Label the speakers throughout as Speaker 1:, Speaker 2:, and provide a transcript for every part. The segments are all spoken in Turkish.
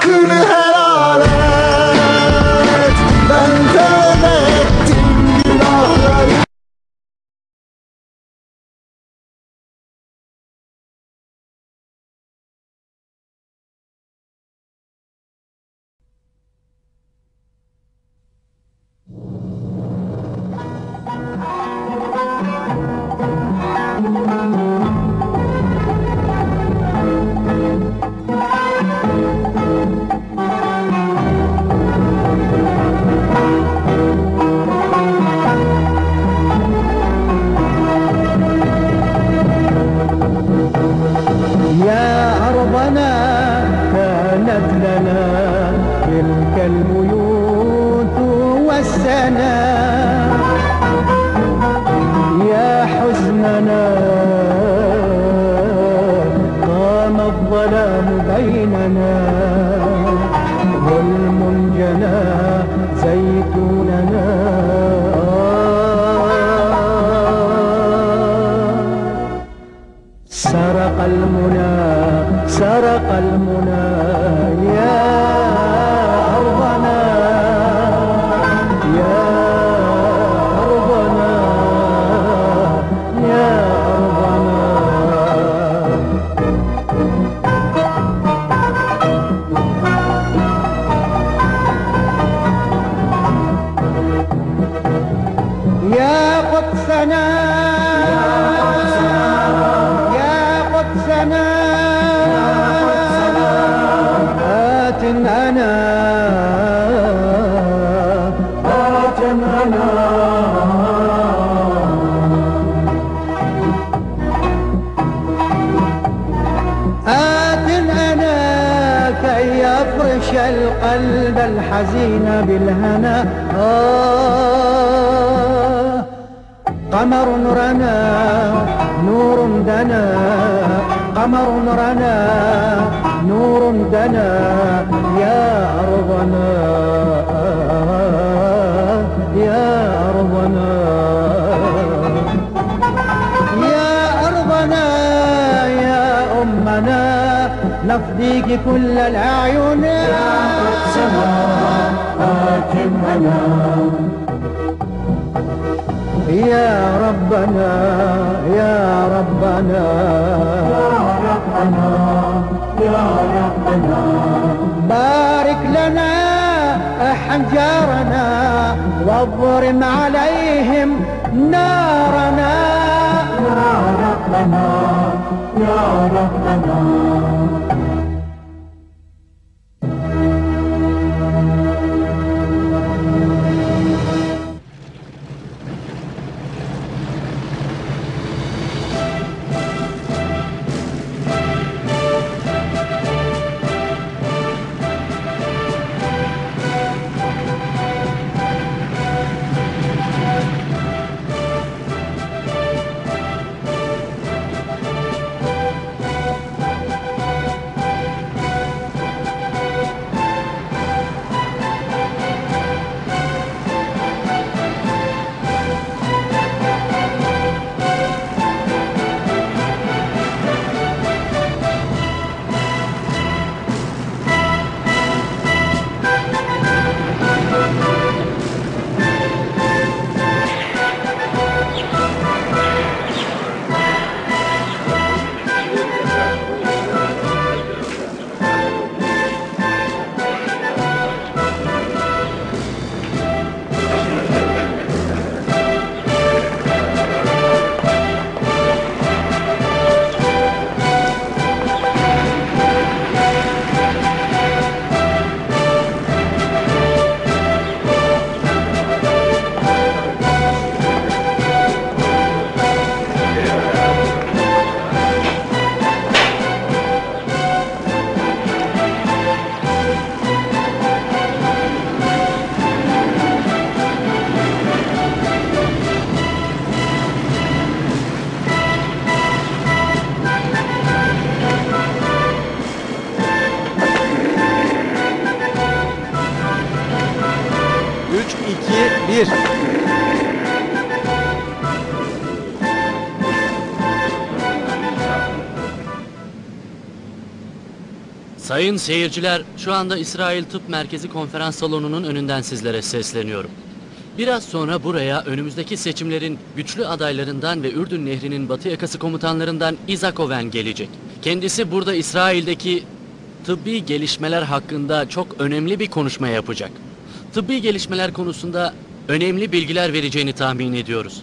Speaker 1: hakkını helal et. Ben tövbe ettim günahları.
Speaker 2: يا أرضنا كانت لنا تلك البيوت والسنا، يا حزننا قام الظلام بيننا، ظلم جنى زيتوننا. سرق المنى سرق المنى يا أرضنا، يا أرضنا، يا أرضنا. يا قدسنا آت أنا آت أنا آت أنا كي يفرش القلب الحزين بالهنا. قمر رنا نور دنا، قمر رنا نور دنا، يا أرضنا يا أرضنا، يا أرضنا يا أمنا، نفديك كل الأعين. يا قدسنا آتمنا، يا ربنا يا ربنا يا ربنا يا ربنا، بارك لنا أحجارنا واضرم عليهم نارنا. يا ربنا يا ربنا.
Speaker 3: Bir. Sayın seyirciler, şu anda İsrail Tıp Merkezi konferans salonunun önünden sizlere sesleniyorum. Biraz sonra buraya önümüzdeki seçimlerin güçlü adaylarından ve Ürdün Nehri'nin batı yakası komutanlarından Isaac Oven gelecek. Kendisi burada İsrail'deki tıbbi gelişmeler hakkında çok önemli bir konuşma yapacak. Tıbbi gelişmeler konusunda önemli bilgiler vereceğini tahmin ediyoruz.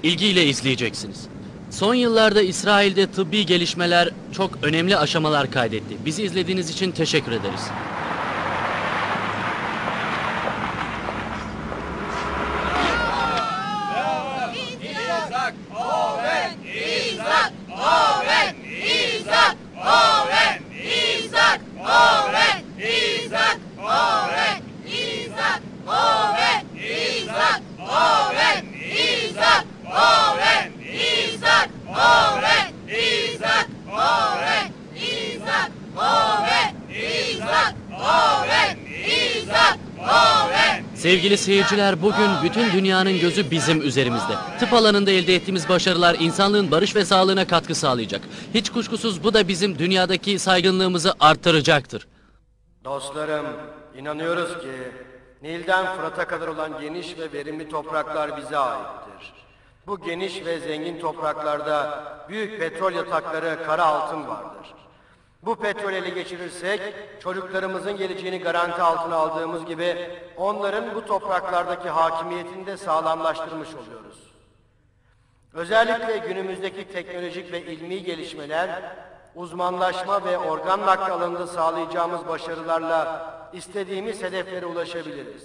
Speaker 3: İlgiyle izleyeceksiniz. Son yıllarda İsrail'de tıbbi gelişmeler çok önemli aşamalar kaydetti. Bizi izlediğiniz için teşekkür ederiz. Sevgili seyirciler, bugün bütün dünyanın gözü bizim üzerimizde. Tıp alanında elde ettiğimiz başarılar insanlığın barış ve sağlığına katkı sağlayacak. Hiç kuşkusuz bu da bizim dünyadaki saygınlığımızı arttıracaktır.
Speaker 4: Dostlarım, inanıyoruz ki Nil'den Fırat'a kadar olan geniş ve verimli topraklar bize aittir. Bu geniş ve zengin topraklarda büyük petrol yatakları, kara altın vardır. Bu petrol ele geçirirsek, çocuklarımızın geleceğini garanti altına aldığımız gibi onların bu topraklardaki hakimiyetini de sağlamlaştırmış oluyoruz. Özellikle günümüzdeki teknolojik ve ilmi gelişmeler, uzmanlaşma ve organ nakli alanında sağlayacağımız başarılarla istediğimiz hedeflere ulaşabiliriz.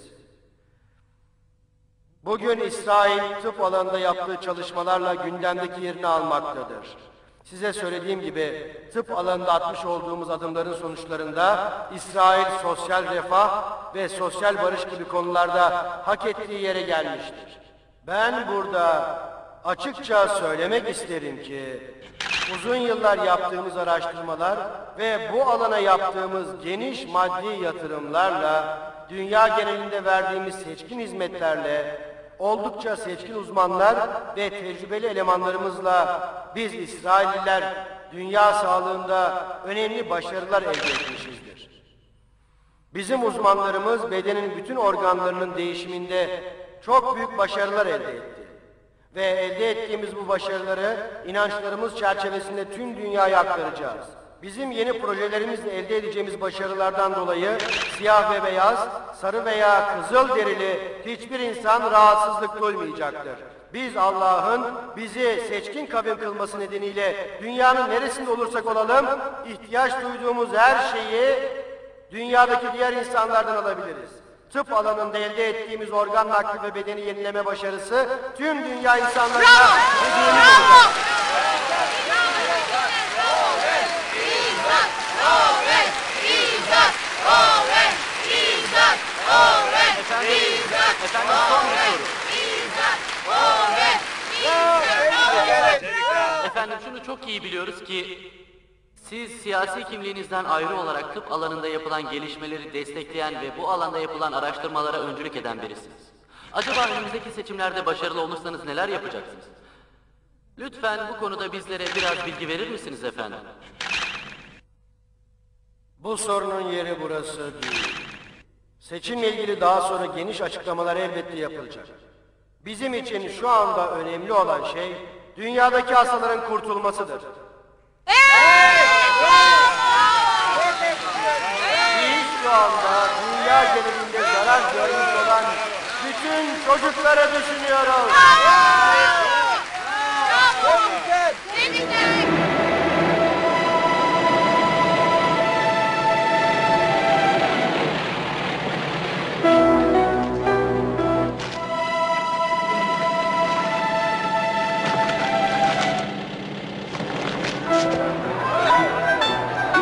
Speaker 4: Bugün İsrail tıp alanında yaptığı çalışmalarla gündemdeki yerini almaktadır. Size söylediğim gibi tıp alanında atmış olduğumuz adımların sonuçlarında İsrail sosyal refah ve sosyal barış gibi konularda hak ettiği yere gelmiştir. Ben burada açıkça söylemek isterim ki uzun yıllar yaptığımız araştırmalar ve bu alana yaptığımız geniş maddi yatırımlarla dünya genelinde verdiğimiz seçkin hizmetlerle oldukça seçkin uzmanlar ve tecrübeli elemanlarımızla biz İsrailliler dünya sağlığında önemli başarılar elde etmişizdir. Bizim uzmanlarımız bedenin bütün organlarının değişiminde çok büyük başarılar elde etti. Ve elde ettiğimiz bu başarıları inançlarımız çerçevesinde tüm dünyaya aktaracağız. Bizim yeni projelerimizle elde edeceğimiz başarılardan dolayı siyah ve beyaz, sarı veya kızıl derili hiçbir insan rahatsızlık duymayacaktır. Biz Allah'ın bizi seçkin kavim kılması nedeniyle dünyanın neresinde olursak olalım, ihtiyaç duyduğumuz her şeyi dünyadaki diğer insanlardan alabiliriz. Tıp alanında elde ettiğimiz organ nakli ve bedeni yenileme başarısı tüm dünya insanlarına hediyemiz olacak.
Speaker 3: Efendim, şunu çok iyi biliyoruz ki siz siyasi kimliğinizden ayrı olarak tıp alanında yapılan gelişmeleri destekleyen ve bu alanda yapılan araştırmalara öncülük eden birisiniz. Acaba önümüzdeki seçimlerde başarılı olursanız neler yapacaksınız? Lütfen bu konuda bizlere biraz bilgi verir misiniz efendim?
Speaker 4: Bu sorunun yeri burası değil. Seçimle ilgili daha sonra geniş açıklamalar elbette yapılacak. Bizim için şu anda önemli olan şey dünyadaki hastaların kurtulmasıdır. Biz şu anda dünya genelinde zarar görmüş olan bütün çocukları düşünüyoruz.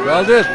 Speaker 1: Kaldır.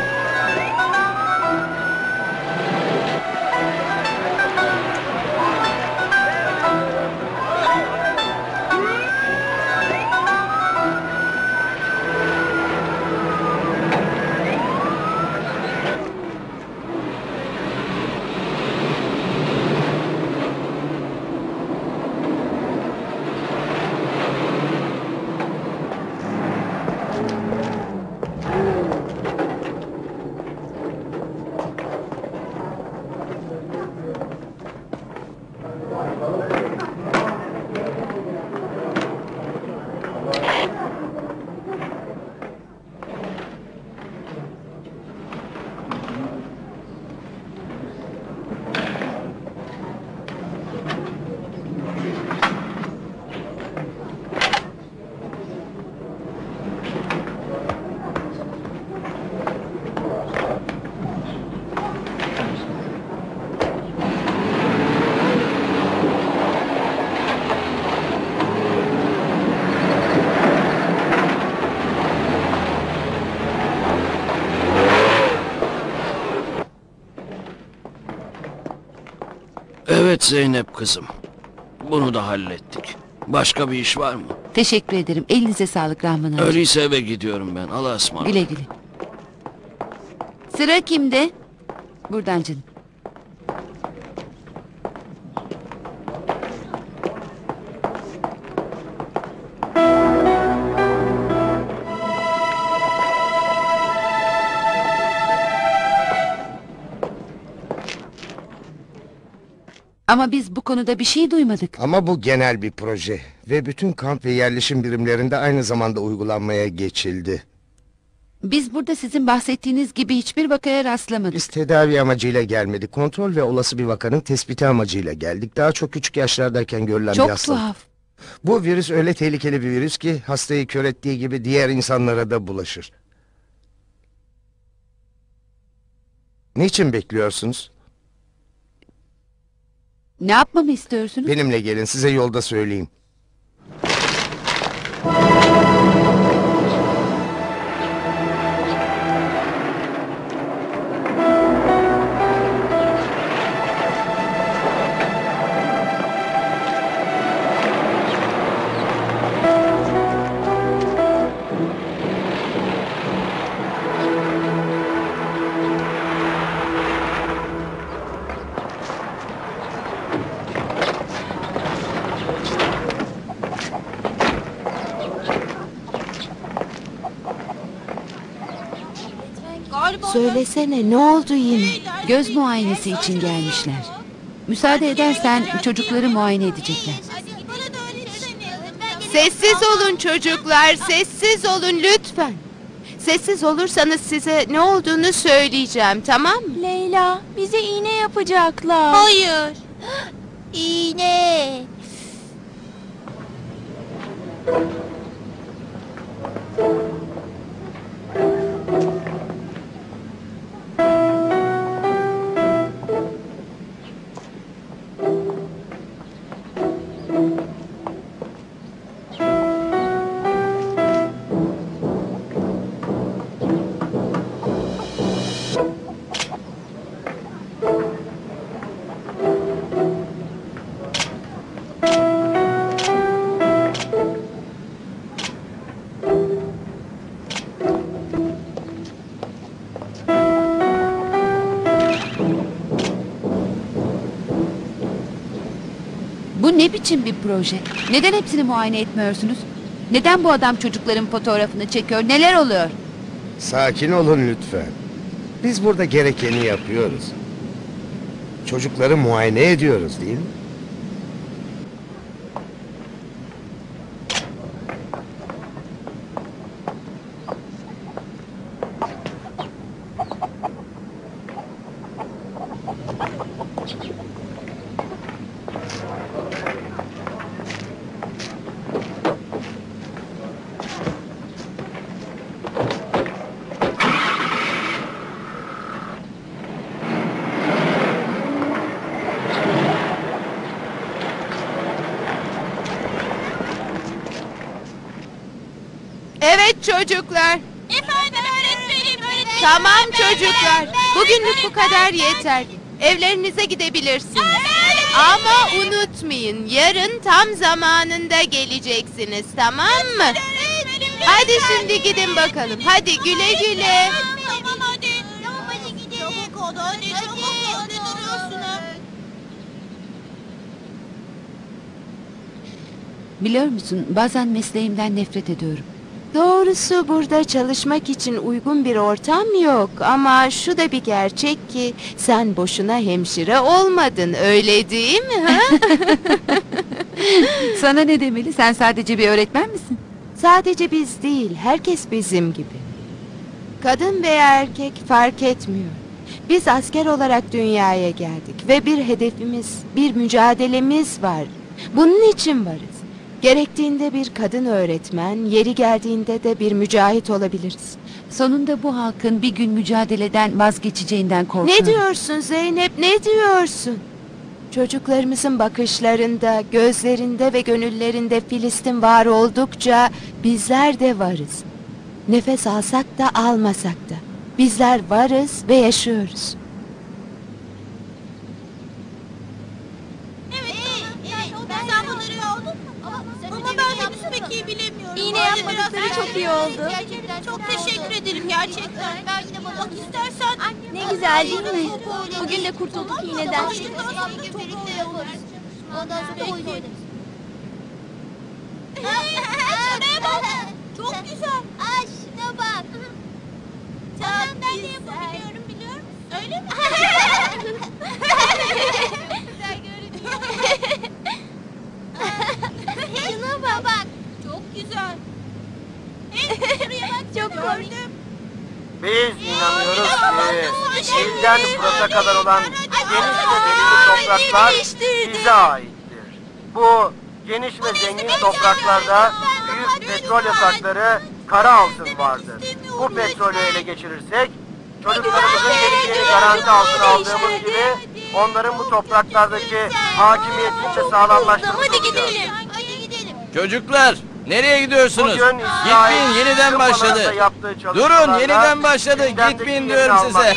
Speaker 5: Evet Zeynep kızım. Bunu da hallettik. Başka bir iş var mı?
Speaker 6: Teşekkür ederim. Elinize sağlık Rahman amca.
Speaker 5: Öyleyse eve gidiyorum ben. Allah'a ısmarladık.
Speaker 6: Güle güle. Sıra kimde? Buradan canım. Ama biz bu konuda bir şey duymadık.
Speaker 1: Ama bu genel bir proje ve bütün kamp ve yerleşim birimlerinde aynı zamanda uygulanmaya geçildi.
Speaker 6: Biz burada sizin bahsettiğiniz gibi hiçbir vakaya rastlamadık.
Speaker 1: Biz tedavi amacıyla gelmedik. Kontrol ve olası bir vakanın tespiti amacıyla geldik. Daha çok küçük yaşlardayken görülen bir
Speaker 6: Çok
Speaker 1: hastalık.
Speaker 6: tuhaf.
Speaker 1: Bu virüs öyle tehlikeli bir virüs ki hastayı kör ettiği gibi diğer insanlara da bulaşır. Niçin bekliyorsunuz?
Speaker 6: Ne yapmamı istiyorsunuz?
Speaker 1: Benimle gelin, size yolda söyleyeyim.
Speaker 7: Söylesene, ne oldu yine?
Speaker 6: Göz muayenesi için gelmişler. Müsaade edersen çocukları muayene edecekler.
Speaker 7: Sessiz olun çocuklar, sessiz olun lütfen. Sessiz olursanız size ne olduğunu söyleyeceğim, tamam mı?
Speaker 8: Leyla, bize iğne yapacaklar.
Speaker 7: Hayır. İğne.
Speaker 6: Bu ne biçim bir proje? Neden hepsini muayene etmiyorsunuz? Neden bu adam çocukların fotoğrafını çekiyor? Neler oluyor?
Speaker 1: Sakin olun lütfen. Biz burada gerekeni yapıyoruz. Çocukları muayene ediyoruz değil mi?
Speaker 7: Evet çocuklar.
Speaker 8: Efendim öğretmenim.
Speaker 7: Tamam çocuklar. Bugünlük bu kadar yeter. Evlerinize gidebilirsiniz. Ama unutmayın, yarın tam zamanında geleceksiniz, tamam mı? Hadi şimdi gidin bakalım. Hadi güle güle.
Speaker 8: Tamam hadi. Tamam hadi gidelim. Çabuk ol hadi. Çabuk ol. Ne duruyorsun?
Speaker 6: Biliyor musun, bazen mesleğimden nefret ediyorum.
Speaker 7: Doğrusu burada çalışmak için uygun bir ortam yok. Ama şu da bir gerçek ki sen boşuna hemşire olmadın, öyle değil mi? Ha?
Speaker 6: Sana ne demeli? Sen sadece bir öğretmen misin?
Speaker 7: Sadece biz değil, herkes bizim gibi. Kadın veya erkek fark etmiyor. Biz asker olarak dünyaya geldik ve bir hedefimiz, bir mücadelemiz var. Bunun için varız. Gerektiğinde bir kadın öğretmen, yeri geldiğinde de bir mücahit olabiliriz.
Speaker 6: Sonunda bu halkın bir gün mücadeleden vazgeçeceğinden korkuyorum.
Speaker 7: Ne diyorsun Zeynep, ne diyorsun? Çocuklarımızın bakışlarında, gözlerinde ve gönüllerinde Filistin var oldukça bizler de varız. Nefes alsak da almasak da bizler varız ve yaşıyoruz.
Speaker 8: İğne yapmadıkları çok iyi oldu. Çok teşekkür ederim gerçekten. Bak istersen. Ne güzel değil mi? Bugün de kurtulduk iğneden. Ondan sonra oyun oynarız. Şuraya bak. Çok güzel. Ay şuna bak. Tamam ben de yapabiliyorum biliyor musun? Öyle mi? Güzel görünüyor. Şuna bak. Çok güzel. Şuraya bak. Çok gördüm.
Speaker 4: Biz inanıyoruz ki ilden Fırat'a kadar olan geniş ve zengin topraklar bize aittir. Bu geniş ve zengin topraklarda büyük petrol yatakları, kara altın vardır. Bu petrolü ele geçirirsek çocuklarımızın geleceğini garanti altına aldığımız gibi onların bu topraklardaki hakimiyetini de sağlamlaştırmış
Speaker 8: Hadi
Speaker 4: olacağız.
Speaker 8: gidelim. Hadi gidelim.
Speaker 5: Çocuklar nereye gidiyorsunuz?
Speaker 4: Bugün
Speaker 5: Gitmeyin, yeniden başladı. Durun, yeniden başladı. Gitmeyin diyorum size.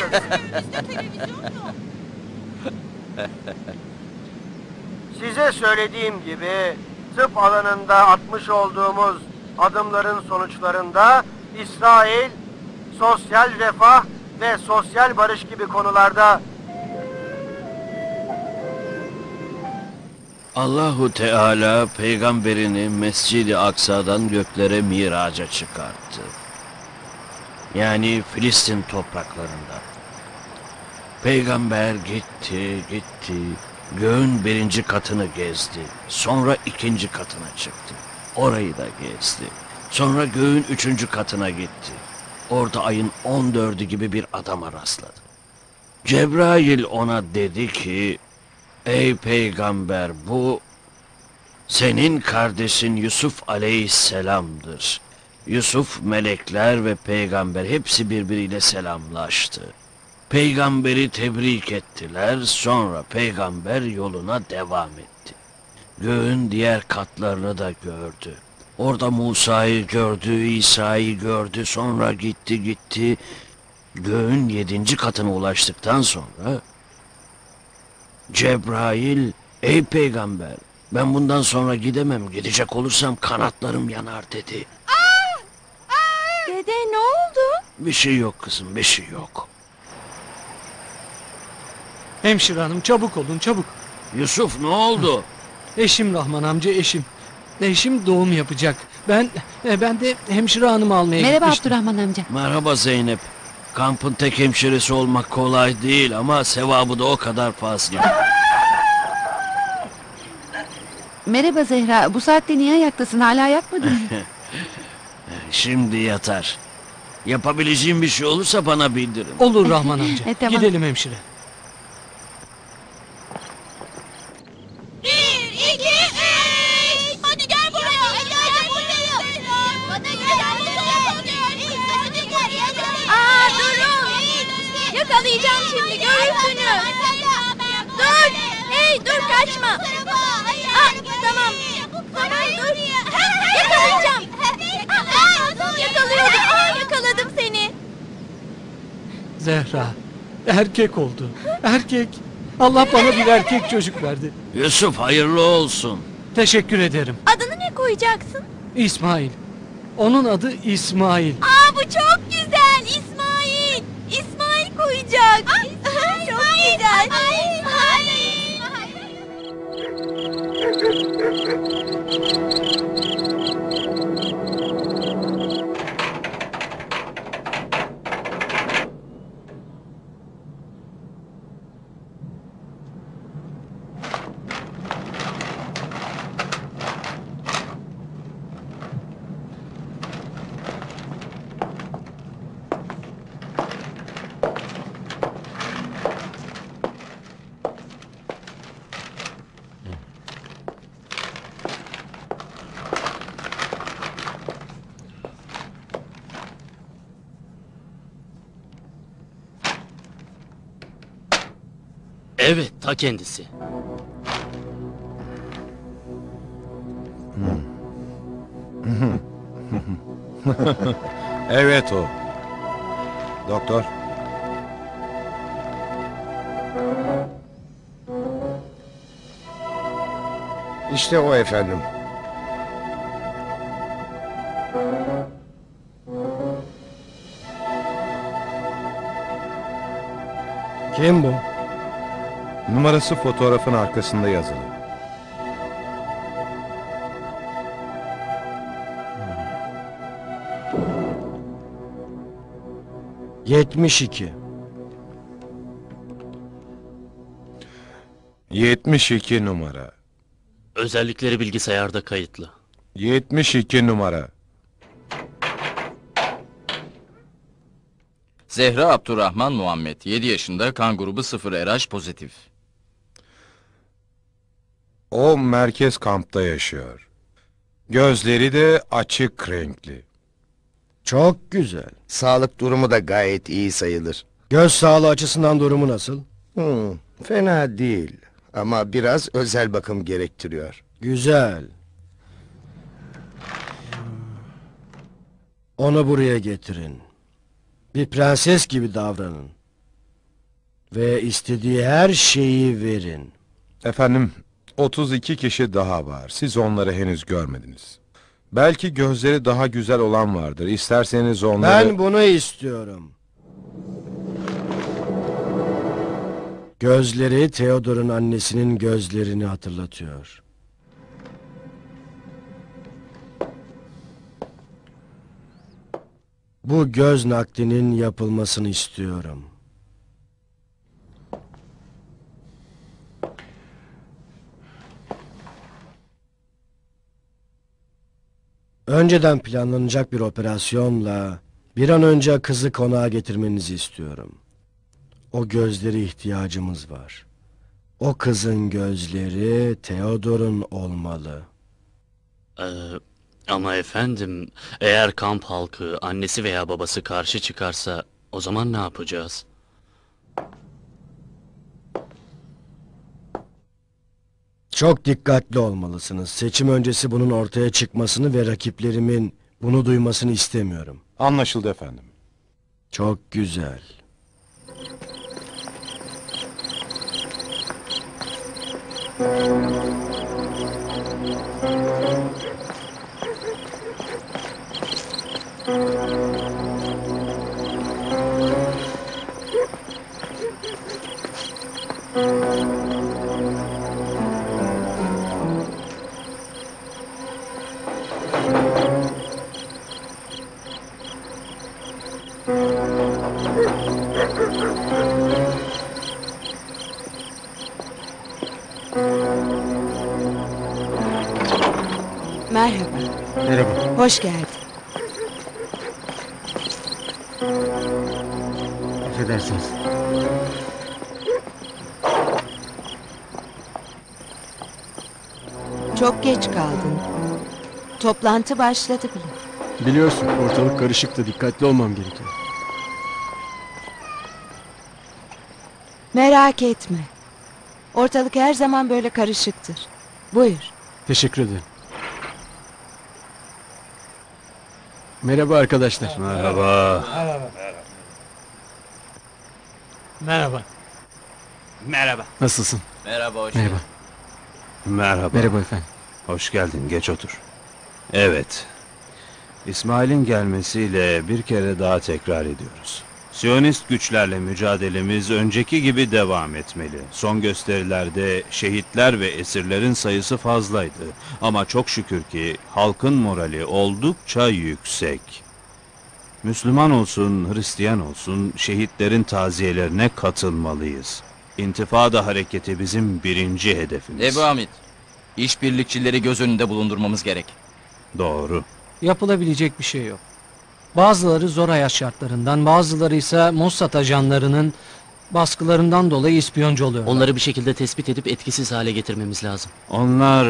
Speaker 4: Size söylediğim gibi tıp alanında atmış olduğumuz adımların sonuçlarında İsrail sosyal refah ve sosyal barış gibi konularda
Speaker 5: Allahu Teala peygamberini Mescid-i Aksa'dan göklere miraca çıkarttı. Yani Filistin topraklarında. Peygamber gitti, göğün birinci katını gezdi. Sonra ikinci katına çıktı. Orayı da gezdi. Sonra göğün üçüncü katına gitti. Orada ayın 14'ü gibi bir adama rastladı. Cebrail ona dedi ki, ey peygamber, bu senin kardeşin Yusuf aleyhisselamdır. Yusuf, melekler ve peygamber hepsi birbiriyle selamlaştı. Peygamberi tebrik ettiler, sonra peygamber yoluna devam etti. Göğün diğer katlarını da gördü. Orada Musa'yı gördü, İsa'yı gördü, sonra gitti. Göğün 7. katına ulaştıktan sonra Cebrail, ey peygamber, ben bundan sonra gidemem, gidecek olursam kanatlarım yanar dedi.
Speaker 8: Dede ne oldu?
Speaker 5: Bir şey yok kızım, bir şey yok.
Speaker 9: Hemşire hanım çabuk olun çabuk.
Speaker 5: Yusuf ne oldu?
Speaker 9: Eşim Rahman amca eşim. Eşim doğum yapacak. Ben de hemşire hanımı almaya
Speaker 6: Merhaba
Speaker 9: gitmiştim.
Speaker 6: Abdurrahman amca.
Speaker 5: Merhaba Zeynep. Kampın tek hemşiresi olmak kolay değil ama sevabı da o kadar fazla.
Speaker 6: Merhaba Zehra. Bu saatte niye ayaktasın? Hala yatmadın mı?
Speaker 5: Şimdi yatar. Yapabileceğim bir şey olursa bana bildirin.
Speaker 9: Olur Rahman amca.
Speaker 6: Tamam.
Speaker 9: Gidelim hemşire.
Speaker 8: 1, 2, 3. Hadi gel buraya. Gel buradayım. Hadi gel. Aa durun. Yakalayacağım şimdi görürsünüz. Dur. Hey dur kaçma. Aa tamam. Tamam dur. Yakalayacağım. Yakalıyordum. Aa yakaladım seni.
Speaker 9: Zehra. Erkek oldu. Erkek. Allah bana bir erkek çocuk verdi.
Speaker 5: Yusuf hayırlı olsun.
Speaker 9: Teşekkür ederim.
Speaker 8: Adını ne koyacaksın?
Speaker 9: İsmail. Onun adı İsmail.
Speaker 8: Aa bu çok güzel İsmail. İsmail koyacak. Çok güzel.
Speaker 3: Evet, ta kendisi.
Speaker 10: Evet o. Doktor.
Speaker 1: İşte o efendim.
Speaker 11: Kim bu?
Speaker 10: Numarası fotoğrafın arkasında yazılı.
Speaker 11: Hmm. 72.
Speaker 10: 72 numara.
Speaker 3: Özellikleri bilgisayarda kayıtlı.
Speaker 10: 72 numara.
Speaker 12: Zehra Abdurrahman Muhammed, 7 yaşında, kan grubu 0 RH pozitif.
Speaker 10: O merkez kampta yaşıyor. Gözleri de açık renkli.
Speaker 11: Çok güzel.
Speaker 1: Sağlık durumu da gayet iyi sayılır.
Speaker 11: Göz sağlığı açısından durumu nasıl?
Speaker 1: Fena değil ama biraz özel bakım gerektiriyor.
Speaker 11: Güzel. Onu buraya getirin. Bir prenses gibi davranın. Ve istediği her şeyi verin.
Speaker 10: Efendim, 32 kişi daha var. Siz onları henüz görmediniz. Belki gözleri daha güzel olan vardır. İsterseniz onları...
Speaker 11: Ben bunu istiyorum. Gözleri Theodor'un annesinin gözlerini hatırlatıyor. Bu göz naklinin yapılmasını istiyorum. Önceden planlanacak bir operasyonla bir an önce kızı konağa getirmenizi istiyorum. O gözlere ihtiyacımız var. O kızın gözleri Theodor'un olmalı.
Speaker 3: Ama efendim, eğer kamp halkı, annesi veya babası karşı çıkarsa o zaman ne yapacağız?
Speaker 11: Çok dikkatli olmalısınız. Seçim öncesi bunun ortaya çıkmasını ve rakiplerimin bunu duymasını istemiyorum.
Speaker 10: Anlaşıldı efendim.
Speaker 11: Çok güzel.
Speaker 7: Merhaba.
Speaker 10: Merhaba.
Speaker 7: Hoş geldin.
Speaker 11: Affedersiniz.
Speaker 7: Çok geç kaldın. Toplantı başladı bile.
Speaker 11: Biliyorsun ortalık karışıktı. Dikkatli olmam gerekiyor.
Speaker 7: Merak etme. Ortalık her zaman böyle karışıktır. Buyur.
Speaker 11: Teşekkür ederim. Merhaba arkadaşlar.
Speaker 5: Merhaba.
Speaker 9: Merhaba.
Speaker 5: Merhaba.
Speaker 11: Nasılsın?
Speaker 12: Merhaba, hoş
Speaker 11: Merhaba.
Speaker 5: Merhaba.
Speaker 11: Merhaba efendim.
Speaker 5: Hoş geldin, geç otur. Evet. İsmail'in gelmesiyle bir kere daha tekrar ediyoruz. Siyonist güçlerle mücadelemiz önceki gibi devam etmeli. Son gösterilerde şehitler ve esirlerin sayısı fazlaydı. Ama çok şükür ki halkın morali oldukça yüksek. Müslüman olsun, Hristiyan olsun, şehitlerin taziyelerine katılmalıyız. İntifada hareketi bizim birinci hedefimiz.
Speaker 12: Ebu Hamid, işbirlikçileri göz önünde bulundurmamız gerek.
Speaker 5: Doğru.
Speaker 9: Yapılabilecek bir şey yok. Bazıları zor hayat şartlarından, bazıları ise Mossad ajanlarının baskılarından dolayı ispiyoncu oluyorlar.
Speaker 3: Onları bir şekilde tespit edip etkisiz hale getirmemiz lazım.
Speaker 5: Onlar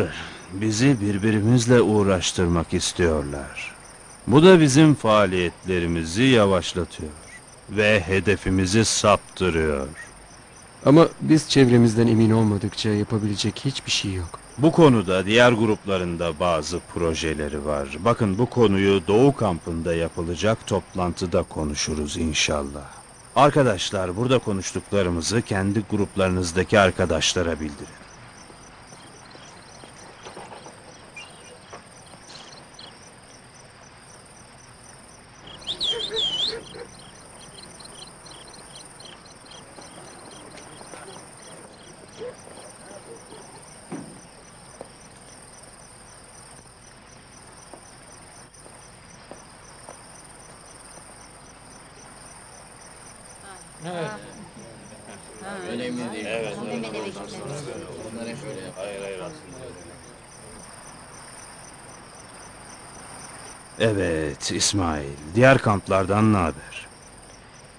Speaker 5: bizi birbirimizle uğraştırmak istiyorlar. Bu da bizim faaliyetlerimizi yavaşlatıyor ve hedefimizi saptırıyor.
Speaker 11: Ama biz çevremizden emin olmadıkça yapabilecek hiçbir şey yok.
Speaker 5: Bu konuda diğer gruplarında bazı projeleri var. Bakın, bu konuyu Doğu kampında yapılacak toplantıda konuşuruz inşallah. Arkadaşlar, burada konuştuklarımızı kendi gruplarınızdaki arkadaşlara bildirin.
Speaker 13: Evet İsmail, diğer kamplardan ne haber?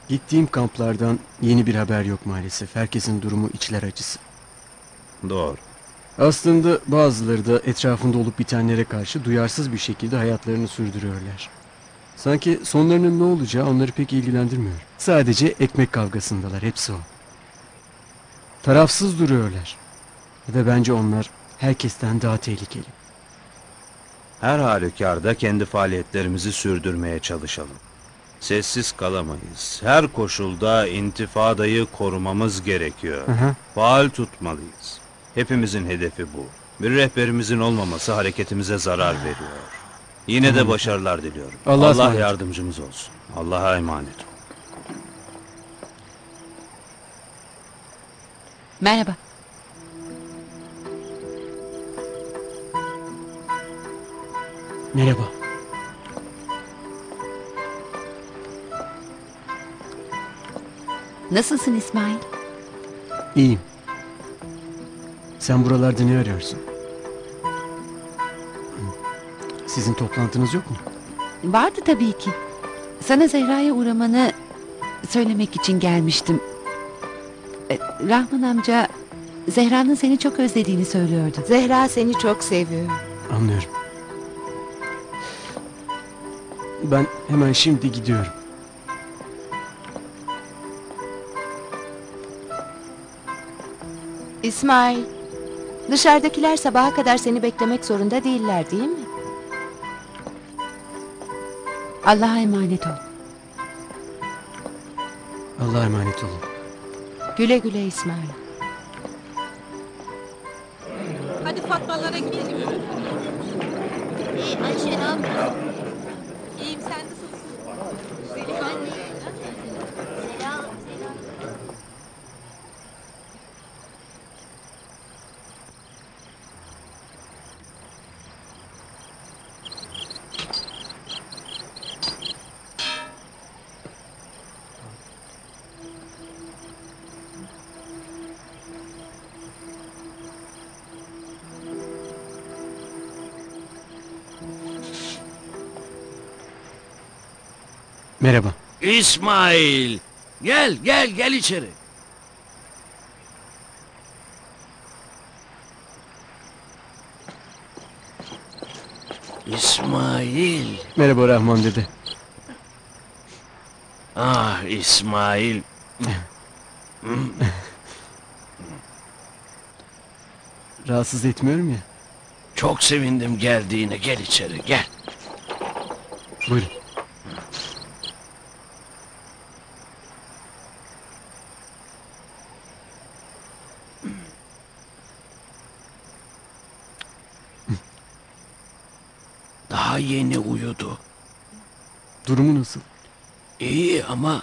Speaker 14: Gittiğim kamplardan yeni bir haber yok maalesef. Herkesin durumu içler acısı.
Speaker 13: Doğru.
Speaker 14: Aslında bazıları da etrafında olup bitenlere karşı duyarsız bir şekilde hayatlarını sürdürüyorlar. Sanki sonlarının ne olacağı onları pek ilgilendirmiyor. Sadece ekmek kavgasındalar, hepsi o. Tarafsız duruyorlar. Ve bence onlar herkesten daha tehlikeli.
Speaker 13: Her halükarda kendi faaliyetlerimizi sürdürmeye çalışalım. Sessiz kalamayız. Her koşulda intifadayı korumamız gerekiyor. Faal tutmalıyız. Hepimizin hedefi bu. Bir rehberimizin olmaması hareketimize zarar veriyor. Yine de başarılar diliyorum. Allah yardımcımız olsun. Allah'a emanet ol.
Speaker 6: Merhaba.
Speaker 14: Merhaba.
Speaker 6: Nasılsın İsmail?
Speaker 14: İyiyim. Sen buralarda ne arıyorsun? Sizin toplantınız yok mu?
Speaker 6: Vardı tabii ki. Sana Zehra'ya uğramanı söylemek için gelmiştim. Rahman amca Zehra'nın seni çok özlediğini söylüyordu.
Speaker 7: Zehra seni çok seviyor.
Speaker 14: Anlıyorum. Ben hemen şimdi gidiyorum.
Speaker 7: İsmail, dışarıdakiler sabaha kadar seni beklemek zorunda değiller değil mi?
Speaker 6: Allah'a emanet ol.
Speaker 14: Allah'a emanet olun.
Speaker 7: Güle güle İsmail.
Speaker 8: Hadi Fatmalara gidelim. İyi Ayşe, ne yapıyorsun? İyiyim, sen nasılsın? Selam.
Speaker 14: Merhaba.
Speaker 5: İsmail! Gel içeri. İsmail!
Speaker 14: Merhaba Rahman dede.
Speaker 5: Ah İsmail!
Speaker 14: Rahatsız etmiyorum ya.
Speaker 5: Çok sevindim geldiğine. Gel içeri, gel.
Speaker 14: Buyurun.
Speaker 5: Daha yeni uyudu.
Speaker 14: Durumu nasıl?
Speaker 5: İyi ama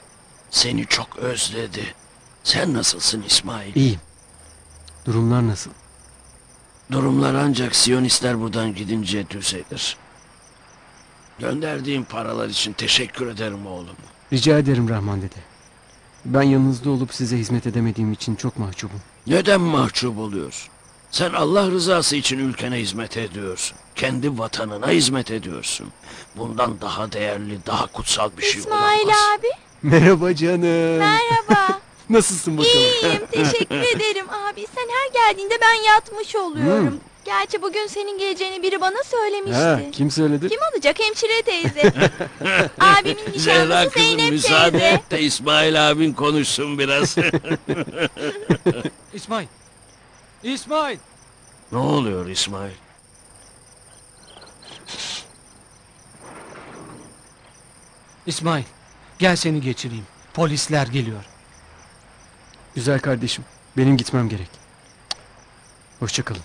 Speaker 5: seni çok özledi. Sen nasılsın İsmail?
Speaker 14: İyiyim. Durumlar nasıl?
Speaker 5: Durumlar ancak Siyonistler buradan gidince düzelir. Gönderdiğim paralar için teşekkür ederim oğlum.
Speaker 14: Rica ederim Rahman dede. Ben yanınızda olup size hizmet edemediğim için çok mahcubum.
Speaker 5: Neden mahcup oluyorsun? Sen Allah rızası için ülkene hizmet ediyorsun. Kendi vatanına hizmet ediyorsun. Bundan daha değerli, daha kutsal bir şey
Speaker 8: İsmail
Speaker 5: olamaz.
Speaker 8: abi.
Speaker 14: Merhaba canım.
Speaker 8: Merhaba.
Speaker 14: Nasılsın bakalım?
Speaker 8: İyiyim, teşekkür ederim abi. Sen her geldiğinde ben yatmış oluyorum. Gerçi bugün senin geleceğini biri bana söylemişti.
Speaker 14: Ha, kim söyledi?
Speaker 8: Kim olacak? Hemşire teyze. Abimin
Speaker 5: Zehra
Speaker 8: nişanlısı
Speaker 5: kızım
Speaker 8: Zeynep
Speaker 5: müsaade
Speaker 8: teyze.
Speaker 5: et de İsmail abin konuşsun biraz.
Speaker 9: İsmail. İsmail.
Speaker 5: Ne oluyor İsmail?
Speaker 9: İsmail. Gel seni geçireyim. Polisler geliyor.
Speaker 14: Güzel kardeşim. Benim gitmem gerek. Hoşça kalın.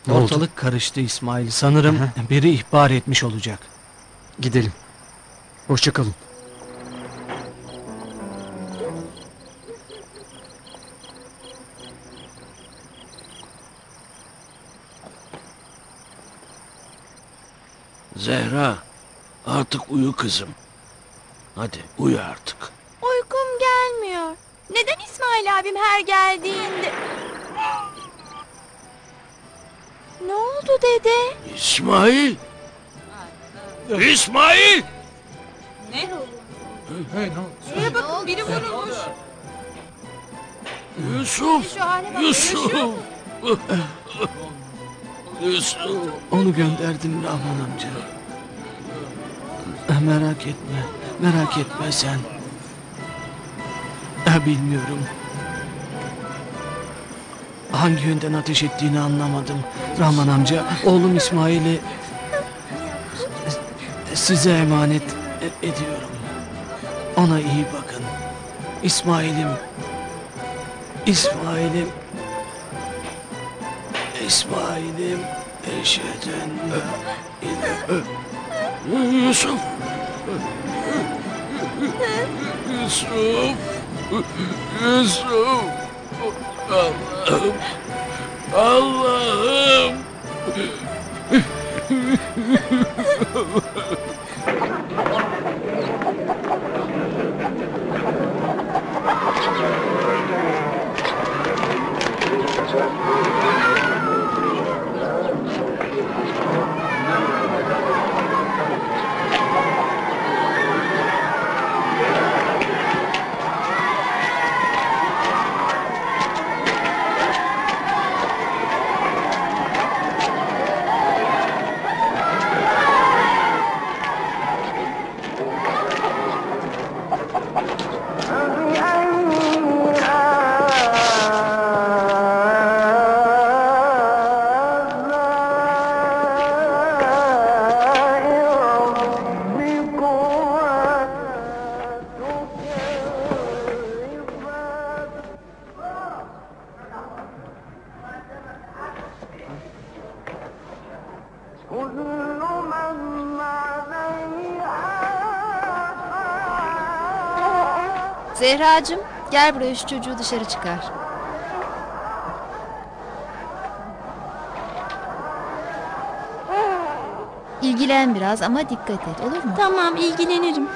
Speaker 14: Ne oldu?
Speaker 9: Ortalık karıştı İsmail. Sanırım biri ihbar etmiş olacak.
Speaker 14: Gidelim. Hoşça kalın.
Speaker 5: Zehra, artık uyu kızım. Hadi uyu artık.
Speaker 8: Uykum gelmiyor. Neden İsmail abim her geldiğinde... Ne oldu dede?
Speaker 5: İsmail! İsmail!
Speaker 8: Ne?
Speaker 10: Hey, ne oldu?
Speaker 8: Şuraya bakın, biri vurulmuş.
Speaker 5: Yusuf!
Speaker 8: Şu hale bak,
Speaker 5: Yusuf!
Speaker 8: yaşıyor mu?
Speaker 5: Yusuf!
Speaker 9: Onu gönderdim Rahman amca. Merak etme sen. Bilmiyorum. Hangi yönden ateş ettiğini anlamadım. Rahman amca, oğlum İsmail'i size emanet ediyorum. Ona iyi bakın. İsmail'im. Eşheden.
Speaker 5: Yusuf! Yusuf! Yusuf! Allah'ım! Allah'ım!
Speaker 8: Zehracığım, gel buraya, şu çocuğu dışarı çıkar. İlgilen biraz ama dikkat et, olur mu? Tamam, ilgilenirim.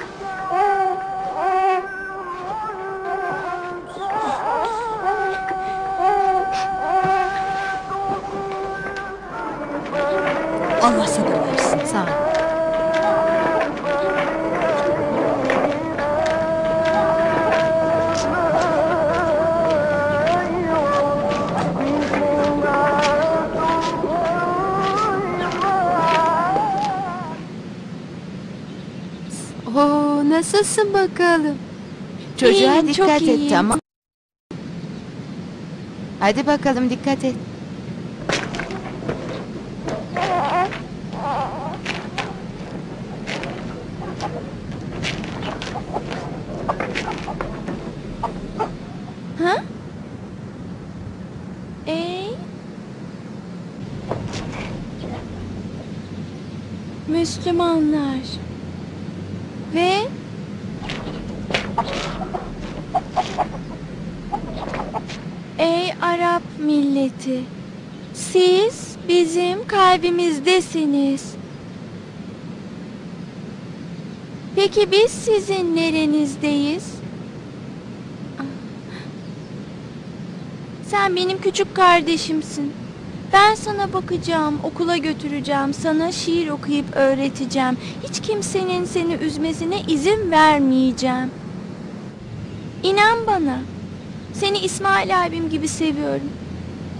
Speaker 8: Allah sabır versin. Sağ ol.
Speaker 7: Oo, nasılsın bakalım? Çocuğa
Speaker 8: İyiyim, çok
Speaker 7: dikkat et,
Speaker 8: iyiyim.
Speaker 7: tamam. Hadi bakalım, dikkat et.
Speaker 8: Ha? Ey? Müslümanlar. Ve ey Arap milleti, siz bizim kalbimizdesiniz. Peki biz sizin nerenizdeyiz? Sen benim küçük kardeşimsin. Ben sana bakacağım, okula götüreceğim, sana şiir okuyup öğreteceğim. Hiç kimsenin seni üzmesine izin vermeyeceğim. İnan bana, seni İsmail abim gibi seviyorum.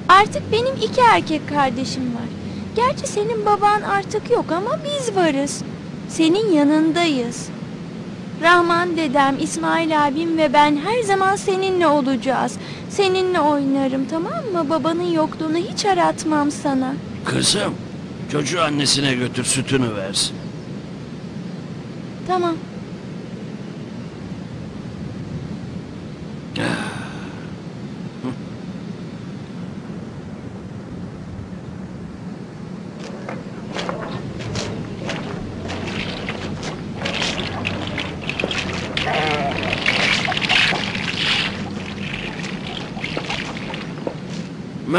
Speaker 8: Artık benim 2 erkek kardeşim var. Gerçi senin baban artık yok ama biz varız. Senin yanındayız. Rahman dedem, İsmail abim ve ben her zaman seninle olacağız. Seninle oynarım, tamam mı? Babanın yokluğunu hiç aratmam sana.
Speaker 5: Kızım, çocuğu annesine götür, sütünü versin.
Speaker 8: Tamam.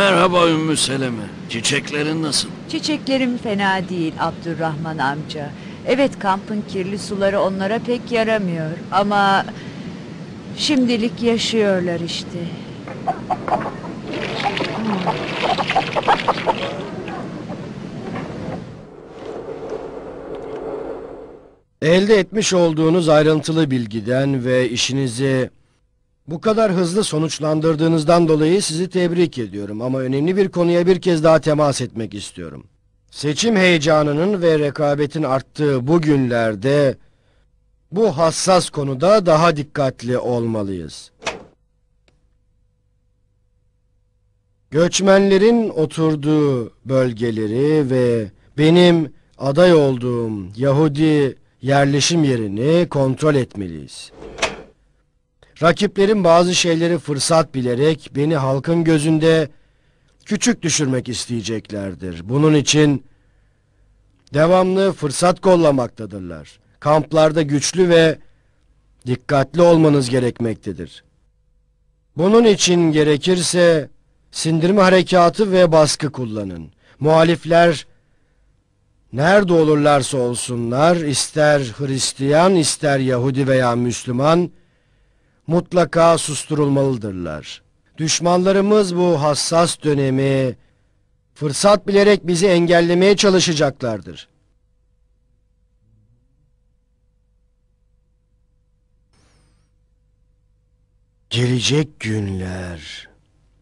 Speaker 5: Merhaba Ümmü Seleme. Çiçeklerin nasıl?
Speaker 15: Çiçeklerim fena değil Abdurrahman amca. Evet, kampın kirli suları onlara pek yaramıyor ama şimdilik yaşıyorlar işte.
Speaker 11: Elde etmiş olduğunuz ayrıntılı bilgiden ve işinizi bu kadar hızlı sonuçlandırdığınızdan dolayı sizi tebrik ediyorum. Ama önemli bir konuya bir kez daha temas etmek istiyorum. Seçim heyecanının ve rekabetin arttığı bu günlerde bu hassas konuda daha dikkatli olmalıyız. Göçmenlerin oturduğu bölgeleri ve benim aday olduğum Yahudi yerleşim yerini kontrol etmeliyiz. Rakiplerin bazı şeyleri fırsat bilerek beni halkın gözünde küçük düşürmek isteyeceklerdir. Bunun için devamlı fırsat kollamaktadırlar. Kamplarda güçlü ve dikkatli olmanız gerekmektedir. Bunun için gerekirse sindirme harekatı ve baskı kullanın. Muhalifler nerede olurlarsa olsunlar, ister Hristiyan, ister Yahudi veya Müslüman, mutlaka susturulmalıdırlar. Düşmanlarımız bu hassas dönemi fırsat bilerek bizi engellemeye çalışacaklardır. Gelecek günler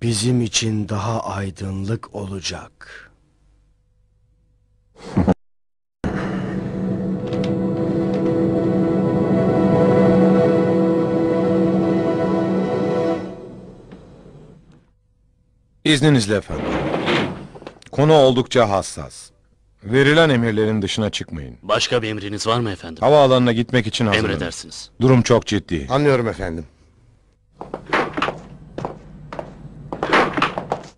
Speaker 11: bizim için daha aydınlık olacak.
Speaker 10: İzninizle efendim. Konu oldukça hassas. Verilen emirlerin dışına çıkmayın.
Speaker 3: Başka bir emriniz var mı efendim?
Speaker 10: Havaalanına gitmek için hazırlanın.
Speaker 3: Emredersiniz.
Speaker 10: Durum çok ciddi.
Speaker 1: Anlıyorum efendim.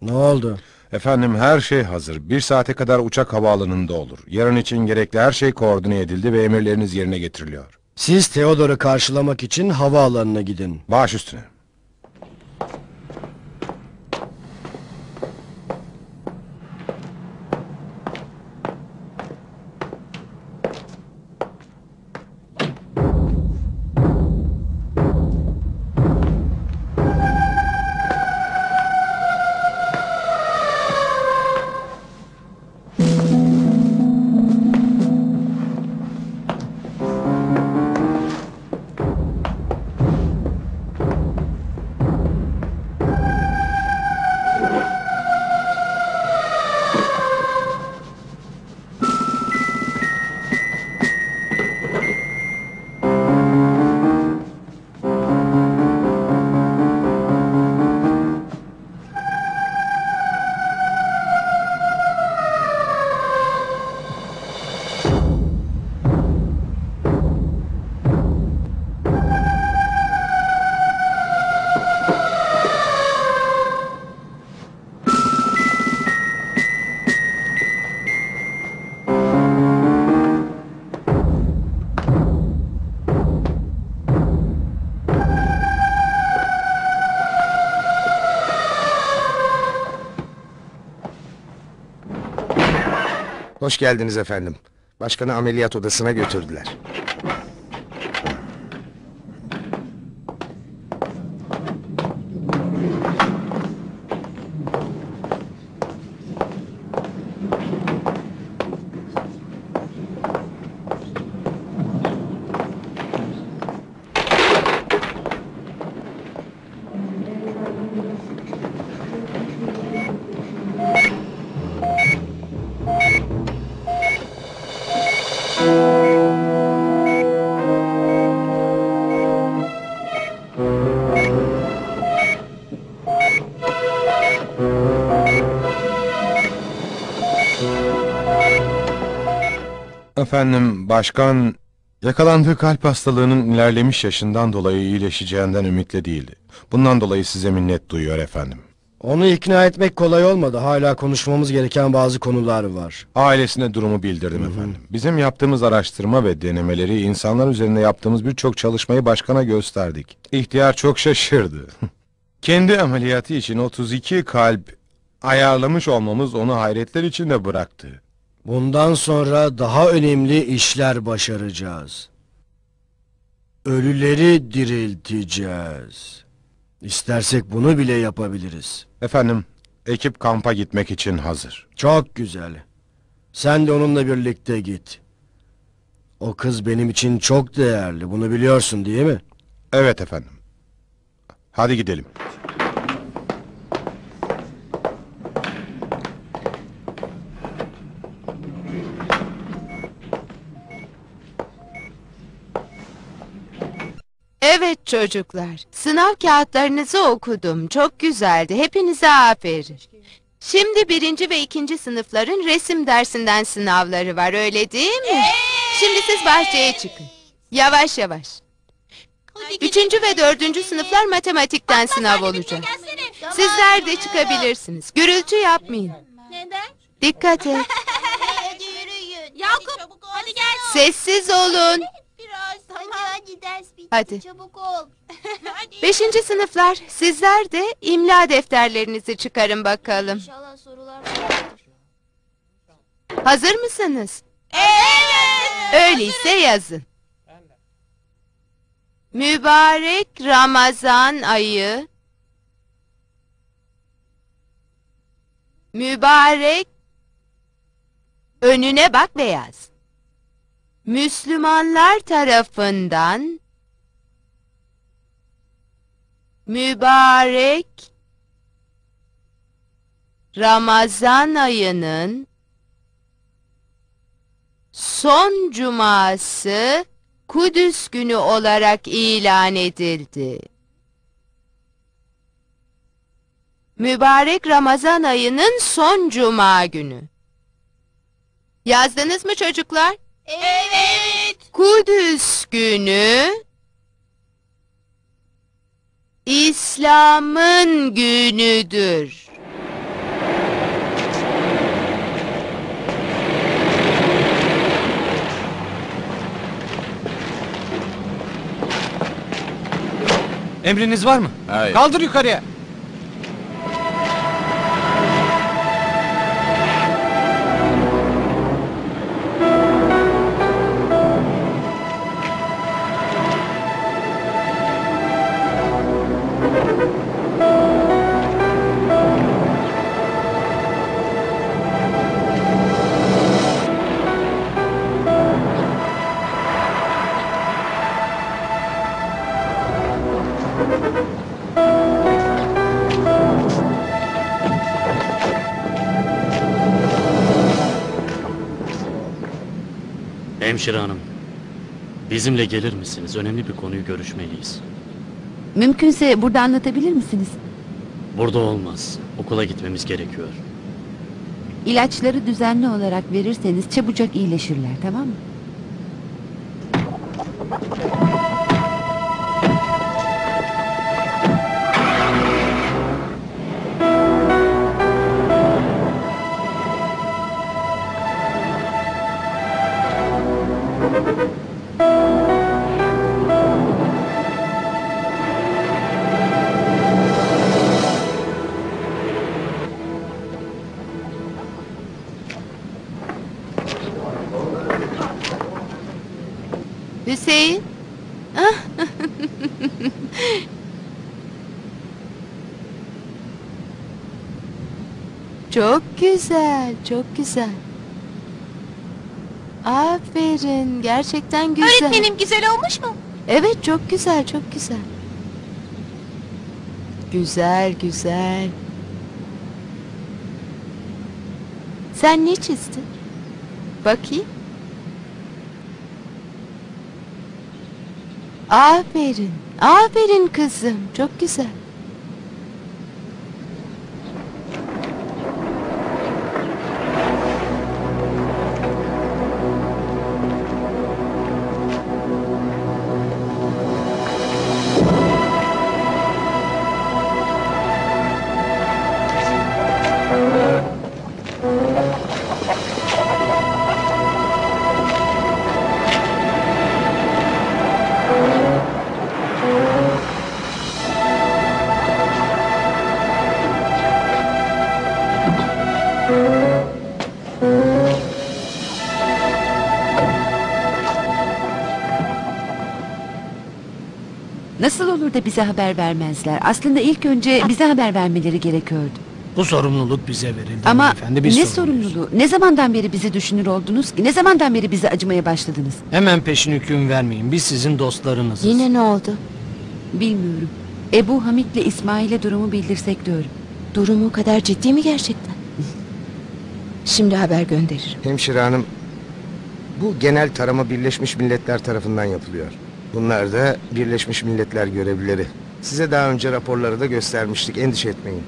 Speaker 11: Ne oldu?
Speaker 10: Efendim her şey hazır. 1 saate kadar uçak havaalanında olur. Yarın için gerekli her şey koordine edildi ve emirleriniz yerine getiriliyor.
Speaker 11: Siz Theodor'u karşılamak için havaalanına gidin.
Speaker 10: Baş üstüne.
Speaker 1: Hoş geldiniz efendim. Başkanı ameliyat odasına götürdüler.
Speaker 10: Efendim, başkan yakalandığı kalp hastalığının ilerlemiş yaşından dolayı iyileşeceğinden ümitli değildi. Bundan dolayı size minnet duyuyor efendim.
Speaker 11: Onu ikna etmek kolay olmadı. Hala konuşmamız gereken bazı konular var.
Speaker 10: Ailesine durumu bildirdim efendim. Bizim yaptığımız araştırma ve denemeleri, insanlar üzerinde yaptığımız birçok çalışmayı başkana gösterdik. İhtiyar çok şaşırdı. Kendi ameliyatı için 32 kalp Ayarlamış olmamız onu hayretler içinde bıraktı.
Speaker 11: Bundan sonra daha önemli işler başaracağız. Ölüleri dirilteceğiz. İstersek bunu bile yapabiliriz.
Speaker 10: Efendim, ekip kampa gitmek için hazır.
Speaker 11: Çok güzel. Sen de onunla birlikte git. O kız benim için çok değerli. Bunu biliyorsun değil mi?
Speaker 10: Evet efendim. Hadi gidelim.
Speaker 7: Evet çocuklar, sınav kağıtlarınızı okudum. Çok güzeldi. Hepinize aferin. Şimdi 1. ve 2. sınıfların resim dersinden sınavları var, öyle değil mi? Şimdi siz bahçeye çıkın. Yavaş yavaş. 3. ve 4. sınıflar matematikten sınav olacak. Sizler de çıkabilirsiniz. Gürültü yapmayın.
Speaker 8: Neden?
Speaker 7: Dikkat et.
Speaker 8: Hadi yürüyün. Yakup hadi gel.
Speaker 7: Sessiz olun.
Speaker 8: Biraz hadi ders bitti.
Speaker 7: Hadi.
Speaker 8: Çabuk ol.
Speaker 7: 5. sınıflar, sizler de imla defterlerinizi çıkarın bakalım.
Speaker 8: İnşallah sorular vardır.
Speaker 7: Hazır mısınız?
Speaker 8: Evet.
Speaker 7: Öyleyse yazın. Mübarek Ramazan ayı, mübarek, önüne bak ve yaz. Müslümanlar tarafından mübarek Ramazan ayının son cuması Kudüs günü olarak ilan edildi. Mübarek Ramazan ayının son cuma günü. Yazdınız mı çocuklar?
Speaker 8: Evet.
Speaker 7: Kudüs günü İslam'ın günüdür.
Speaker 9: Emriniz var mı?
Speaker 12: Hayır.
Speaker 9: Kaldır yukarıya.
Speaker 3: Hemşire hanım, bizimle gelir misiniz? Önemli bir konuyu görüşmeliyiz.
Speaker 6: Mümkünse burada anlatabilir misiniz?
Speaker 3: Burada olmaz. Okula gitmemiz gerekiyor.
Speaker 6: İlaçları düzenli olarak verirseniz çabucak iyileşirler, tamam mı?
Speaker 7: Hüseyin. Ah. Çok güzel, çok güzel. Aferin, gerçekten güzel.
Speaker 8: Öğretmenim güzel olmuş mu?
Speaker 7: Evet, çok güzel, çok güzel. Güzel, güzel. Sen ne çizdin? Bakayım. Aferin, aferin kızım, çok güzel.
Speaker 6: Nasıl olur da bize haber vermezler? Aslında ilk önce bize haber vermeleri gerekiyordu.
Speaker 9: Bu sorumluluk bize verildi.
Speaker 6: Ama
Speaker 9: hanımefendi, biz
Speaker 6: ne
Speaker 9: sorumluyuz.
Speaker 6: sorumluluğu? Ne zamandan beri bizi düşünür oldunuz ki? Ne zamandan beri bize acımaya başladınız?
Speaker 9: Hemen peşin hüküm vermeyin. Biz sizin dostlarınızız.
Speaker 7: Yine ne oldu?
Speaker 6: Bilmiyorum. Ebu Hamid'le İsmail'e durumu bildirsek diyorum.
Speaker 7: Durumu kadar ciddi mi gerçekten? Şimdi haber gönderirim.
Speaker 1: Hemşire hanım, bu genel tarama Birleşmiş Milletler tarafından yapılıyor. Bunlar da Birleşmiş Milletler görevlileri. Size daha önce raporları da göstermiştik, endişe etmeyin.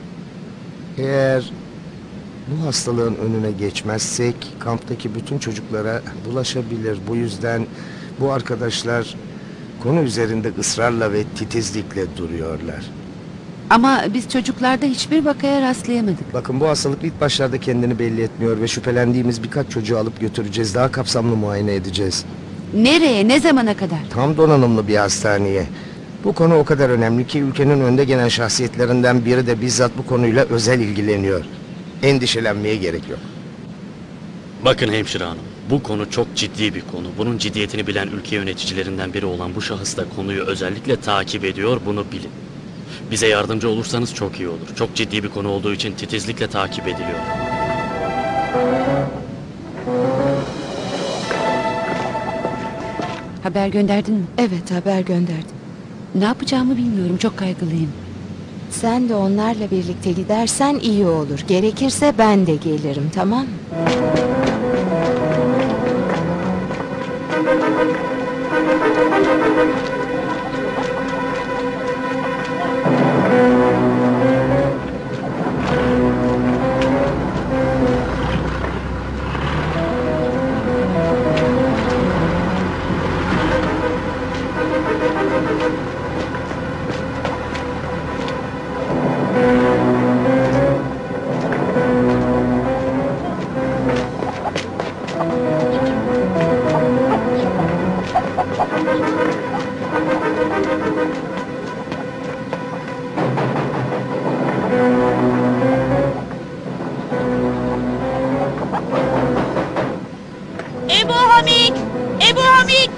Speaker 1: Eğer bu hastalığın önüne geçmezsek kamptaki bütün çocuklara bulaşabilir. Bu yüzden bu arkadaşlar konu üzerinde ısrarla ve titizlikle duruyorlar.
Speaker 6: Ama biz çocuklarda hiçbir vakaya rastlayamadık.
Speaker 1: Bakın, bu hastalık ilk başlarda kendini belli etmiyor ve şüphelendiğimiz birkaç çocuğu alıp götüreceğiz. Daha kapsamlı muayene edeceğiz.
Speaker 6: Nereye, ne zamana kadar?
Speaker 1: Tam donanımlı bir hastaneye. Bu konu o kadar önemli ki ülkenin önde gelen şahsiyetlerinden biri de bizzat bu konuyla özel ilgileniyor. Endişelenmeye gerek yok.
Speaker 3: Bakın hemşire hanım, bu konu çok ciddi bir konu. Bunun ciddiyetini bilen ülke yöneticilerinden biri olan bu şahıs da konuyu özellikle takip ediyor, bunu bilin. Bize yardımcı olursanız çok iyi olur. Çok ciddi bir konu olduğu için titizlikle takip ediliyor.
Speaker 6: Haber gönderdin mi?
Speaker 7: Evet, haber gönderdim.
Speaker 6: Ne yapacağımı bilmiyorum, çok kaygılıyım.
Speaker 7: Sen de onlarla birlikte gidersen iyi olur. Gerekirse ben de gelirim, tamam mı?
Speaker 8: Ebu Hamid! Ebu Hamid!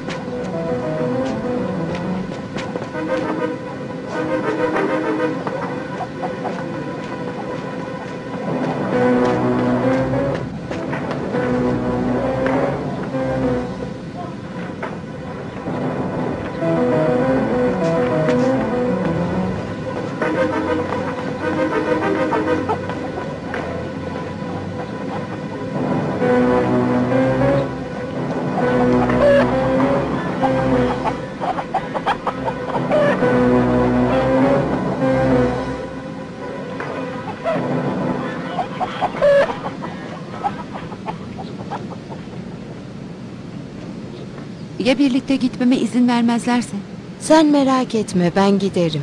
Speaker 6: Ya birlikte gitmeme izin vermezlerse?
Speaker 7: Sen merak etme, ben giderim.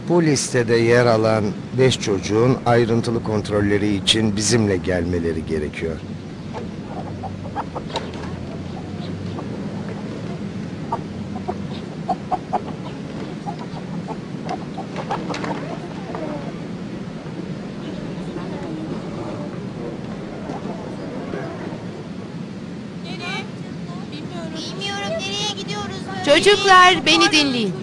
Speaker 1: Bu listede yer alan 5 çocuğun ayrıntılı kontrolleri için bizimle gelmeleri gerekiyor.
Speaker 7: Çocuklar, beni dinleyin.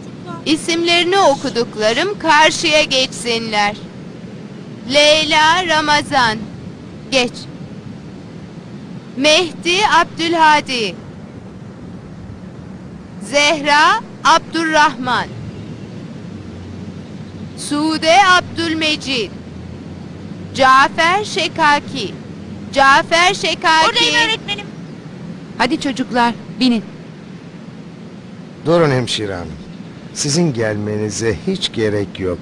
Speaker 7: İsimlerini okuduklarım karşıya geçsinler. Leyla Ramazan. Geç. Mehdi Abdülhadi. Zehra Abdurrahman. Sude Abdülmecid. Cafer Şekaki. Cafer Şekaki.
Speaker 8: Buradayım öğretmenim.
Speaker 6: Hadi çocuklar, binin.
Speaker 1: Durun hemşire hanım. Sizin gelmenize hiç gerek yok.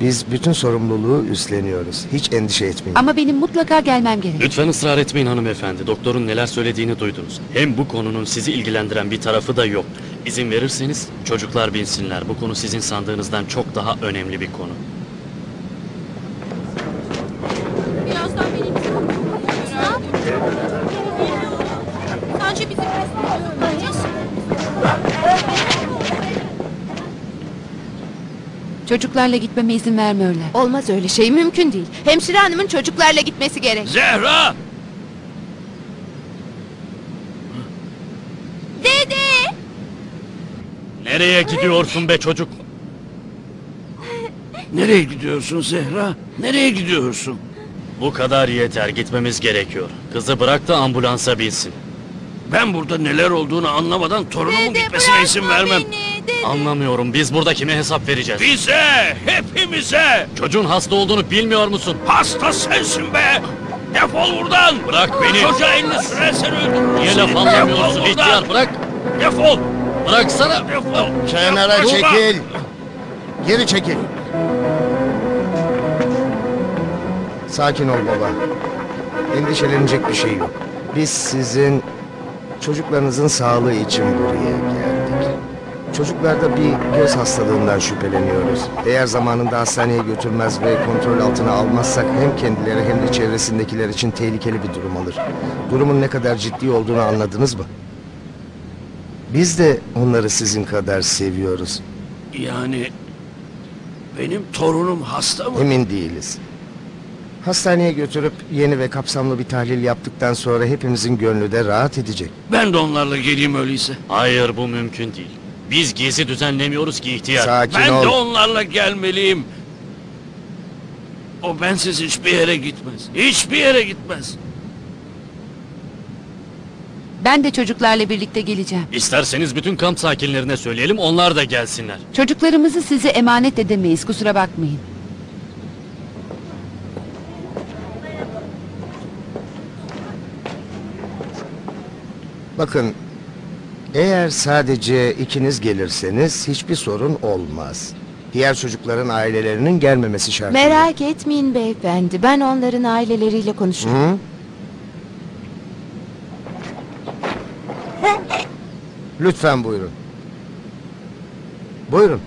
Speaker 1: Biz bütün sorumluluğu üstleniyoruz. Hiç endişe etmeyin.
Speaker 6: Ama benim mutlaka gelmem gerek.
Speaker 3: Lütfen ısrar etmeyin hanımefendi. Doktorun neler söylediğini duydunuz. Hem bu konunun sizi ilgilendiren bir tarafı da yok. İzin verirseniz çocuklar binsinler. Bu konu sizin sandığınızdan çok daha önemli bir konu.
Speaker 8: Birazdan benim sadece bizim
Speaker 6: Çocuklarla gitmeme izin vermiyorlar.
Speaker 7: Olmaz öyle şey, mümkün değil. Hemşire hanımın çocuklarla gitmesi gerek.
Speaker 5: Zehra!
Speaker 8: Dede!
Speaker 3: Nereye gidiyorsun be çocuk?
Speaker 5: Nereye gidiyorsun Zehra? Nereye gidiyorsun?
Speaker 3: Bu kadar yeter, gitmemiz gerekiyor. Kızı bırak da ambulansa binsin.
Speaker 5: Ben burada neler olduğunu anlamadan torunumun gitmesine izin vermem.
Speaker 3: Anlamıyorum, biz burada kime hesap vereceğiz?
Speaker 5: Bize, hepimize.
Speaker 3: Çocuğun hasta olduğunu bilmiyor musun?
Speaker 5: Hasta sensin be. Defol buradan.
Speaker 3: Bırak beni.
Speaker 5: Çocuğa elini sürersen öldürürüm.
Speaker 3: Niye
Speaker 5: seni.
Speaker 3: laf anlamıyorsun
Speaker 5: Defol
Speaker 3: ihtiyar,
Speaker 5: buradan.
Speaker 3: bırak.
Speaker 5: Defol.
Speaker 3: Bıraksana.
Speaker 5: Defol.
Speaker 1: Kenara
Speaker 5: Defol.
Speaker 1: çekil. Geri çekil. Sakin ol baba. Endişelenecek bir şey yok. Biz sizin çocuklarınızın sağlığı için buraya geldik. Çocuklarda bir göz hastalığından şüpheleniyoruz. Eğer zamanında hastaneye götürmez ve kontrol altına almazsak hem kendileri hem de çevresindekiler için tehlikeli bir durum alır. Durumun ne kadar ciddi olduğunu anladınız mı? Biz de onları sizin kadar seviyoruz.
Speaker 5: Yani benim torunum hasta mı?
Speaker 1: Emin değiliz. Hastaneye götürüp yeni ve kapsamlı bir tahlil yaptıktan sonra hepimizin gönlü de rahat edecek.
Speaker 5: Ben de onlarla geleyim öyleyse.
Speaker 3: Hayır, bu mümkün değil. Biz gezi düzenlemiyoruz ki ihtiyar.
Speaker 1: Sakin
Speaker 5: Ben
Speaker 1: ol.
Speaker 5: de onlarla gelmeliyim. O bensiz hiçbir yere gitmez. Hiçbir yere gitmez.
Speaker 6: Ben de çocuklarla birlikte geleceğim.
Speaker 3: İsterseniz bütün kamp sakinlerine söyleyelim, onlar da gelsinler.
Speaker 6: Çocuklarımızı size emanet edemeyiz, kusura bakmayın.
Speaker 1: Bakın, eğer sadece ikiniz gelirseniz hiçbir sorun olmaz. Diğer çocukların ailelerinin gelmemesi şartıyla.
Speaker 7: Merak etmeyin beyefendi. Ben onların aileleriyle konuşurum.
Speaker 1: Hı? Lütfen buyurun. Buyurun.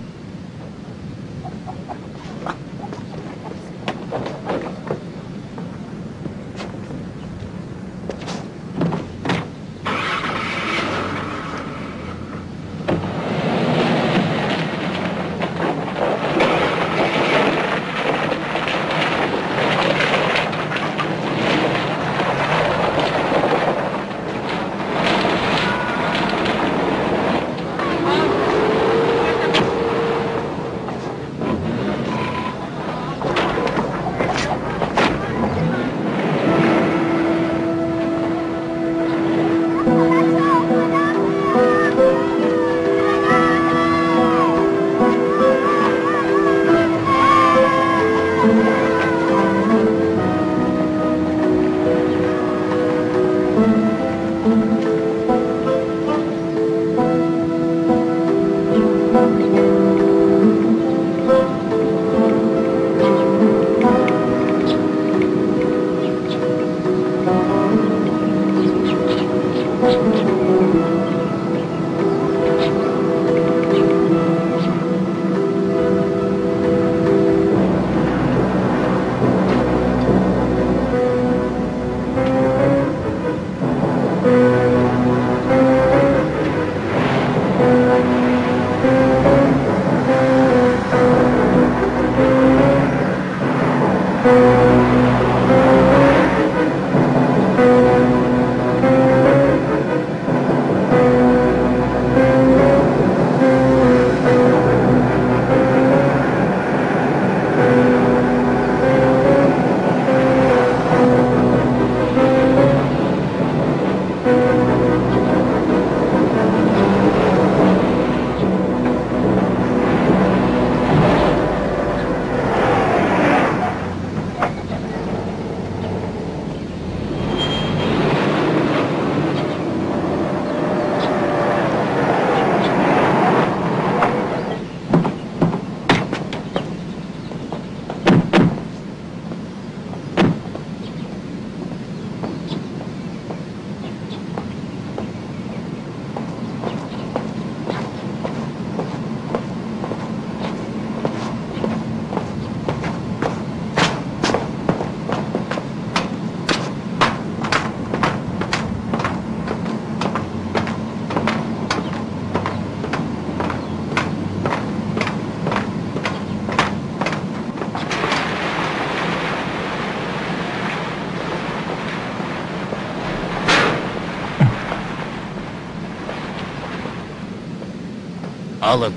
Speaker 3: Alın.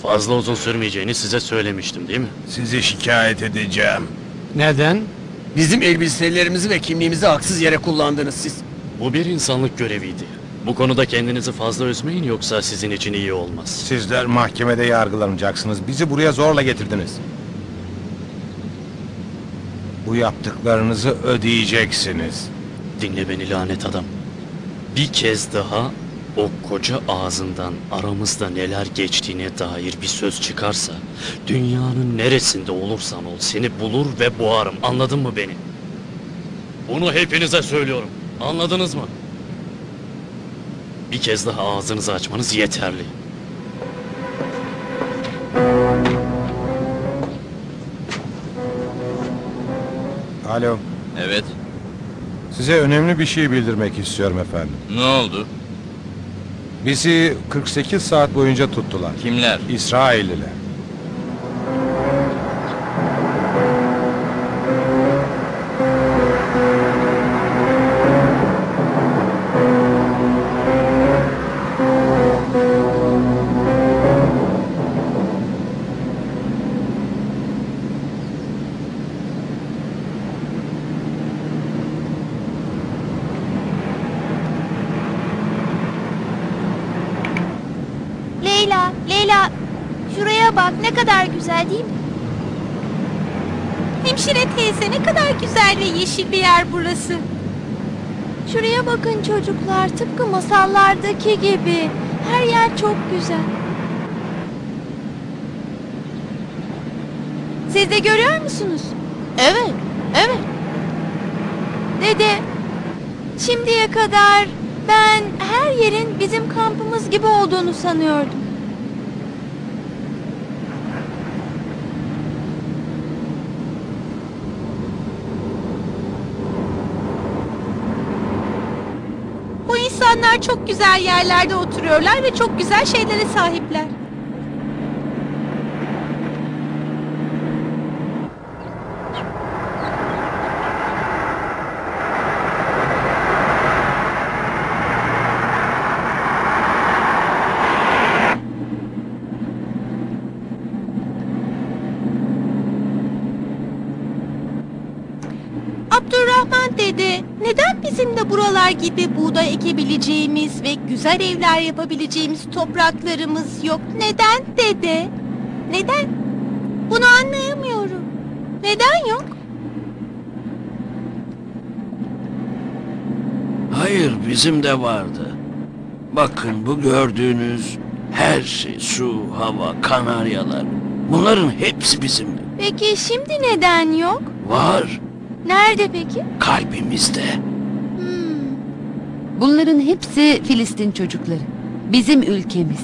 Speaker 3: Fazla uzun sürmeyeceğini size söylemiştim değil mi?
Speaker 5: Sizi şikayet edeceğim.
Speaker 9: Neden?
Speaker 14: Bizim elbiselerimizi ve kimliğimizi haksız yere kullandınız siz.
Speaker 3: Bu bir insanlık göreviydi. Bu konuda kendinizi fazla üzmeyin yoksa sizin için iyi olmaz.
Speaker 10: Sizler mahkemede yargılanacaksınız. Bizi buraya zorla getirdiniz. Bu yaptıklarınızı ödeyeceksiniz.
Speaker 3: Dinle beni lanet adam. Bir kez daha o koca ağzından aramızda neler geçtiğine dair bir söz çıkarsa dünyanın neresinde olursan ol seni bulur ve boğarım. Anladın mı beni? Bunu hepinize söylüyorum. Anladınız mı? Bir kez daha ağzınızı açmanız yeterli.
Speaker 10: Alo.
Speaker 12: Evet.
Speaker 10: Size önemli bir şey bildirmek istiyorum efendim.
Speaker 12: Ne oldu?
Speaker 10: Bizi 48 saat boyunca tuttular.
Speaker 12: Kimler?
Speaker 10: İsrailliler.
Speaker 8: Leyla, şuraya bak ne kadar güzel değil mi? Hemşire teyze ne kadar güzel ve yeşil bir yer burası. Şuraya bakın çocuklar, tıpkı masallardaki gibi. Her yer çok güzel. Siz de görüyor musunuz? Evet. Dede, şimdiye kadar ben her yerin bizim kampımız gibi olduğunu sanıyordum. Bu insanlar çok güzel yerlerde oturuyorlar ve çok güzel şeylere sahipler. Abdurrahman dede, neden bizim de buralar gibi buğday ekebileceğimiz ve güzel evler yapabileceğimiz topraklarımız yok? Neden dede? Neden? Bunu anlayamıyorum. Neden yok?
Speaker 5: Hayır, bizim de vardı. Bakın bu gördüğünüz her şey, su, hava, kanaryalar. Bunların hepsi bizimdi.
Speaker 8: Peki şimdi neden yok?
Speaker 5: Var.
Speaker 8: Nerede peki?
Speaker 5: Kalbimizde.
Speaker 6: Bunların hepsi Filistin çocukları. Bizim ülkemiz.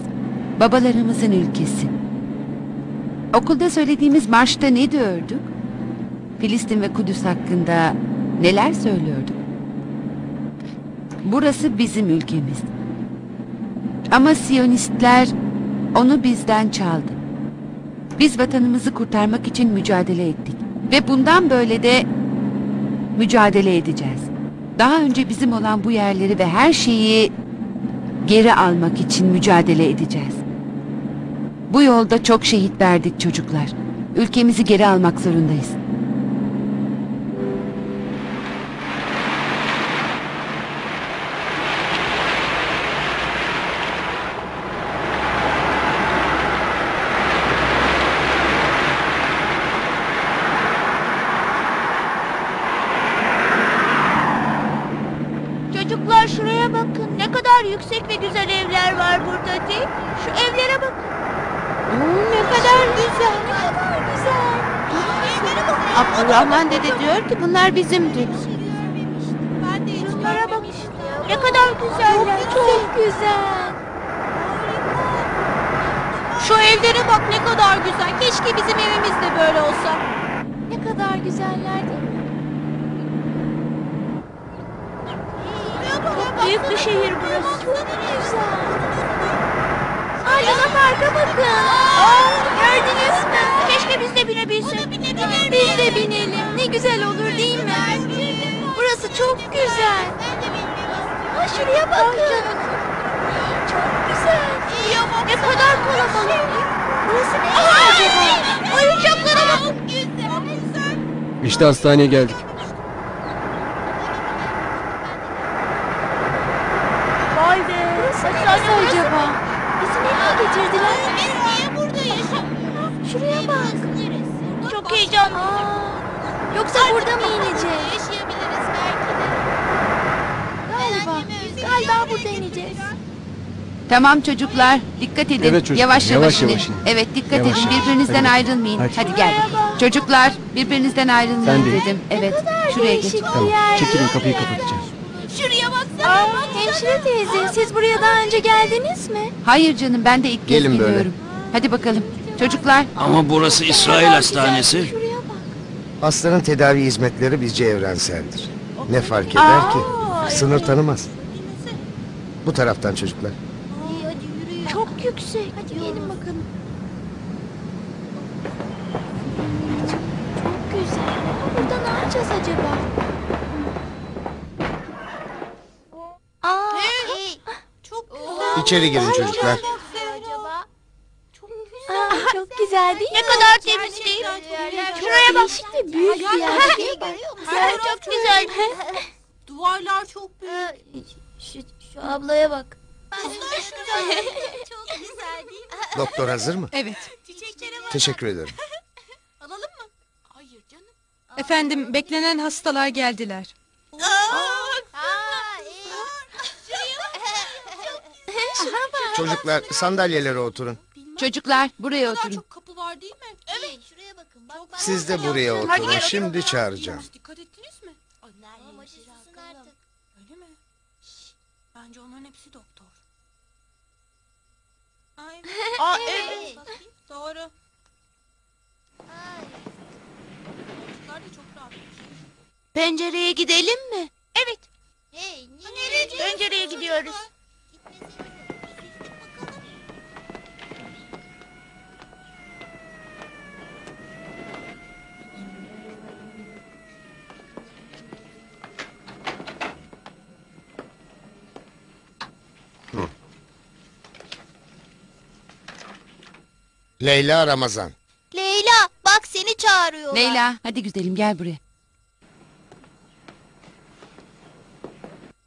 Speaker 6: Babalarımızın ülkesi. Okulda söylediğimiz marşta ne diyorduk? Filistin ve Kudüs hakkında neler söylüyorduk? Burası bizim ülkemiz. Ama Siyonistler onu bizden çaldı. Biz vatanımızı kurtarmak için mücadele ettik. Ve bundan böyle de mücadele edeceğiz. Daha önce bizim olan bu yerleri ve her şeyi geri almak için mücadele edeceğiz. Bu yolda çok şehit verdik çocuklar. Ülkemizi geri almak zorundayız.
Speaker 8: Çocuklar şuraya bakın. Ne kadar yüksek ve güzel evler var burada değil mi? Şu evlere bakın. Ne kadar güzel. Ne kadar güzel.
Speaker 7: Abdurrahman dede diyor ki bunlar bizimdir.
Speaker 8: Şunlara bakın. Ne kadar güzeller. Çok güzel. Şu evlere bak ne kadar güzel. Keşke bizim evimiz de böyle olsa. Ne kadar güzeller değil mi? Çok büyük bir şehir burası. Çok güzel. Ay Luna Park'a bakın. Gördünüz mü? Keşke biz de binebilsek. Biz de binelim. Ne güzel olur değil mi? Burası çok güzel. Ay şuraya bakın. Güzel. Ne kadar kalabalık. Burası ne acaba? Oyuncaklara bak.
Speaker 14: İşte hastaneye geldik.
Speaker 8: Vay be. Burası nasıl acaba? Bizi nereye getirdiler? Biz niye burada yaşamıyoruz? Şuraya bak. Çok heyecanlı. Yoksa burada mı ineceğiz? Yaşayabiliriz belki de. Galiba burada ineceğiz.
Speaker 6: Tamam çocuklar, dikkat edin.
Speaker 14: Evet çocuklar,
Speaker 6: yavaş
Speaker 14: yavaş
Speaker 6: inin.
Speaker 14: yavaş inin.
Speaker 6: Evet, dikkat
Speaker 14: Yavaş
Speaker 6: edin.
Speaker 14: inin.
Speaker 6: Birbirinizden
Speaker 14: Hadi.
Speaker 6: ayrılmayın.
Speaker 14: Hadi.
Speaker 6: Hadi gel. Çocuklar, birbirinizden ayrılmayın
Speaker 14: Sen de.
Speaker 6: dedim. Evet, şuraya geç.
Speaker 14: Tamam, çekilin, kapıyı kapatacağım.
Speaker 8: Şuraya baksana. Hemşire teyze, siz buraya daha önce geldiniz mi?
Speaker 6: Hayır canım, ben de ilk kez
Speaker 1: Gelin böyle.
Speaker 6: geliyorum. Hadi bakalım. Çocuklar,
Speaker 5: Ama burası İsrail hastanesi.
Speaker 1: Hastanın tedavi hizmetleri bizce evrenseldir. Ne fark eder ki? Sınır tanımaz. Bu taraftan çocuklar.
Speaker 8: Çok yüksek. Hadi gelin bakalım. Çok güzel. Burada ne yapacağız acaba? Çok güzel.
Speaker 1: İçeri girin çocuklar.
Speaker 8: Çok güzel değil mi? Ne kadar temiz değil. Şuraya bak. Değişik ve büyük bir yer değil mi? Çok güzel. Duvarlar çok büyük. Şu ablaya bak. Çok güzel değil mi?
Speaker 1: Doktor hazır mı?
Speaker 16: Evet.
Speaker 1: Teşekkür ederim.
Speaker 8: Alalım mı? Hayır canım.
Speaker 16: Efendim beklenen hastalar geldiler.
Speaker 1: Çocuklar sandalyelere oturun.
Speaker 6: çocuklar buraya oturun.
Speaker 8: Kapı var değil mi? Evet. Şuraya bakın. Bak,
Speaker 1: Siz de buraya oturun. Şimdi çağıracağım.
Speaker 8: dikkat ettiniz mi? Nerede yaşasın artık? Öyle mi? Bence onların hepsi doktor. Aa evet. Doğru. Pencereye gidelim mi? Evet. Pencereye gidiyoruz.
Speaker 1: Leyla Ramazan.
Speaker 8: Leyla bak seni çağırıyorlar.
Speaker 6: Leyla, hadi güzelim gel buraya.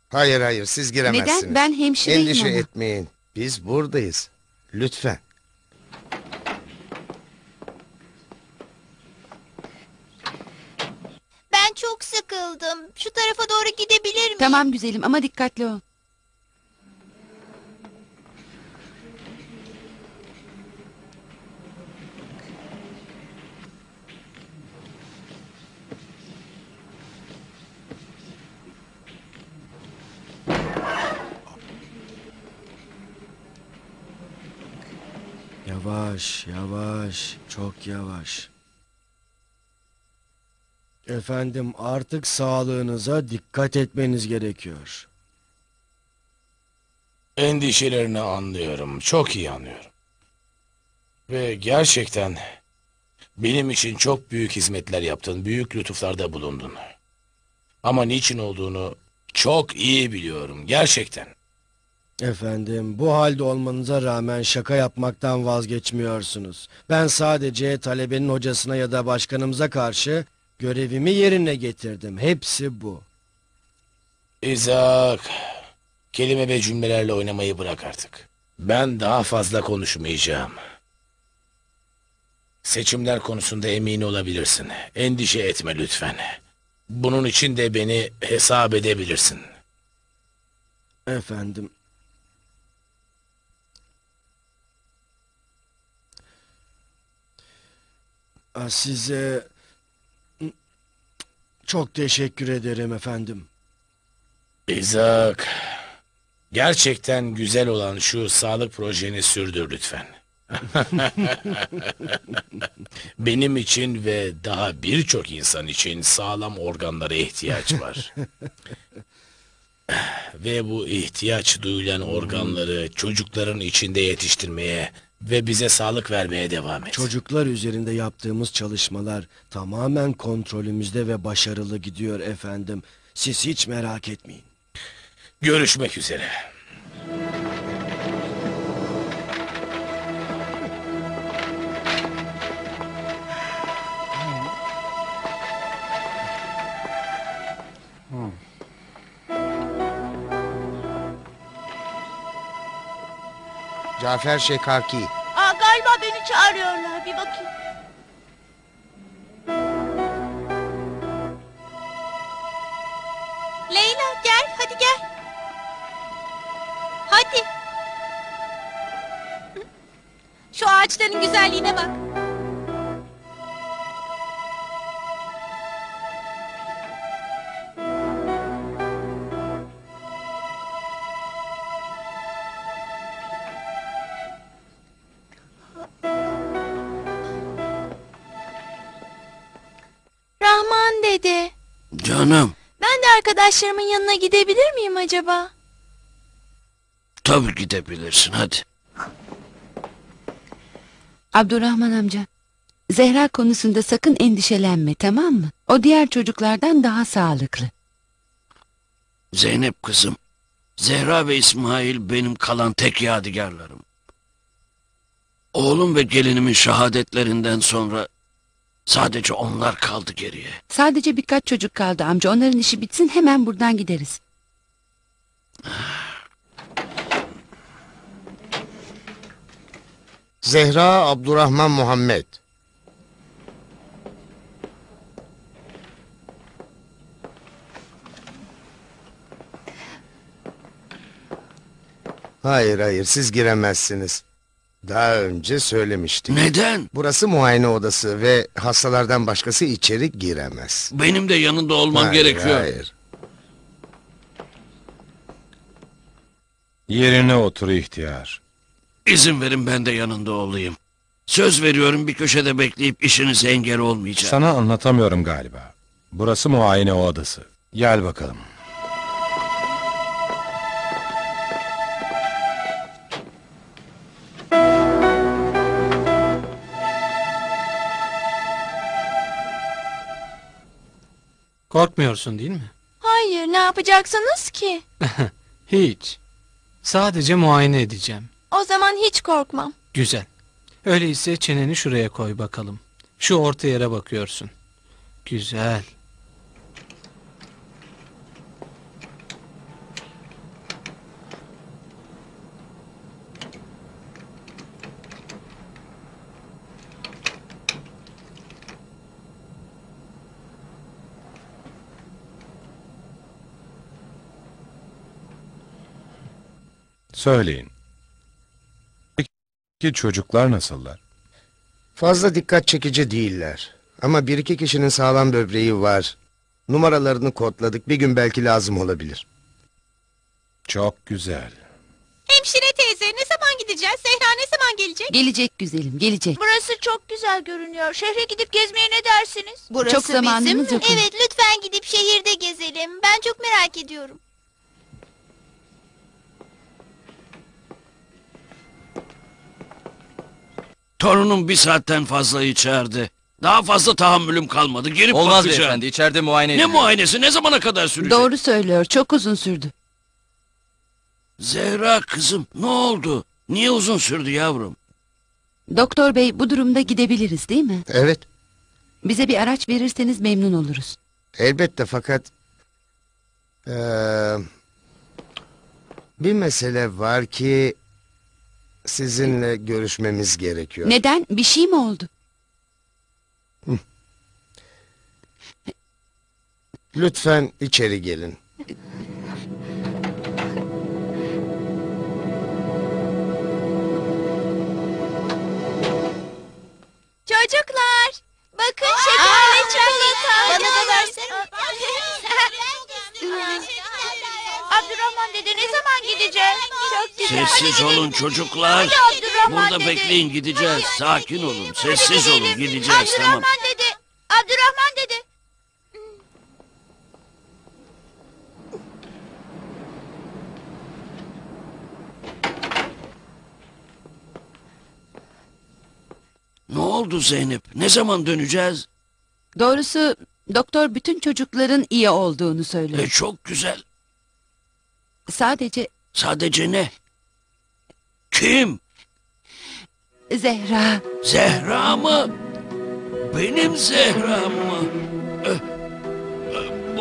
Speaker 1: Hayır hayır siz giremezsiniz.
Speaker 6: Neden? Ben hemşireyim
Speaker 1: Endişe
Speaker 6: ama.
Speaker 1: etmeyin. Biz buradayız. Lütfen.
Speaker 8: Ben çok sıkıldım. Şu tarafa doğru gidebilir miyim?
Speaker 6: Tamam güzelim ama dikkatli ol.
Speaker 11: Yavaş, yavaş, çok yavaş. Efendim artık sağlığınıza dikkat etmeniz gerekiyor.
Speaker 17: Endişelerini anlıyorum. Çok iyi anlıyorum. Ve gerçekten benim için çok büyük hizmetler yaptın. Büyük lütuflarda bulundun. Ama niçin olduğunu çok iyi biliyorum. Gerçekten.
Speaker 11: Efendim bu halde olmanıza rağmen şaka yapmaktan vazgeçmiyorsunuz. Ben sadece talebenin hocasına ya da başkanımıza karşı görevimi yerine getirdim. Hepsi bu.
Speaker 17: İzak, kelime ve cümlelerle oynamayı bırak artık. Ben daha fazla konuşmayacağım. Seçimler konusunda emin olabilirsin. Endişe etme lütfen. Bunun için de beni hesap edebilirsin.
Speaker 11: Efendim. Size çok teşekkür ederim efendim.
Speaker 17: İzak, gerçekten güzel olan şu sağlık projeni sürdür lütfen. Benim için ve daha birçok insan için sağlam organlara ihtiyaç var. Ve bu ihtiyaç duyulan organları çocukların içinde yetiştirmeye ve bize sağlık vermeye devam et.
Speaker 11: Çocuklar üzerinde yaptığımız çalışmalar tamamen kontrolümüzde ve başarılı gidiyor efendim. Siz hiç merak etmeyin.
Speaker 17: Görüşmek üzere.
Speaker 1: Cafer Şekaki.
Speaker 8: Galiba beni çağırıyorlar. Bir bakayım. Leyla gel, hadi gel. Hadi. Şu ağaçların güzelliğine bak. Rahman dede.
Speaker 5: Canım,
Speaker 8: Ben de arkadaşlarımın yanına gidebilir miyim acaba?
Speaker 5: tabii gidebilirsin, hadi.
Speaker 6: Abdurrahman amca, Zehra konusunda sakın endişelenme, tamam mı? O diğer çocuklardan daha sağlıklı.
Speaker 5: Zeynep kızım, Zehra ve İsmail benim kalan tek yadigarlarım. Oğlum ve gelinimin şehadetlerinden sonra sadece onlar kaldı geriye.
Speaker 6: Sadece birkaç çocuk kaldı amca. Onların işi bitsin, hemen buradan gideriz.
Speaker 1: Zehra Abdurrahman Muhammed. Hayır, siz giremezsiniz. Daha önce söylemiştik.
Speaker 5: Neden?
Speaker 1: Burası muayene odası ve hastalardan başkası içeri giremez.
Speaker 5: Benim de yanında olmam gerekiyor.
Speaker 1: Hayır.
Speaker 10: Yerine otur ihtiyar.
Speaker 5: İzin verin ben de yanında olayım. Söz veriyorum bir köşede bekleyip işinize engel olmayacağım.
Speaker 10: Sana anlatamıyorum galiba. Burası muayene odası. Gel bakalım.
Speaker 9: Korkmuyorsun değil mi?
Speaker 8: Hayır, ne yapacaksınız ki?
Speaker 9: Hiç. Sadece muayene edeceğim.
Speaker 8: O zaman hiç korkmam.
Speaker 9: Güzel. Öyleyse çeneni şuraya koy bakalım. Şu orta yere bakıyorsun. Güzel.
Speaker 10: Söyleyin. Peki çocuklar nasıllar?
Speaker 1: Fazla dikkat çekici değiller. Ama bir iki kişinin sağlam böbreği var. Numaralarını kodladık. Bir gün belki lazım olabilir.
Speaker 10: Çok güzel.
Speaker 8: Hemşire teyze, ne zaman gideceğiz? Zehra ne zaman gelecek?
Speaker 6: Gelecek güzelim, gelecek.
Speaker 8: Burası çok güzel görünüyor. Şehre gidip gezmeye ne dersiniz? Burası
Speaker 6: Çok zamanımız yok.
Speaker 8: Evet, lütfen gidip şehirde gezelim. Ben çok merak ediyorum.
Speaker 5: Torunum bir saatten fazla içeride. Daha fazla tahammülüm kalmadı. Girip
Speaker 12: Olmaz
Speaker 5: bakacağım.
Speaker 12: beyefendi, içeride muayene
Speaker 5: Ne
Speaker 12: ediliyor.
Speaker 5: muayenesi? Ne zamana kadar sürecek?
Speaker 6: Doğru söylüyor, çok uzun sürdü.
Speaker 5: Zehra kızım, ne oldu? Niye uzun sürdü yavrum?
Speaker 6: Doktor bey, bu durumda gidebiliriz değil mi?
Speaker 1: Evet.
Speaker 6: Bize bir araç verirseniz memnun oluruz.
Speaker 1: Elbette fakat... bir mesele var ki... sizinle görüşmemiz gerekiyor.
Speaker 6: Neden? Bir şey mi oldu?
Speaker 1: Lütfen içeri gelin.
Speaker 8: Çocuklar, bakın şekerli çikolata. Bana da versene. Abdurrahman dede, ne zaman gideceğiz? Çok güzel.
Speaker 5: Sessiz olun çocuklar.
Speaker 8: Hadi Abdurrahman
Speaker 5: Burada
Speaker 8: dede.
Speaker 5: bekleyin, gideceğiz. Sakin olun. Sessiz olun, gideceğiz, tamam.
Speaker 8: Abdurrahman dede. Abdurrahman dede.
Speaker 5: Ne oldu Zeynep? Ne zaman döneceğiz?
Speaker 6: Doğrusu doktor bütün çocukların iyi olduğunu söylüyor.
Speaker 5: Çok güzel.
Speaker 6: Sadece
Speaker 5: Sadece ne? Kim?
Speaker 6: Zehra.
Speaker 5: Zehra mı? Benim Zehra'm mı?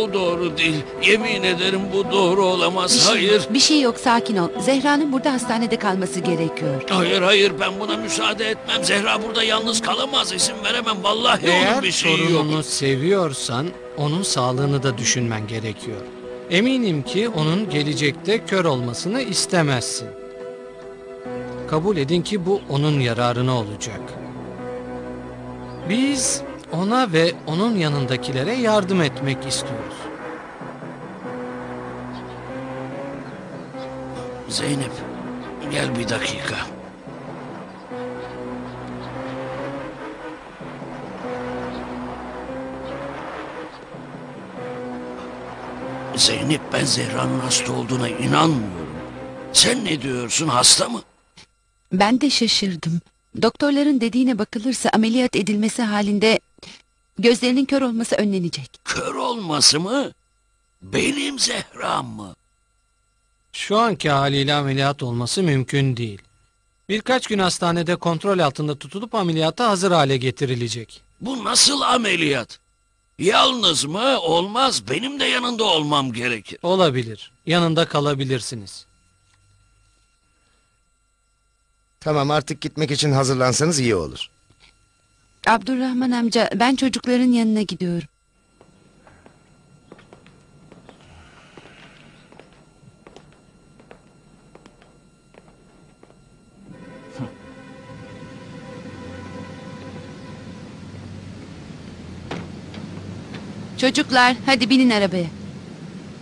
Speaker 5: bu doğru değil. Yemin ederim bu doğru olamaz. Hayır.
Speaker 6: Bir şey yok, sakin ol. Zehra'nın burada hastanede kalması gerekiyor.
Speaker 5: Hayır ben buna müsaade etmem. Zehra burada yalnız kalamaz. İzin veremem. Vallahi onun
Speaker 9: Eğer
Speaker 5: bir şeyi yok.
Speaker 9: torununu seviyorsan onun sağlığını da düşünmen gerekiyor. Eminim ki onun gelecekte kör olmasını istemezsin. Kabul edin ki bu onun yararına olacak. Biz ona ve onun yanındakilere yardım etmek istiyoruz.
Speaker 5: Zeynep, gel bir dakika. Zeynep, ben Zehra'nın hasta olduğuna inanmıyorum. Sen ne diyorsun, hasta mı?
Speaker 6: Ben de şaşırdım. Doktorların dediğine bakılırsa ameliyat edilmesi halinde gözlerinin kör olması önlenecek.
Speaker 5: Kör olması mı? Benim Zehra'm mı?
Speaker 9: Şu anki haliyle ameliyat olması mümkün değil. Birkaç gün hastanede kontrol altında tutulup ameliyata hazır hale getirilecek.
Speaker 5: Bu nasıl ameliyat? Yalnız mı? Olmaz. Benim de yanında olmam gerekir.
Speaker 9: Olabilir. Yanında kalabilirsiniz.
Speaker 1: Tamam, artık gitmek için hazırlansanız iyi olur.
Speaker 6: Abdurrahman amca, ben çocukların yanına gidiyorum. Çocuklar, hadi binin arabaya.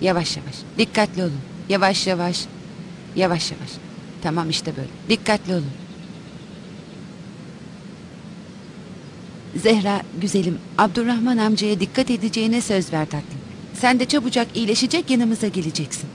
Speaker 6: Yavaş yavaş, dikkatli olun. Yavaş yavaş, yavaş yavaş. Tamam, işte böyle. Dikkatli olun. Zehra, güzelim, Abdurrahman amcaya dikkat edeceğine söz ver tatlım. Sen de çabucak iyileşecek, yanımıza geleceksin.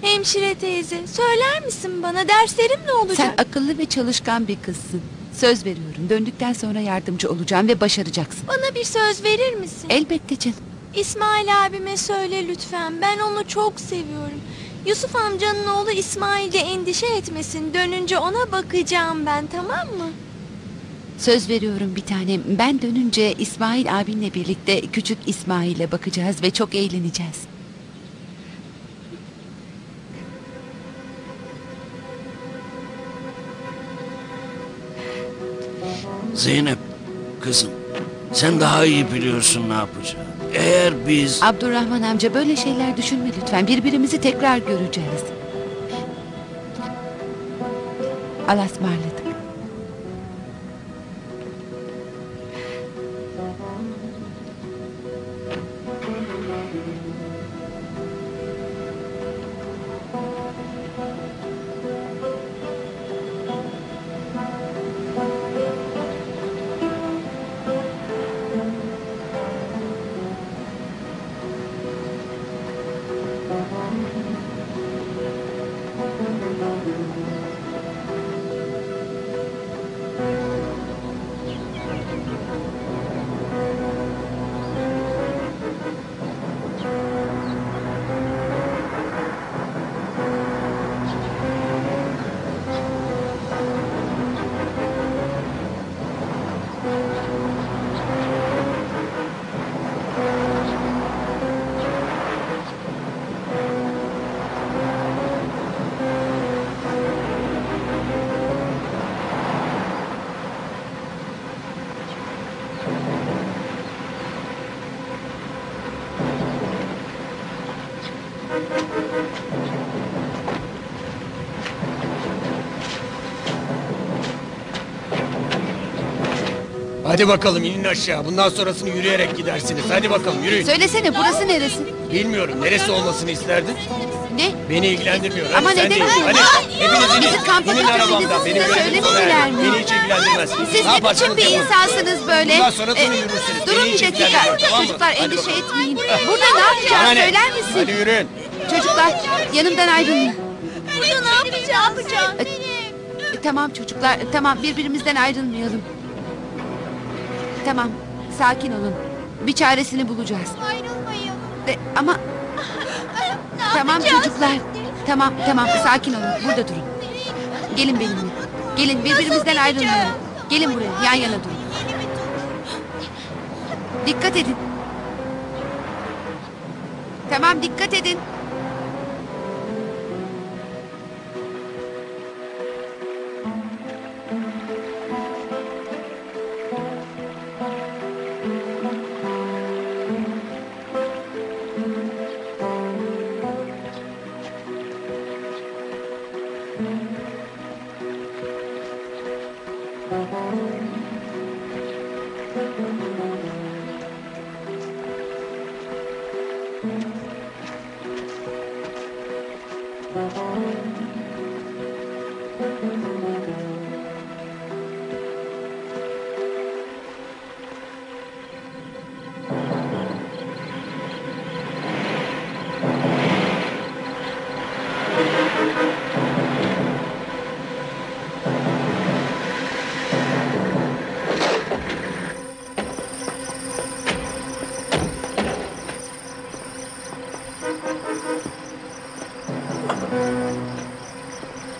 Speaker 8: Hemşire teyze, söyler misin bana, derslerim ne olacak?
Speaker 6: Sen akıllı ve çalışkan bir kızsın. Söz veriyorum, döndükten sonra yardımcı olacağım ve başaracaksın.
Speaker 8: Bana bir söz verir misin?
Speaker 6: Elbette canım.
Speaker 8: İsmail abime söyle lütfen, ben onu çok seviyorum. Yusuf amcanın oğlu İsmail'ce endişe etmesin. Dönünce ona bakacağım ben, tamam mı?
Speaker 6: Söz veriyorum bir tanem. Ben dönünce İsmail abinle birlikte küçük İsmail'e bakacağız ve çok eğleneceğiz.
Speaker 5: Zeynep, kızım, sen daha iyi biliyorsun ne yapacağını. Eğer biz...
Speaker 6: Abdurrahman amca, böyle şeyler düşünme lütfen. Birbirimizi tekrar göreceğiz. Allah'a ısmarladık.
Speaker 11: Hadi bakalım inin aşağı. Bundan sonrasını yürüyerek gidersiniz. Hadi bakalım yürüyün.
Speaker 6: Söylesene, burası neresi?
Speaker 11: Bilmiyorum. Neresi olmasını isterdin?
Speaker 6: Ne?
Speaker 11: Beni ilgilendirmiyor.
Speaker 6: Ama
Speaker 11: Hadi sen
Speaker 6: neden?
Speaker 11: de in. Hadi. Hepiniz inin.
Speaker 6: Bizi kampa
Speaker 11: İnin arabamdan. Benim görevim
Speaker 6: söylemediler mi?
Speaker 11: Beni hiç ilgilendirmez.
Speaker 6: Siz ne biçim bir insansınız böyle?
Speaker 11: Bundan sonrasını yürürsünüz.
Speaker 6: Durun
Speaker 11: Beni
Speaker 6: bir
Speaker 11: hiç
Speaker 6: dakika.
Speaker 11: ilgilendirmez, tamam mı?
Speaker 6: Çocuklar,
Speaker 11: Hadi
Speaker 6: endişe
Speaker 11: bakalım.
Speaker 6: etmeyin. Burada ne yapacağız,
Speaker 11: Bana ne?
Speaker 6: söyler misin?
Speaker 11: Hadi yürüyün.
Speaker 6: Çocuklar, yanımdan ayrılın.
Speaker 8: Burada ne yapacağım?
Speaker 6: Tamam çocuklar, tamam, birbirimizden ayrılmayalım. Tamam, sakin olun. Bir çaresini bulacağız.
Speaker 8: Ayrılmayın.
Speaker 6: Ama... Tamam çocuklar. Tamam, sakin olun. Burada durun. Gelin benimle. Gelin, birbirimizden ayrılmayalım. Gelin buraya, yan yana durun. Dikkat edin. Tamam, dikkat edin.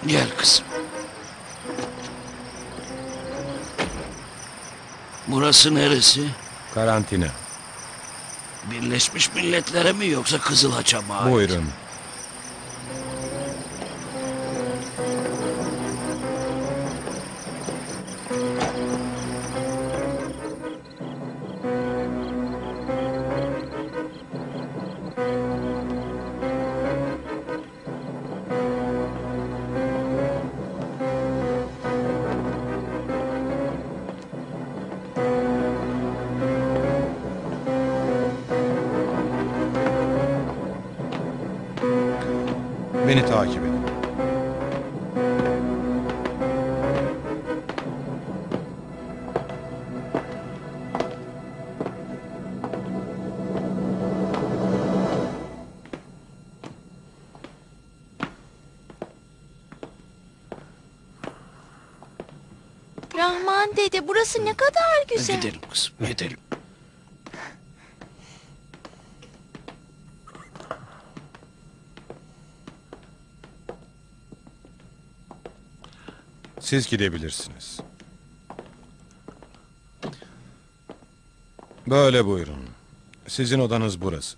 Speaker 5: Gel kızım. Burası neresi?
Speaker 10: Karantina.
Speaker 5: Birleşmiş Milletler'e mi yoksa Kızıl Haç'a mı ait?
Speaker 10: Buyurun. Beni takip edin.
Speaker 8: Rahman dede, burası ne kadar güzel.
Speaker 5: Gidelim kızım, gidelim.
Speaker 10: Siz gidebilirsiniz. Böyle buyurun. Sizin odanız burası.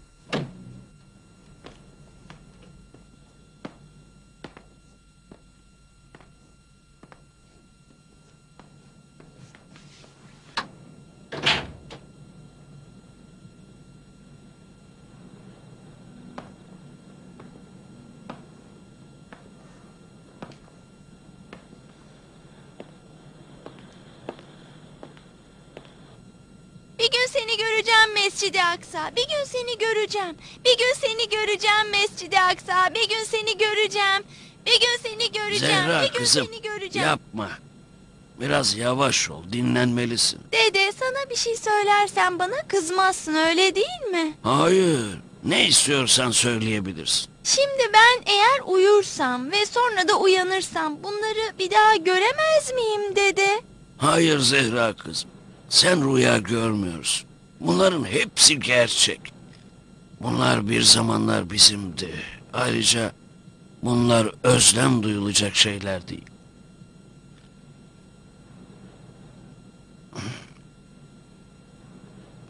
Speaker 8: Bir gün seni göreceğim Mescid-i Aksa. Bir gün seni göreceğim. Bir gün seni göreceğim Mescid-i Aksa. Bir gün seni göreceğim. Bir gün seni göreceğim.
Speaker 5: Zehra
Speaker 8: Bir gün
Speaker 5: kızım,
Speaker 8: seni göreceğim.
Speaker 5: yapma. Biraz yavaş ol, dinlenmelisin.
Speaker 8: Dede, sana bir şey söylersem bana kızmazsın, öyle değil mi?
Speaker 5: Hayır, ne istiyorsan söyleyebilirsin.
Speaker 8: Şimdi ben eğer uyursam ve sonra da uyanırsam bunları bir daha göremez miyim dede?
Speaker 5: Hayır Zehra kızım, sen rüya görmüyorsun. Bunların hepsi gerçek. Bunlar bir zamanlar bizimdi. Ayrıca bunlar özlem duyulacak şeyler değil.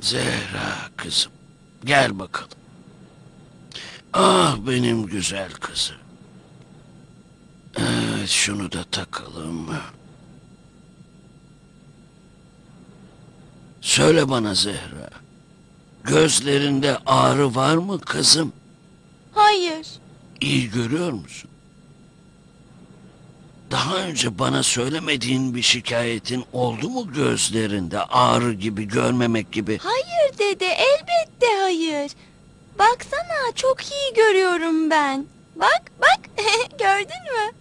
Speaker 5: Zehra kızım, gel bakalım. Ah benim güzel kızım. Evet, şunu da takalım. Söyle bana Zehra. Gözlerinde ağrı var mı kızım?
Speaker 8: Hayır.
Speaker 5: İyi görüyor musun? Daha önce bana söylemediğin bir şikayetin oldu mu gözlerinde? Ağrı gibi, görmemek gibi.
Speaker 8: Hayır dede, elbette hayır. Baksana, çok iyi görüyorum ben. Bak, bak, gördün mü?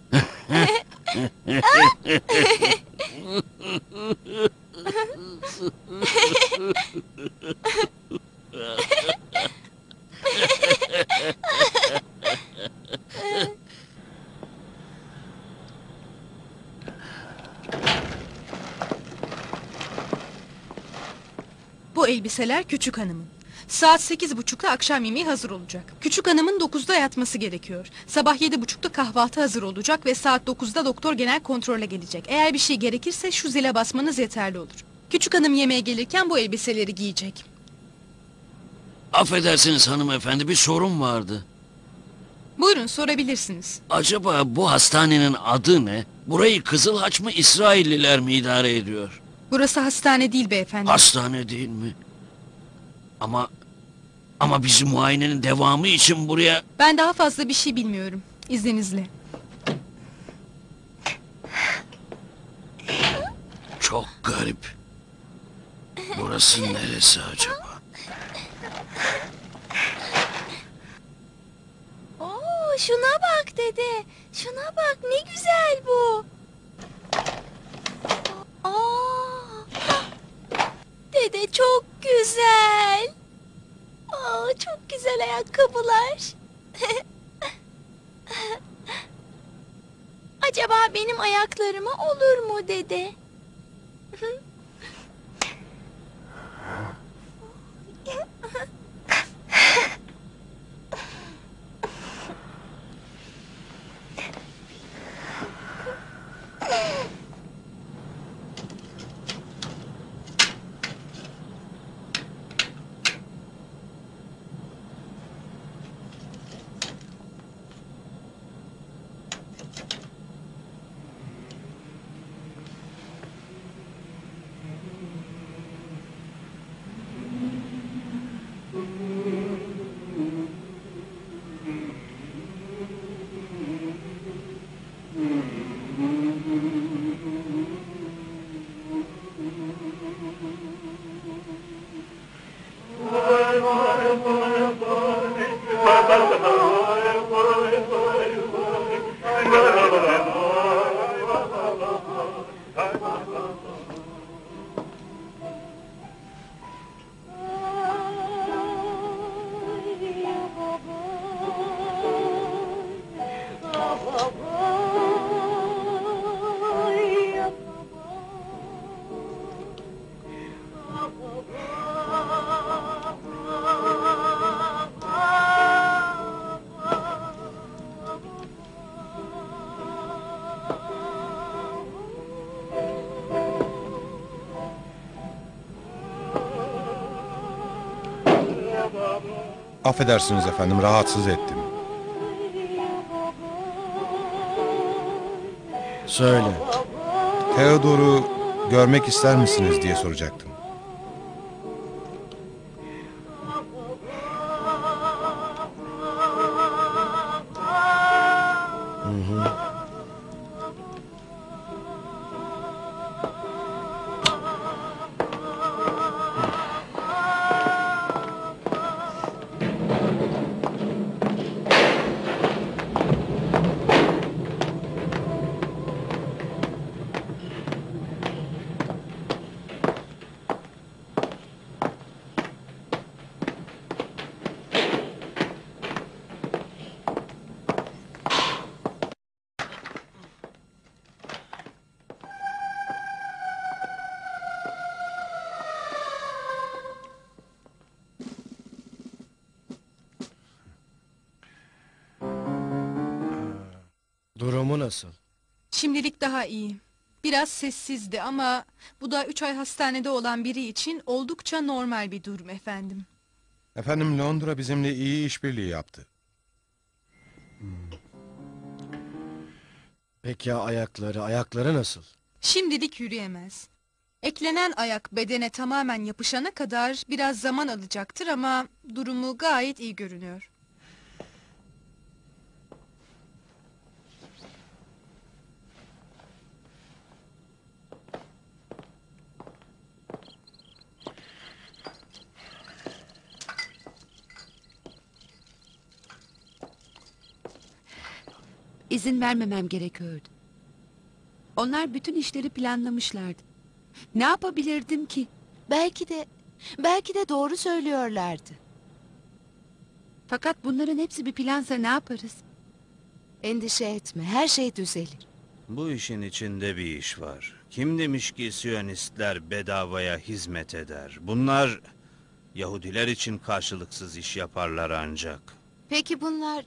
Speaker 16: Bu elbiseler küçük hanımın. Saat 8.30'da akşam yemeği hazır olacak. Küçük hanımın 9'da yatması gerekiyor. Sabah 7.30'da kahvaltı hazır olacak ve saat 9'da doktor genel kontrole gelecek. Eğer bir şey gerekirse şu zile basmanız yeterli olur. Küçük hanım yemeğe gelirken bu elbiseleri giyecek.
Speaker 5: Affedersiniz hanımefendi, bir sorun vardı.
Speaker 16: Buyurun, sorabilirsiniz.
Speaker 5: Acaba bu hastanenin adı ne? Burayı Kızıl Haç mı, İsrailliler mi idare ediyor?
Speaker 16: Burası hastane değil beyefendi.
Speaker 5: Hastane değil mi? Ama bizi muayenenin devamı için buraya...
Speaker 16: Ben daha fazla bir şey bilmiyorum. İzninizle.
Speaker 5: Çok garip. Burası neresi acaba?
Speaker 8: Oo, şuna bak dede. Şuna bak, ne güzel bu. Aa, dede çok güzel. Aa, çok güzel ayakkabılar. Acaba benim ayaklarıma olur mu dede?
Speaker 10: Affedersiniz efendim, rahatsız ettim.
Speaker 11: Söyle.
Speaker 10: Theodor'u görmek ister misiniz diye soracaktım.
Speaker 11: Durumu nasıl?
Speaker 16: Şimdilik daha iyi. Biraz sessizdi ama bu da 3 ay hastanede olan biri için oldukça normal bir durum efendim.
Speaker 10: Efendim, Londra bizimle iyi işbirliği yaptı.
Speaker 11: Peki ya ayakları nasıl?
Speaker 16: Şimdilik yürüyemez. Eklenen ayak bedene tamamen yapışana kadar biraz zaman alacaktır ama durumu gayet iyi görünüyor.
Speaker 6: İzin vermemem gerekiyordu. Onlar bütün işleri planlamışlardı. Ne yapabilirdim ki?
Speaker 7: Belki de doğru söylüyorlardı.
Speaker 6: Fakat bunların hepsi bir plansa ne yaparız?
Speaker 7: Endişe etme, her şey düzelir.
Speaker 13: Bu işin içinde bir iş var. Kim demiş ki Siyonistler bedavaya hizmet eder? Bunlar Yahudiler için karşılıksız iş yaparlar ancak.
Speaker 7: Peki bunlar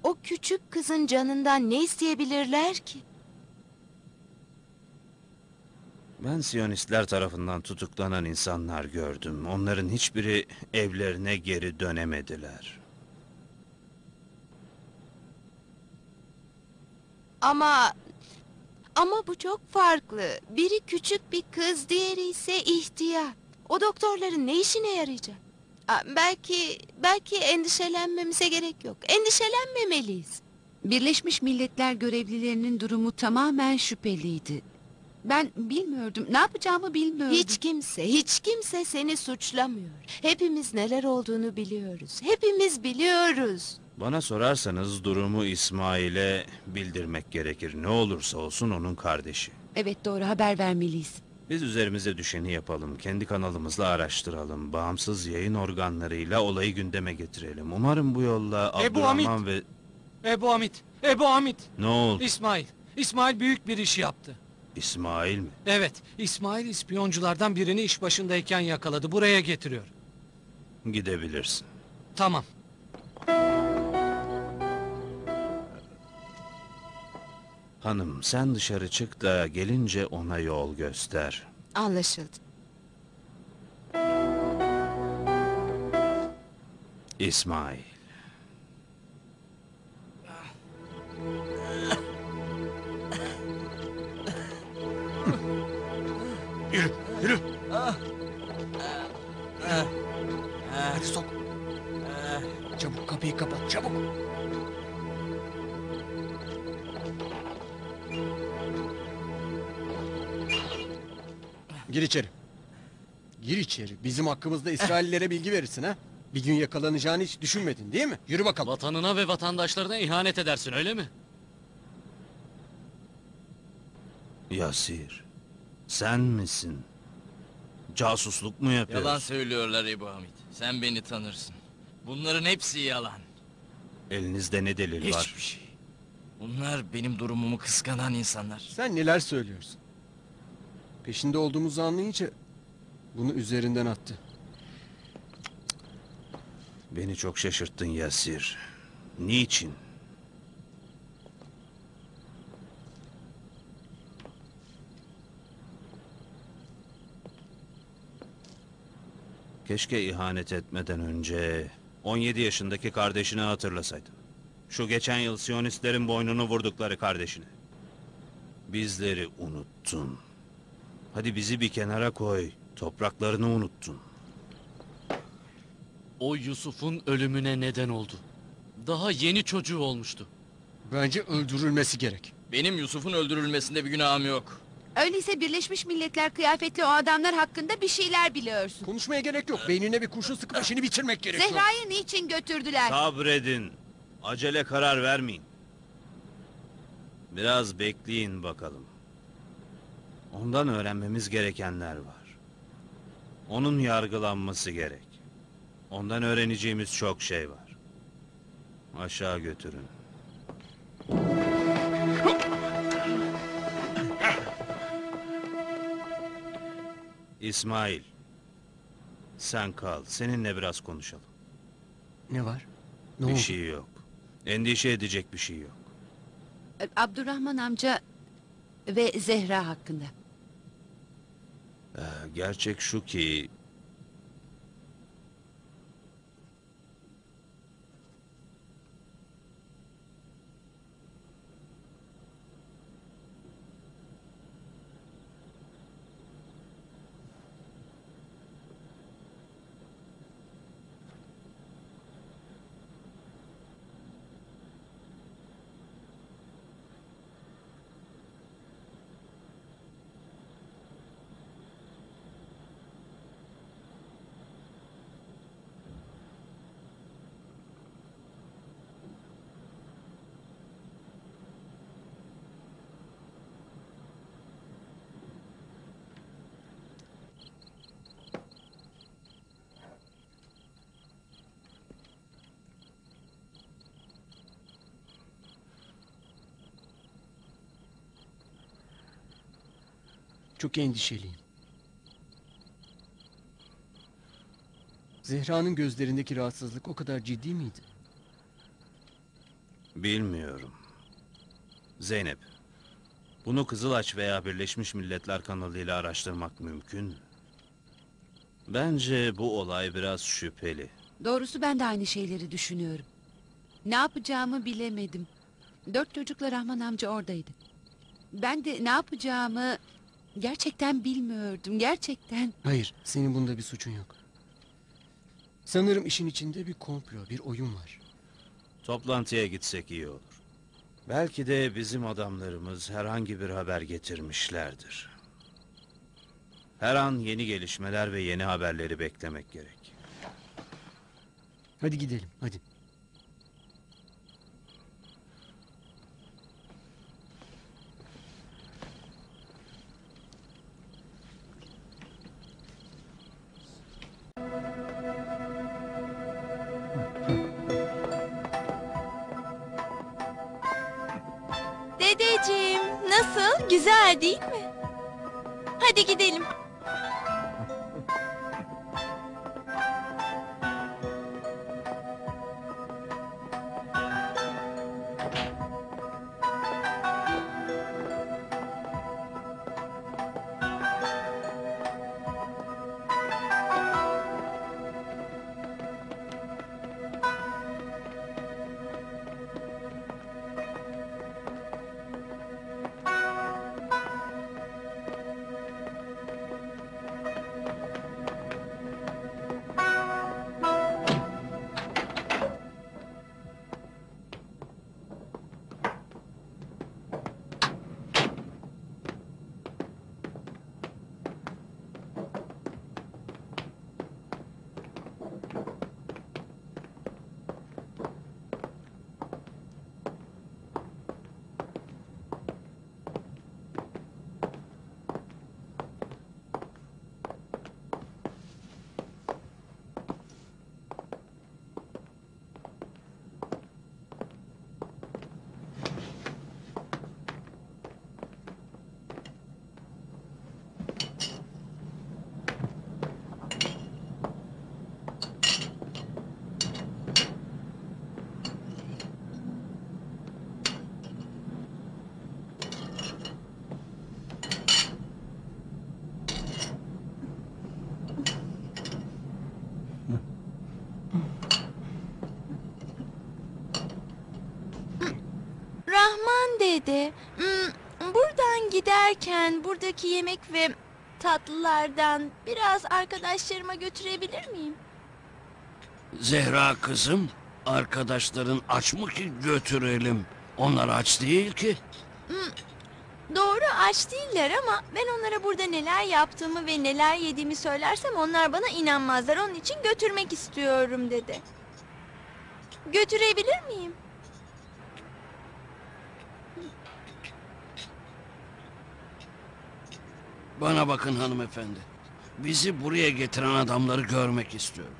Speaker 7: o küçük kızın canından ne isteyebilirler ki?
Speaker 13: Ben Siyonistler tarafından tutuklanan insanlar gördüm. Onların hiçbiri evlerine geri dönemediler.
Speaker 7: Ama bu çok farklı. Biri küçük bir kız, diğeri ise ihtiyar. O doktorların ne işine yarayacak? Belki endişelenmemize gerek yok. Endişelenmemeliyiz.
Speaker 6: Birleşmiş Milletler görevlilerinin durumu tamamen şüpheliydi. Ben bilmiyordum. Ne yapacağımı bilmiyordum.
Speaker 7: Hiç kimse seni suçlamıyor. Hepimiz neler olduğunu biliyoruz. Hepimiz biliyoruz.
Speaker 13: Bana sorarsanız durumu İsmail'e bildirmek gerekir. Ne olursa olsun onun kardeşi.
Speaker 6: Evet, doğru, haber vermeliyiz.
Speaker 13: Biz üzerimize düşeni yapalım. Kendi kanalımızla araştıralım. Bağımsız yayın organlarıyla olayı gündeme getirelim. Umarım bu yolla
Speaker 9: Ebu
Speaker 13: Abdurrahman
Speaker 9: Hamid!
Speaker 13: ve...
Speaker 9: Ebu Hamid!
Speaker 13: Ne oldu?
Speaker 9: İsmail büyük bir iş yaptı.
Speaker 13: İsmail mi?
Speaker 9: Evet, İsmail ispiyonculardan birini iş başındayken yakaladı. Buraya getiriyor.
Speaker 13: Gidebilirsin.
Speaker 9: Tamam.
Speaker 13: Hanım, sen dışarı çık da gelince ona yol göster.
Speaker 7: Anlaşıldı.
Speaker 13: İsmail.
Speaker 9: Yürü. Hadi sok. Çabuk kapıyı kapat, çabuk.
Speaker 14: Gir içeri. Gir içeri. Bizim hakkımızda İsraillilere bilgi verirsin ha. Bir gün yakalanacağını hiç düşünmedin değil mi? Yürü bakalım.
Speaker 3: Vatanına ve vatandaşlarına ihanet edersin, öyle mi?
Speaker 13: Yasir, sen misin? Casusluk mu yapıyorsun?
Speaker 12: Yalan söylüyorlar Ebu Hamid. Sen beni tanırsın. Bunların hepsi yalan.
Speaker 13: Elinizde ne delil var?
Speaker 12: Hiçbir şey. Bunlar benim durumumu kıskanan insanlar.
Speaker 14: Sen neler söylüyorsun? Peşinde olduğumuzu anlayınca bunu üzerinden attı.
Speaker 13: Beni çok şaşırttın Yasir. Niçin? Keşke ihanet etmeden önce 17 yaşındaki kardeşini hatırlasaydın. Şu geçen yıl Siyonistlerin boynunu vurdukları kardeşini. Bizleri unuttun. Hadi bizi bir kenara koy. Topraklarını unuttun.
Speaker 3: O Yusuf'un ölümüne neden oldu. Daha yeni çocuğu olmuştu.
Speaker 14: Bence öldürülmesi gerek.
Speaker 12: Benim Yusuf'un öldürülmesinde bir günahım yok.
Speaker 6: Öyleyse Birleşmiş Milletler kıyafetli o adamlar hakkında bir şeyler biliyorsun.
Speaker 14: Konuşmaya gerek yok. Beynine bir kurşun sıkıp işini bitirmek gerekiyor.
Speaker 6: Zehra'yı niçin götürdüler?
Speaker 13: Sabredin. Acele karar vermeyin. Biraz bekleyin bakalım. Ondan öğrenmemiz gerekenler var. Onun yargılanması gerek. Ondan öğreneceğimiz çok şey var. Aşağı götürün. İsmail. Sen kal. Seninle biraz konuşalım.
Speaker 14: Ne var?
Speaker 13: Bir şey yok. Endişe edecek bir şey yok.
Speaker 6: Abdurrahman amca ve Zehra hakkında.
Speaker 13: Gerçek şu ki...
Speaker 14: Çok endişeliyim. Zehra'nın gözlerindeki rahatsızlık o kadar ciddi miydi?
Speaker 13: Bilmiyorum. Zeynep, Bunu Kızılaç veya Birleşmiş Milletler kanalıyla araştırmak mümkün mü? Bence bu olay biraz şüpheli.
Speaker 6: Doğrusu ben de aynı şeyleri düşünüyorum. Ne yapacağımı bilemedim. 4 çocukla Rahman amca oradaydı. Ben de ne yapacağımı gerçekten bilmiyordum. Gerçekten.
Speaker 14: Hayır, senin bunda bir suçun yok. Sanırım işin içinde bir komplo, bir oyun var.
Speaker 13: Toplantıya gitsek iyi olur. Belki de bizim adamlarımız herhangi bir haber getirmişlerdir. Her an yeni gelişmeler ve yeni haberleri beklemek gerek.
Speaker 14: Hadi gidelim, hadi.
Speaker 8: Dedeciğim, nasıl? Güzel değil mi? Hadi gidelim. Rahman dede, buradan giderken buradaki yemek ve tatlılardan biraz arkadaşlarıma götürebilir miyim?
Speaker 5: Zehra kızım, arkadaşların aç mı ki götürelim? Onlar aç değil ki.
Speaker 8: Doğru, aç değiller ama ben onlara burada neler yaptığımı ve neler yediğimi söylersem onlar bana inanmazlar. Onun için götürmek istiyorum dede. Götürebilir miyim?
Speaker 5: Bana bakın hanımefendi. Bizi buraya getiren adamları görmek istiyorum.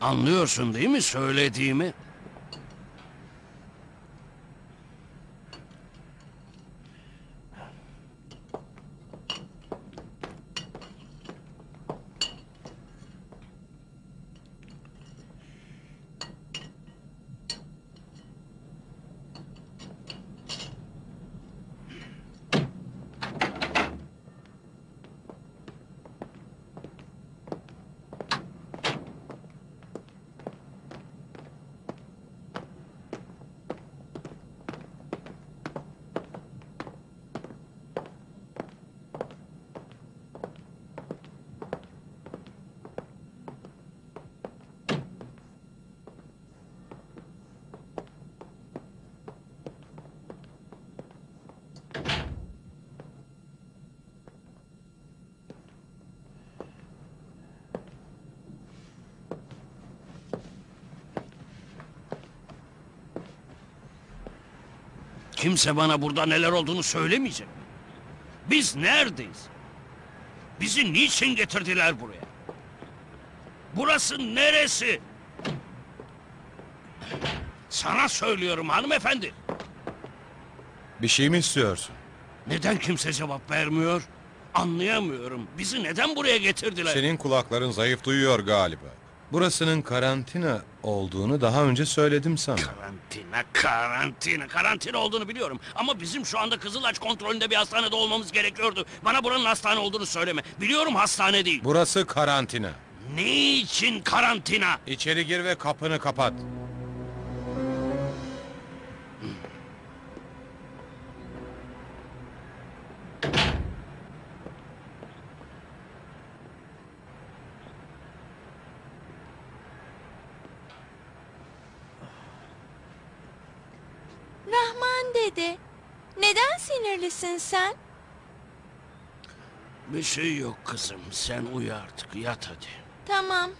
Speaker 5: Anlıyorsun değil mi söylediğimi? Kimse bana burada neler olduğunu söylemeyecek. Biz neredeyiz? Bizi niçin getirdiler buraya? Burası neresi? Sana söylüyorum hanımefendi.
Speaker 10: Bir şey mi istiyorsun?
Speaker 5: Neden kimse cevap vermiyor? Anlayamıyorum. Bizi neden buraya getirdiler?
Speaker 10: Senin kulakların zayıf duyuyor galiba. Burasının karantina olduğunu daha önce söyledim sana.
Speaker 5: Karantina olduğunu biliyorum. Ama bizim şu anda Kızılaç kontrolünde bir hastanede olmamız gerekiyordu. Bana buranın hastane olduğunu söyleme. Biliyorum hastane değil.
Speaker 10: Burası karantina.
Speaker 5: Ne için karantina?
Speaker 10: İçeri gir ve kapını kapat.
Speaker 8: Rahman dede, neden sinirlisin sen?
Speaker 5: Bir şey yok kızım. Sen uyu artık. Yat hadi.
Speaker 8: Tamam.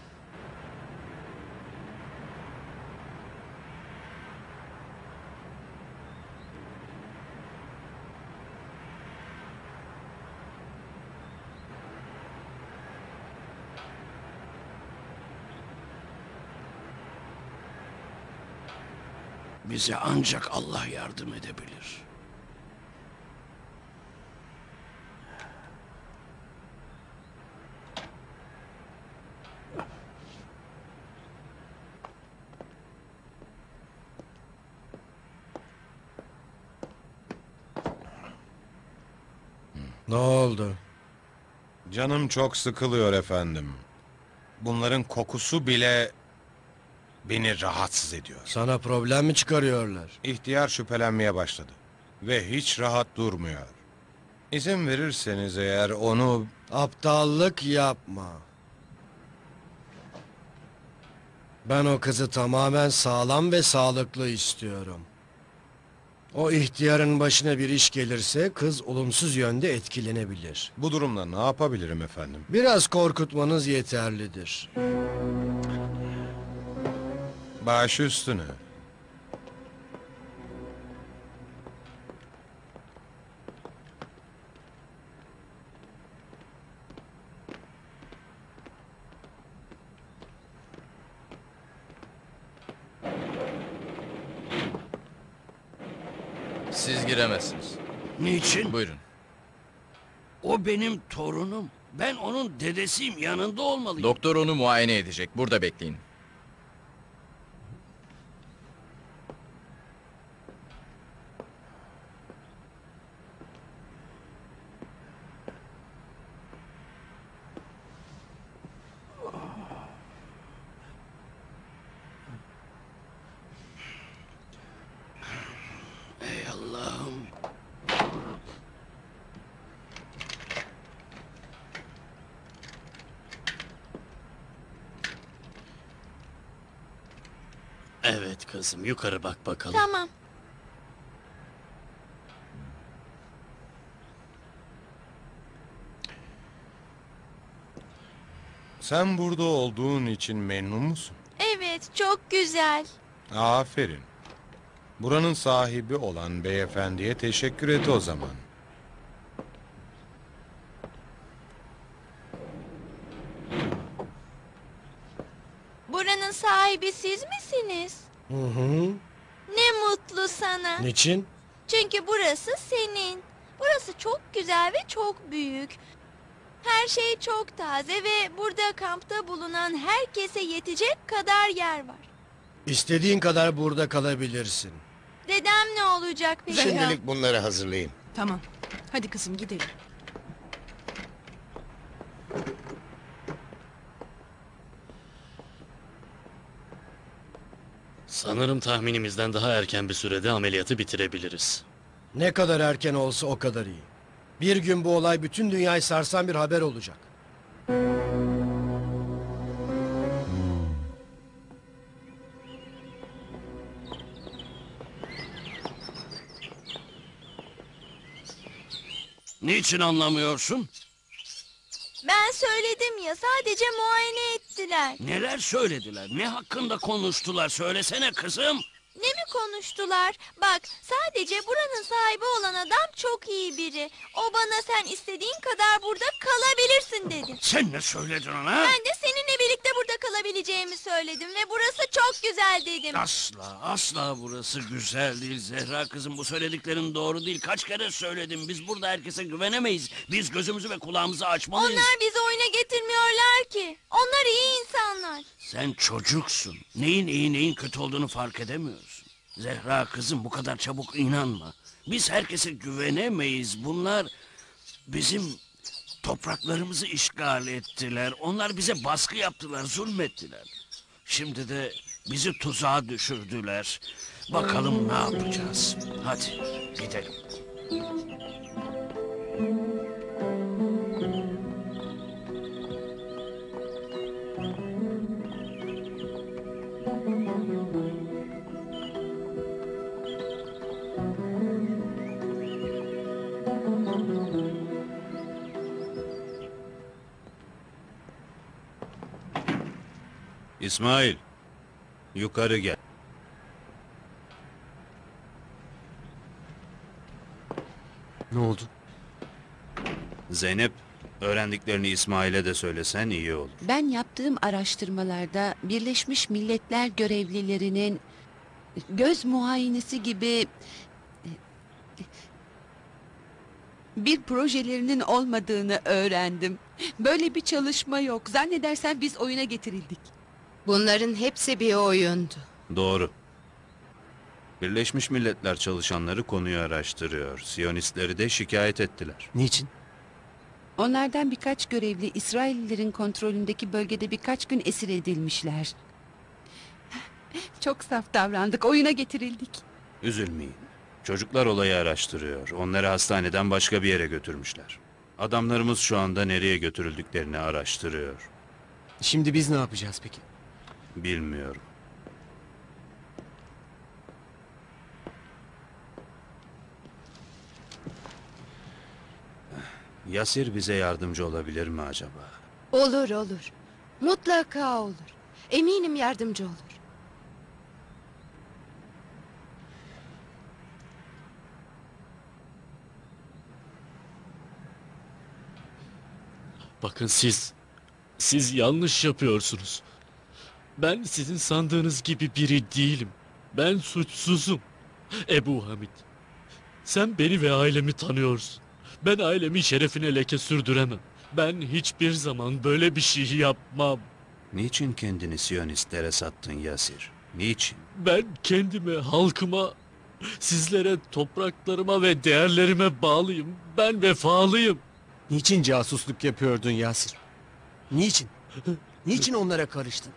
Speaker 5: Bize ancak Allah yardım edebilir.
Speaker 11: Ne oldu?
Speaker 10: Canım çok sıkılıyor efendim. Bunların kokusu bile beni rahatsız ediyor.
Speaker 11: Sana problem mi çıkarıyorlar?
Speaker 10: İhtiyar şüphelenmeye başladı. Ve hiç rahat durmuyor. İzin verirseniz eğer onu...
Speaker 11: Aptallık yapma. Ben o kızı tamamen sağlam ve sağlıklı istiyorum. O ihtiyarın başına bir iş gelirse kız olumsuz yönde etkilenebilir.
Speaker 10: Bu durumda ne yapabilirim efendim?
Speaker 11: Biraz korkutmanız yeterlidir.
Speaker 10: Baş üstüne.
Speaker 12: Siz giremezsiniz.
Speaker 5: Niçin?
Speaker 12: Buyurun.
Speaker 5: O benim torunum. Ben onun dedesiyim. Yanında olmalıyım.
Speaker 12: Doktor onu muayene edecek. Burada bekleyin.
Speaker 5: Ey Allah'ım. Evet kızım, yukarı bak bakalım.
Speaker 8: Tamam.
Speaker 10: Sen burada olduğun için memnun musun?
Speaker 8: Evet, çok güzel.
Speaker 10: Aferin. Buranın sahibi olan beyefendiye teşekkür et o zaman.
Speaker 8: Buranın sahibi siz misiniz?
Speaker 11: Hı hı.
Speaker 8: Ne mutlu sana.
Speaker 11: Niçin?
Speaker 8: Çünkü burası senin. Burası çok güzel ve çok büyük. Her şey çok taze ve burada kampta bulunan herkese yetecek kadar yer var.
Speaker 11: İstediğin kadar burada kalabilirsin.
Speaker 8: Dedem ne olacak peki?
Speaker 1: Şimdilik bunları hazırlayın.
Speaker 16: Tamam. Hadi kızım gidelim.
Speaker 3: Sanırım tahminimizden daha erken bir sürede ameliyatı bitirebiliriz.
Speaker 11: Ne kadar erken olsa o kadar iyi. Bir gün bu olay bütün dünyayı sarsan bir haber olacak.
Speaker 5: Niçin anlamıyorsun?
Speaker 8: Ben söyledim ya, sadece muayene ettiler.
Speaker 5: Neler söylediler? Ne hakkında konuştular? Söylesene kızım.
Speaker 8: Ne mi konuştular? Bak, sadece buranın sahibi olan adam çok iyi biri. O bana sen istediğin kadar burada kalabilirsin dedi.
Speaker 5: Sen ne söyledin ona?
Speaker 8: Ben de seninle birlikte burada kalabileceğimi söyledim ve burası çok güzel dedim.
Speaker 5: Asla burası güzel değil Zehra kızım. Bu söylediklerin doğru değil. Kaç kere söyledim. Biz burada herkese güvenemeyiz. Biz gözümüzü ve kulağımızı açmalıyız.
Speaker 8: Onlar bizi oyuna getirmiyorlar ki. Onlar iyi insanlar. bunlar?
Speaker 5: Sen çocuksun. Neyin iyi neyin kötü olduğunu fark edemiyorsun. Zehra kızım, bu kadar çabuk inanma. Biz herkese güvenemeyiz. Bunlar bizim topraklarımızı işgal ettiler. Onlar bize baskı yaptılar, zulmettiler. Şimdi de bizi tuzağa düşürdüler. Bakalım ne yapacağız. Hadi gidelim.
Speaker 13: İsmail, yukarı gel.
Speaker 14: Ne oldu?
Speaker 13: Zeynep, öğrendiklerini İsmail'e de söylesen iyi olur.
Speaker 6: Ben yaptığım araştırmalarda Birleşmiş Milletler görevlilerinin göz muayenesi gibi bir projelerinin olmadığını öğrendim. Böyle bir çalışma yok. Zannedersen biz oyuna getirildik.
Speaker 7: Bunların hepsi bir oyundu.
Speaker 13: Doğru. Birleşmiş Milletler çalışanları konuyu araştırıyor. Siyonistleri de şikayet ettiler.
Speaker 14: Niçin?
Speaker 6: Onlardan birkaç görevli İsraillilerin kontrolündeki bölgede birkaç gün esir edilmişler. Çok saf davrandık. Oyuna getirildik.
Speaker 13: Üzülmeyin. Çocuklar olayı araştırıyor. Onları hastaneden başka bir yere götürmüşler. Adamlarımız şu anda nereye götürüldüklerini araştırıyor.
Speaker 14: Şimdi biz ne yapacağız peki?
Speaker 13: Bilmiyorum. Yasir bize yardımcı olabilir mi acaba?
Speaker 7: Olur olur. Mutlaka olur. Eminim yardımcı olur.
Speaker 3: Bakın siz yanlış yapıyorsunuz. Ben sizin sandığınız gibi biri değilim. Ben suçsuzum. Ebu Hamid. Sen beni ve ailemi tanıyorsun. Ben ailemin şerefine leke sürdüremem. Ben hiçbir zaman böyle bir şey yapmam.
Speaker 13: Niçin kendini Siyonistlere sattın Yasir? Niçin?
Speaker 3: Ben kendime, halkıma, sizlere, topraklarıma ve değerlerime bağlıyım. Ben vefalıyım.
Speaker 14: Niçin casusluk yapıyordun Yasir? Niçin? Niçin onlara karıştın?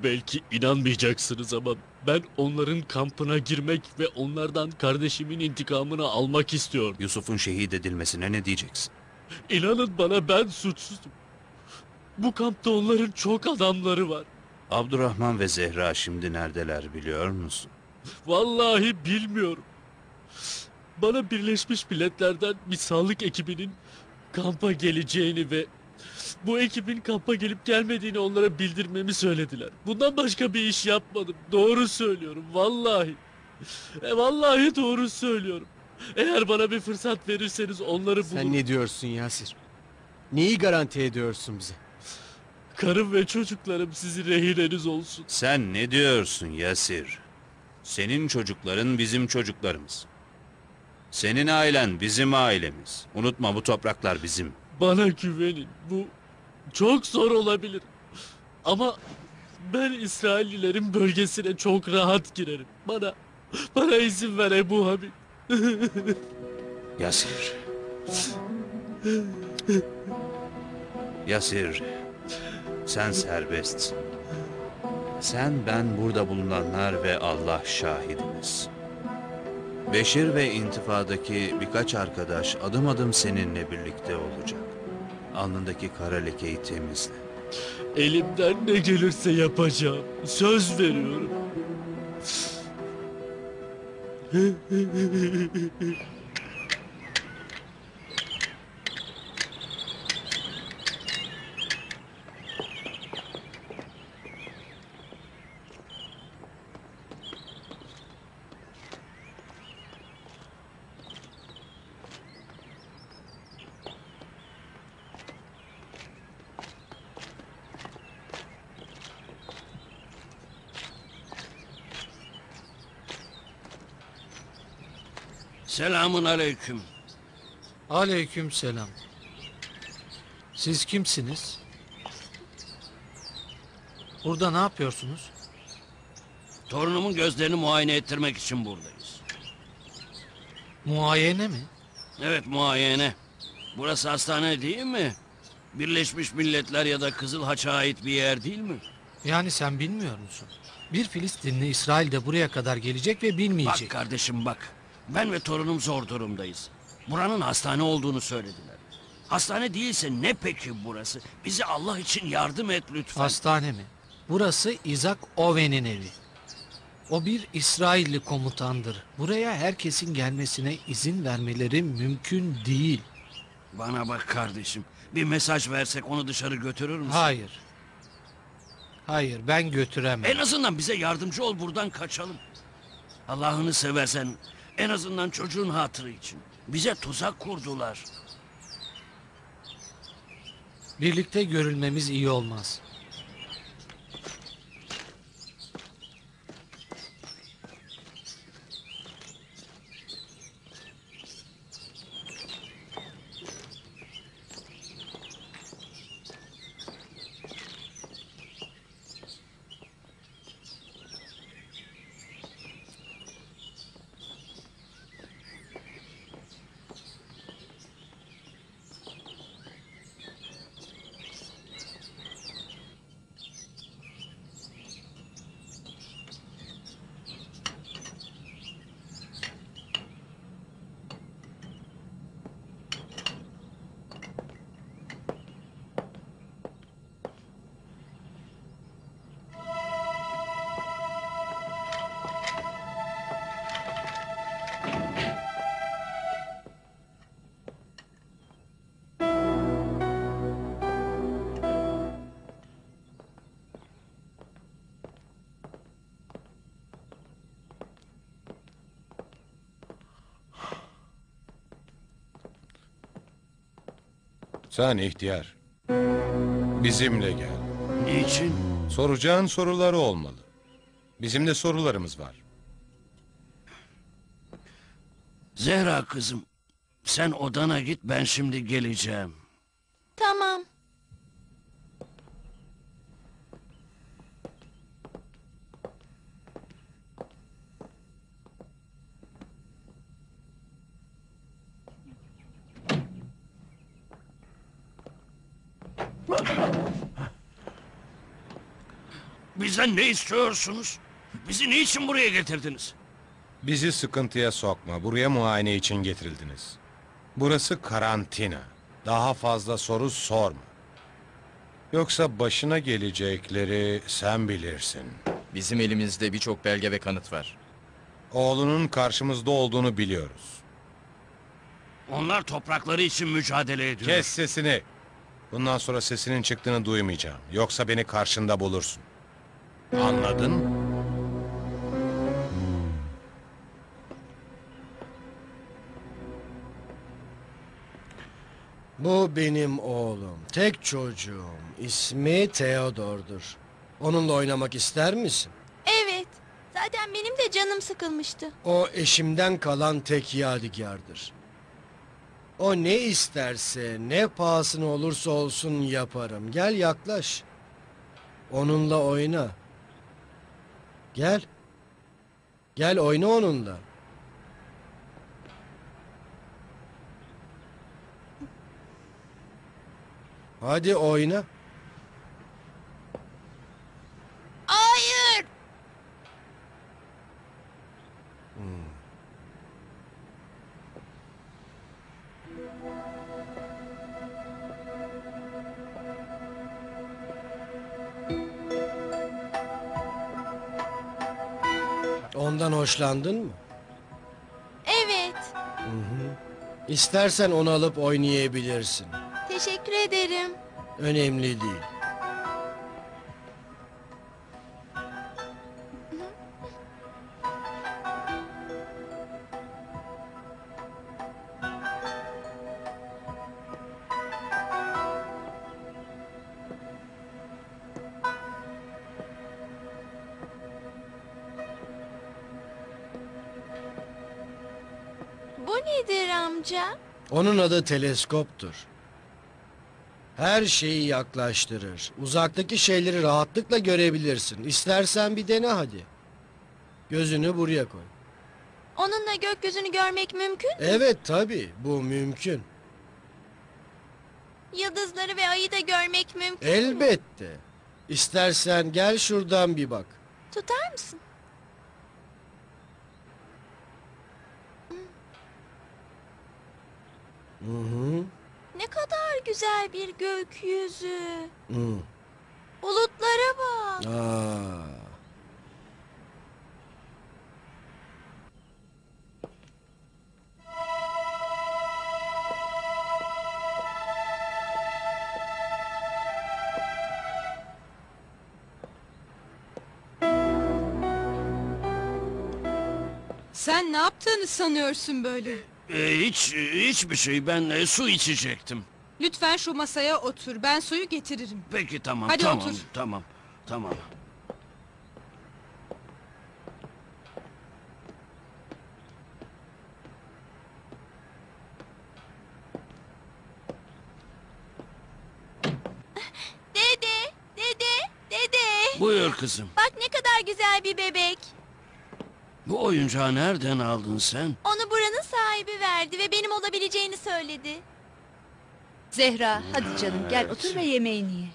Speaker 3: Belki inanmayacaksınız ama ben onların kampına girmek ve onlardan kardeşimin intikamını almak istiyordum.
Speaker 13: Yusuf'un şehit edilmesine ne diyeceksin?
Speaker 3: İnanın bana, ben suçsuzum. Bu kampta onların çok adamları var.
Speaker 13: Abdurrahman ve Zehra şimdi neredeler biliyor musun?
Speaker 3: Vallahi bilmiyorum. Bana Birleşmiş Milletler'den bir sağlık ekibinin kampa geleceğini ve bu ekibin kampa gelip gelmediğini onlara bildirmemi söylediler. Bundan başka bir iş yapmadım. Doğru söylüyorum vallahi. Vallahi doğru söylüyorum. Eğer bana bir fırsat verirseniz onları bulur.
Speaker 14: Sen ne diyorsun Yasir? Neyi garanti ediyorsun bize?
Speaker 3: Karım ve çocuklarım sizin rehineniz olsun.
Speaker 13: Sen ne diyorsun Yasir? Senin çocukların bizim çocuklarımız. Senin ailen bizim ailemiz. Unutma, bu topraklar bizim.
Speaker 3: Bana güvenin. Bu çok zor olabilir. Ama ben İsraillilerin bölgesine çok rahat girerim. Bana izin ver Ebu Hamid.
Speaker 13: Yasir. Yasir. Sen serbestsin. Sen, ben, burada bulunanlar ve Allah şahidimiz. Beşir ve intifadaki birkaç arkadaş adım adım seninle birlikte olacak. Alnındaki kara lekeyi temizle.
Speaker 3: Elimden ne gelirse yapacağım. Söz veriyorum.
Speaker 5: Selamun aleyküm.
Speaker 9: Aleyküm selam. Siz kimsiniz? Burada ne yapıyorsunuz?
Speaker 5: Torunumun gözlerini muayene ettirmek için buradayız.
Speaker 9: Muayene mi?
Speaker 5: Evet, muayene. Burası hastane değil mi? Birleşmiş Milletler ya da Kızıl Haç'a ait bir yer değil mi?
Speaker 9: Yani sen bilmiyor musun? Bir Filistinli İsrail'de buraya kadar gelecek ve bilmeyecek.
Speaker 5: Bak kardeşim bak. Ben ve torunum zor durumdayız. Buranın hastane olduğunu söylediler. Hastane değilse ne peki burası? Bize Allah için yardım et lütfen.
Speaker 9: Hastane mi? Burası Isaac Owen'in evi. O bir İsrailli komutandır. Buraya herkesin gelmesine izin vermeleri mümkün değil.
Speaker 5: Bana bak kardeşim. Bir mesaj versek onu dışarı götürür müsün?
Speaker 9: Hayır. Hayır, ben götüremem.
Speaker 5: En azından bize yardımcı ol, buradan kaçalım. Allah'ını seversen en azından çocuğun hatırı için. Bize tuzak kurdular.
Speaker 9: Birlikte görülmemiz iyi olmaz.
Speaker 10: Sen ihtiyar. Bizimle gel.
Speaker 5: Niçin?
Speaker 10: Soracağın soruları olmalı. Bizim de sorularımız var.
Speaker 5: Zehra kızım, sen odana git, ben şimdi geleceğim.
Speaker 8: Tamam.
Speaker 5: Bizden ne istiyorsunuz? Bizi niçin buraya getirdiniz?
Speaker 10: Bizi sıkıntıya sokma. Buraya muayene için getirildiniz. Burası karantina. Daha fazla soru sorma. Yoksa başına gelecekleri sen bilirsin.
Speaker 12: Bizim elimizde birçok belge ve kanıt var.
Speaker 10: Oğlunun karşımızda olduğunu biliyoruz.
Speaker 5: Onlar toprakları için mücadele ediyor.
Speaker 10: Kes sesini. Bundan sonra sesinin çıktığını duymayacağım. Yoksa beni karşında bulursun. Anladın mı?
Speaker 11: Bu benim oğlum. Tek çocuğum. İsmi Theodor'dur. Onunla oynamak ister misin?
Speaker 8: Evet. Zaten benim de canım sıkılmıştı.
Speaker 11: O eşimden kalan tek yadigardır. O ne isterse, ne pahasına olursa olsun yaparım. Gel yaklaş. Onunla oyna. Gel. Gel oyna onunla. Hadi oyna.
Speaker 8: Hayır.
Speaker 11: Ondan hoşlandın mı?
Speaker 8: Evet.
Speaker 11: İstersen onu alıp oynayabilirsin.
Speaker 8: Teşekkür ederim.
Speaker 11: Önemli değil.
Speaker 8: Bu nedir amca?
Speaker 11: Onun adı teleskoptur. Her şeyi yaklaştırır. Uzaktaki şeyleri rahatlıkla görebilirsin. İstersen bir dene hadi. Gözünü buraya koy.
Speaker 8: Onunla gökyüzünü görmek mümkün mü?
Speaker 11: Evet tabii, bu mümkün.
Speaker 8: Yıldızları ve ayı da görmek mümkün mü?
Speaker 11: Elbette. İstersen gel şuradan bir bak.
Speaker 8: Tutar mısın?
Speaker 11: Hı hı.
Speaker 8: Ne kadar güzel bir gökyüzü.
Speaker 11: Hı.
Speaker 8: Bulutlara bak.
Speaker 11: Aa.
Speaker 16: Sen ne yaptığını sanıyorsun böyle?
Speaker 5: Hiçbir şey. Ben su içecektim.
Speaker 16: Lütfen şu masaya otur. Ben suyu getiririm.
Speaker 5: Peki tamam.
Speaker 16: Hadi
Speaker 5: tamam,
Speaker 16: otur.
Speaker 5: Tamam.
Speaker 8: Dede.
Speaker 5: Buyur kızım.
Speaker 8: Bak ne kadar güzel bir bebek.
Speaker 5: Bu oyuncağı nereden aldın sen?
Speaker 8: Onu buranın sahibi verdi ve benim olabileceğini söyledi.
Speaker 15: Zehra hadi canım gel otur ve yemeğini ye.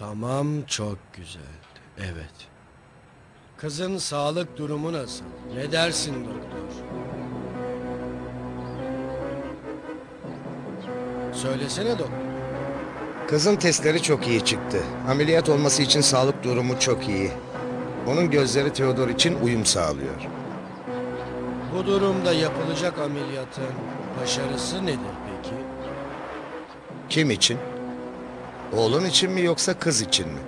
Speaker 11: Tamam, çok güzel. Evet. Kızın sağlık durumu nasıl? Ne dersin doktor? Söylesene doktor.
Speaker 1: Kızın testleri çok iyi çıktı. Ameliyat olması için sağlık durumu çok iyi. Onun gözleri Theodor için uyum sağlıyor.
Speaker 11: Bu durumda yapılacak ameliyatın başarısı nedir peki?
Speaker 1: Kim için? Oğlun için mi yoksa kız için mi?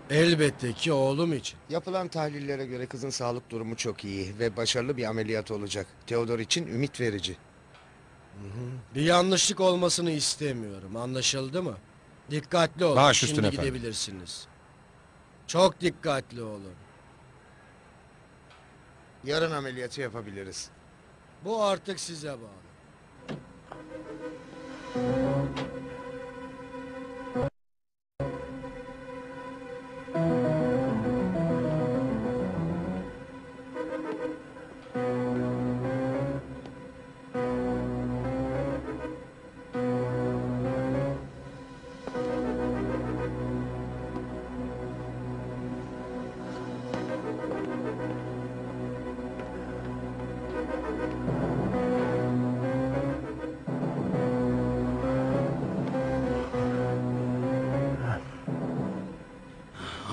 Speaker 11: Elbette ki oğlum için.
Speaker 1: Yapılan tahlillere göre kızın sağlık durumu çok iyi ve başarılı bir ameliyat olacak. Theodor için ümit verici.
Speaker 11: Bir yanlışlık olmasını istemiyorum. Anlaşıldı mı? Dikkatli olun.
Speaker 10: Baş
Speaker 11: Şimdi
Speaker 10: üstüne efendim.
Speaker 11: gidebilirsiniz. Çok dikkatli olun.
Speaker 1: Yarın ameliyatı yapabiliriz.
Speaker 11: Bu artık size bağlı.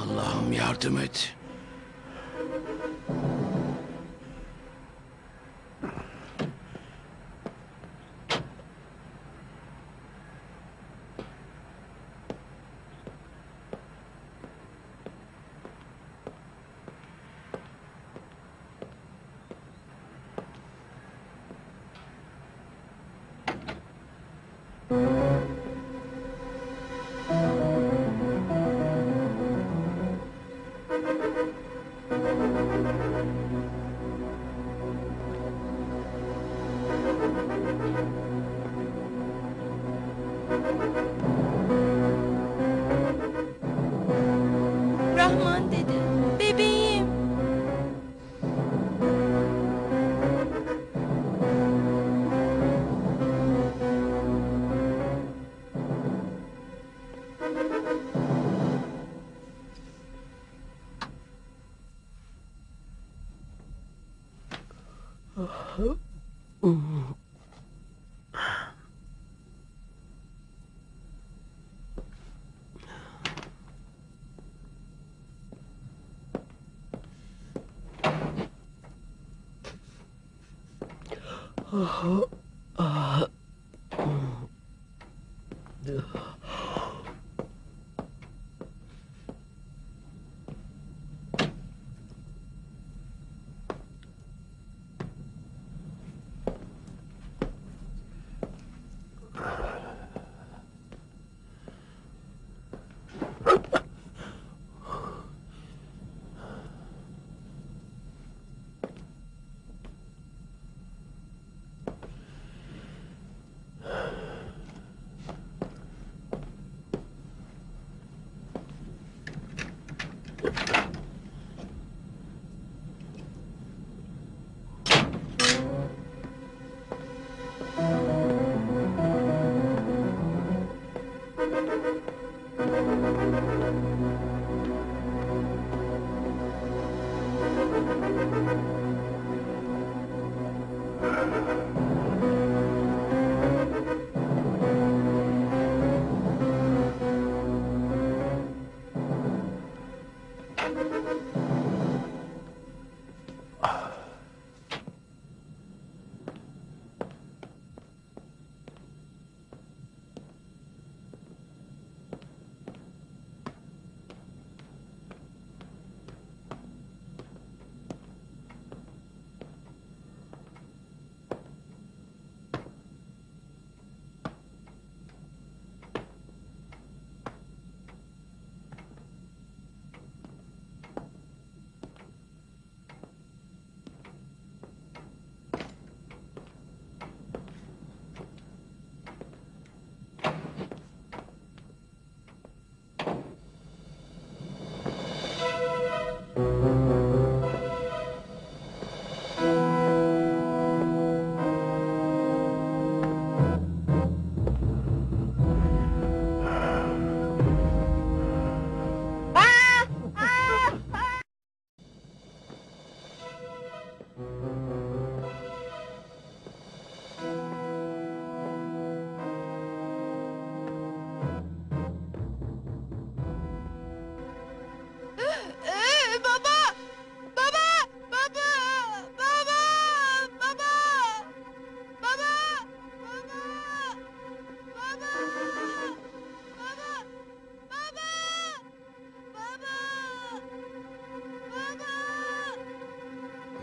Speaker 5: Allah'ım yardım et.
Speaker 8: Rahman dede, bebeğim.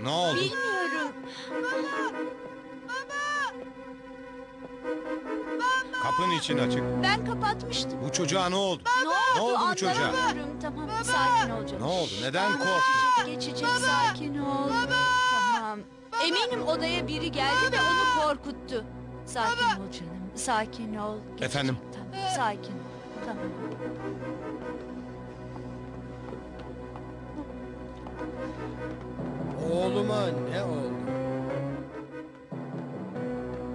Speaker 10: Ne oldu?
Speaker 8: Bilmiyorum.
Speaker 10: Kapın için açık.
Speaker 8: Ben kapatmıştım.
Speaker 10: Bu çocuğa ne oldu?
Speaker 8: Ne oldu?
Speaker 10: bu çocuğa?
Speaker 8: Anlamıyorum. Tamam, sakin ol canım.
Speaker 10: Ne oldu? Neden korktu?
Speaker 8: Geçecek, sakin ol. Tamam. Eminim odaya biri geldi ve onu korkuttu. Sakin ol canım, sakin ol. Geçecek,
Speaker 10: Efendim?
Speaker 8: Tamam, sakin ol. Tamam.
Speaker 11: Oğluma ne oldu?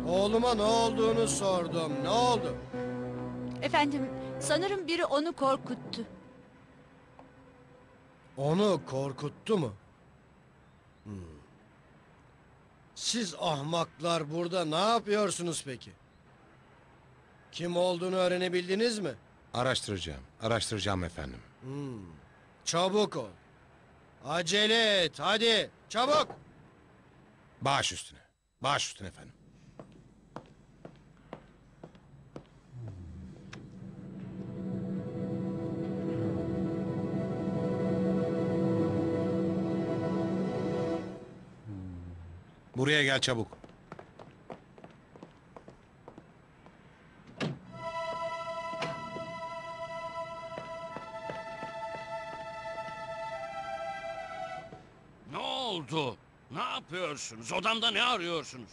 Speaker 11: Oğluma ne olduğunu sordum. Ne oldu?
Speaker 15: Efendim, sanırım biri onu korkuttu.
Speaker 11: Onu korkuttu mu? Siz ahmaklar burada ne yapıyorsunuz peki? Kim olduğunu öğrenebildiniz mi?
Speaker 10: Araştıracağım efendim.
Speaker 11: Çabuk ol. Acele et, hadi, çabuk.
Speaker 10: Baş üstüne efendim. Buraya gel çabuk.
Speaker 5: Ne oldu? Ne yapıyorsunuz? Odamda ne arıyorsunuz?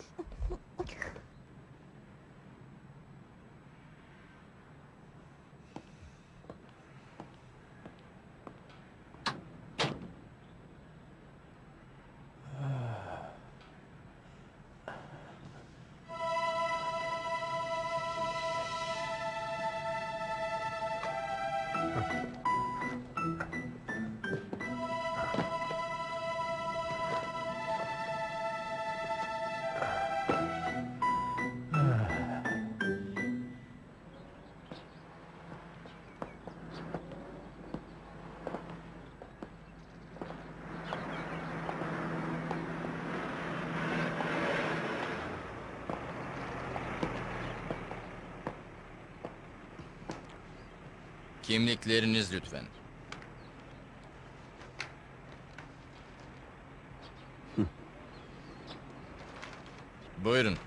Speaker 12: Kimlikleriniz lütfen. Buyurun.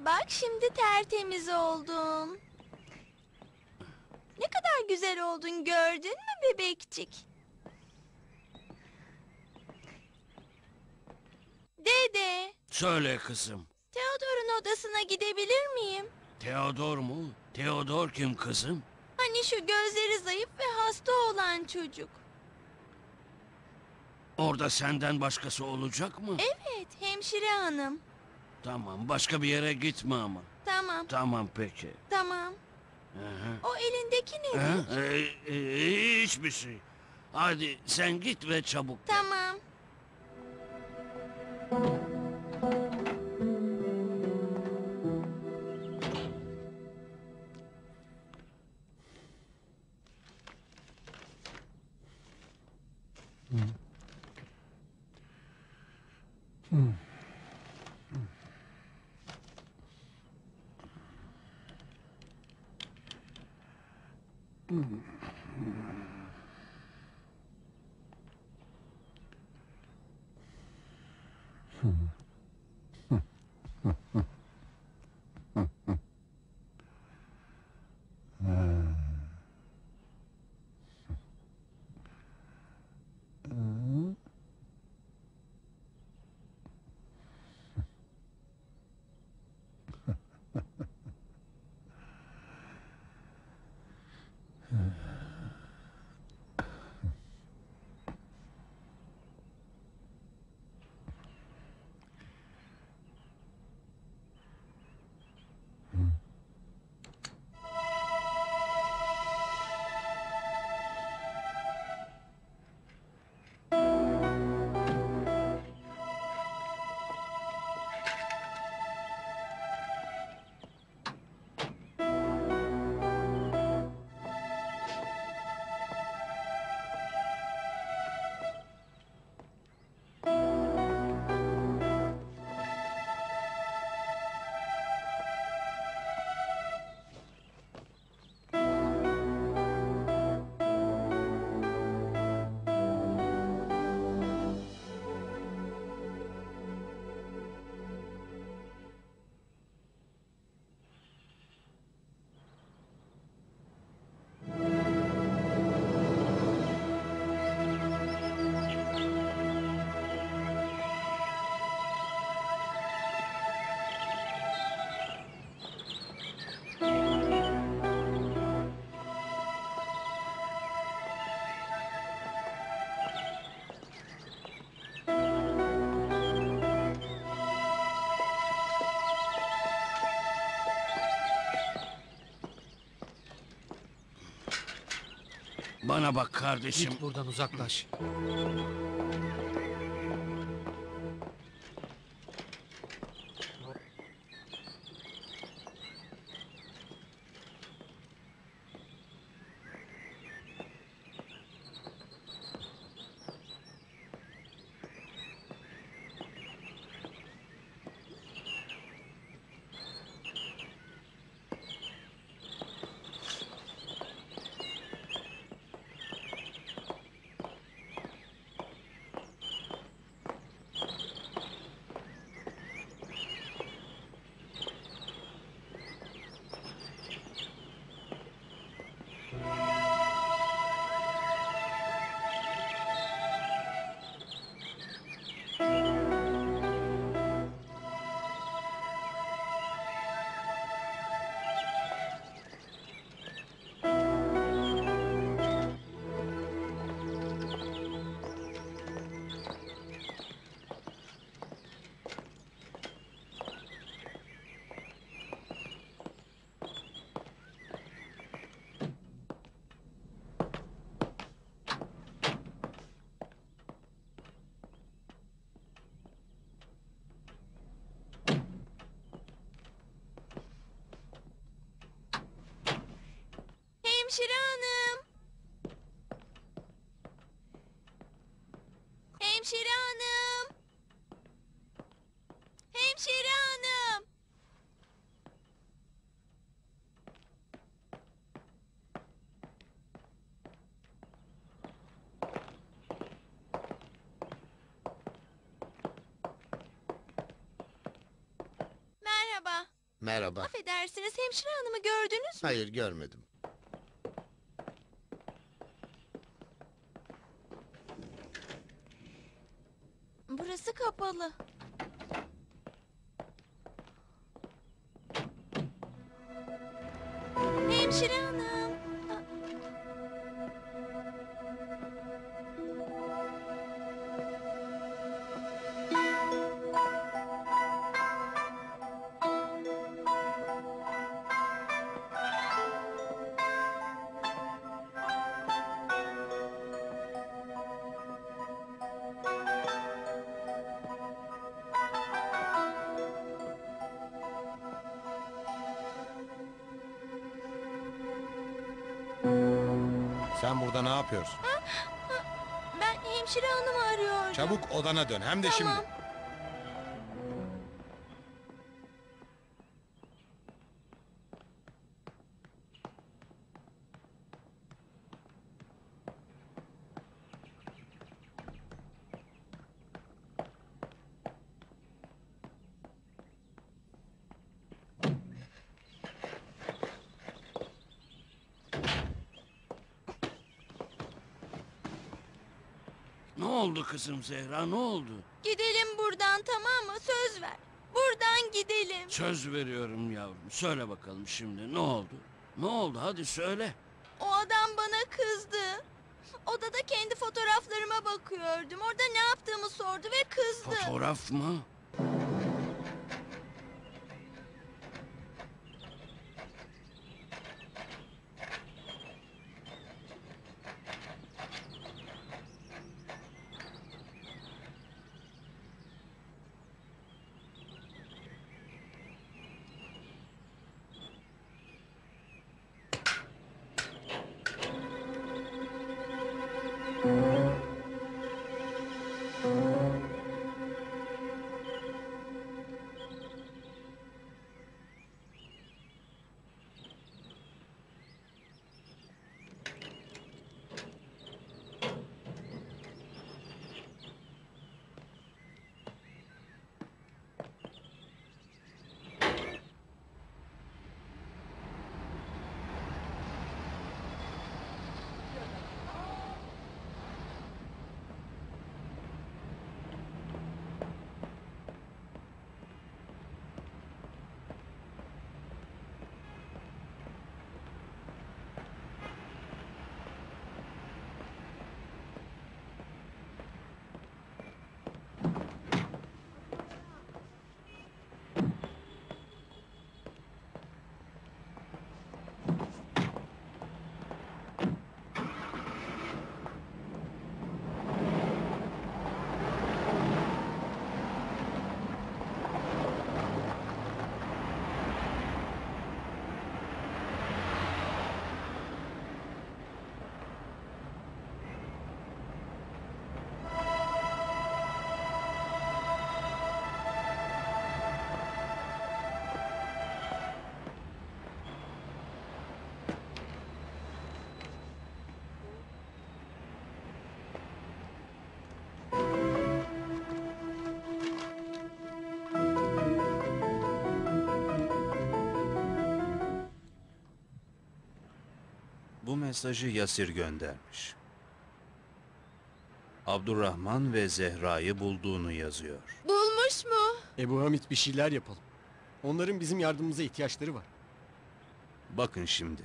Speaker 8: Bak şimdi tertemiz oldun. Ne kadar güzel oldun, gördün mü bebekçik? Dede,
Speaker 5: Söyle kızım.
Speaker 8: Theodor'un odasına gidebilir miyim?
Speaker 5: Theodor mu? Theodor kim kızım?
Speaker 8: Hani şu gözleri zayıf ve hasta olan çocuk.
Speaker 5: Orada senden başkası olacak mı?
Speaker 8: Evet, hemşire hanım.
Speaker 5: Tamam, başka bir yere gitme ama.
Speaker 8: Tamam,
Speaker 5: Tamam peki.
Speaker 8: tamam.
Speaker 5: Aha.
Speaker 8: O elindeki nedir?
Speaker 5: Ha? Hiçbir şey. Hadi sen git ve çabuk gel.
Speaker 8: Tamam.
Speaker 5: Bana bak kardeşim.
Speaker 9: Git buradan, uzaklaş.
Speaker 8: Hemşire hanım. Hemşire hanım. Hemşire hanım.
Speaker 1: Merhaba.
Speaker 8: Affedersiniz, hemşire hanımı gördünüz mü?
Speaker 1: Hayır, görmedim.
Speaker 8: Burası kapalı. Hemşire hanım.
Speaker 10: Sen burada ne yapıyorsun?
Speaker 8: Ben hemşire hanımı arıyordum.
Speaker 10: Çabuk odana dön, hem de
Speaker 8: Tamam.
Speaker 10: şimdi.
Speaker 5: Ne oldu kızım Zehra, ne oldu?
Speaker 8: Gidelim buradan, tamam mı? Söz ver. Buradan gidelim.
Speaker 5: Söz veriyorum yavrum. Söyle bakalım şimdi, ne oldu? Ne oldu, hadi söyle.
Speaker 8: O adam bana kızdı. Odada kendi fotoğraflarıma bakıyordum. Orada ne yaptığımı sordu ve kızdı.
Speaker 5: Fotoğraf mı?
Speaker 13: Bu mesajı Yasir göndermiş. Abdurrahman ve Zehra'yı bulduğunu yazıyor.
Speaker 8: Bulmuş mu?
Speaker 14: Ebu Hamid, bir şeyler yapalım. Onların bizim yardımımıza ihtiyaçları var.
Speaker 13: Bakın şimdi.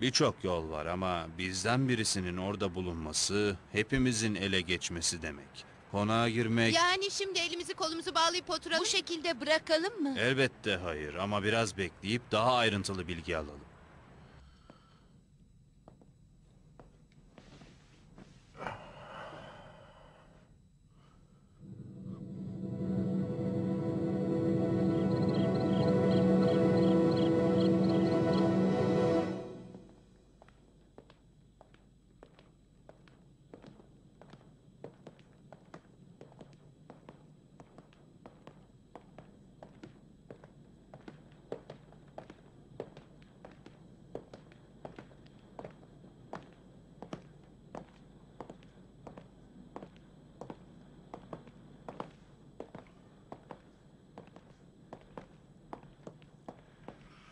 Speaker 13: Birçok yol var ama bizden birisinin orada bulunması hepimizin ele geçmesi demek. Konağa girmek
Speaker 7: Yani şimdi elimizi kolumuzu bağlayıp oturalım. Bu şekilde bırakalım mı?
Speaker 13: elbette hayır ama biraz bekleyip daha ayrıntılı bilgi alalım.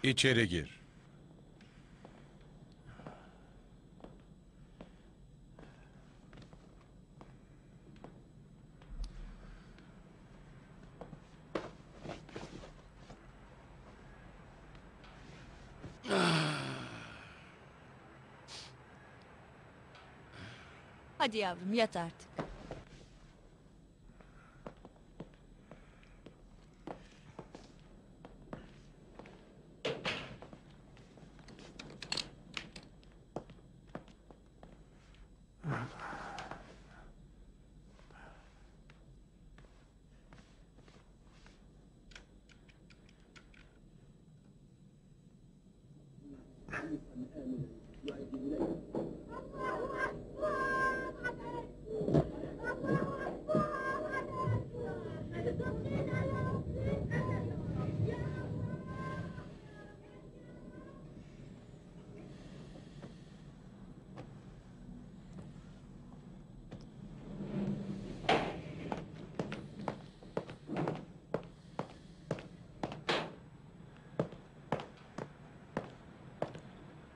Speaker 10: İçeri gir.
Speaker 15: Hadi yavrum yat artık.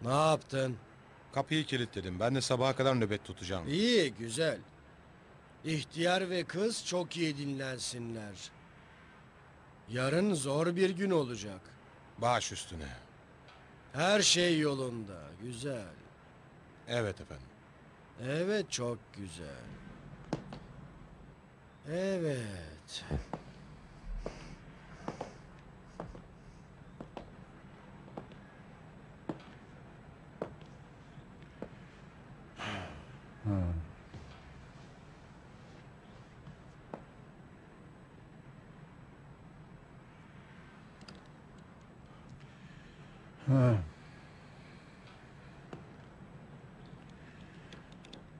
Speaker 11: Ne yaptın?
Speaker 10: Kapıyı kilitledim. Ben de sabaha kadar nöbet tutacağım.
Speaker 11: İyi, güzel. İhtiyar ve kız çok iyi dinlensinler. Yarın zor bir gün olacak.
Speaker 10: Baş üstüne.
Speaker 11: Her şey yolunda, güzel.
Speaker 10: Evet efendim.
Speaker 11: Evet, çok güzel. Evet.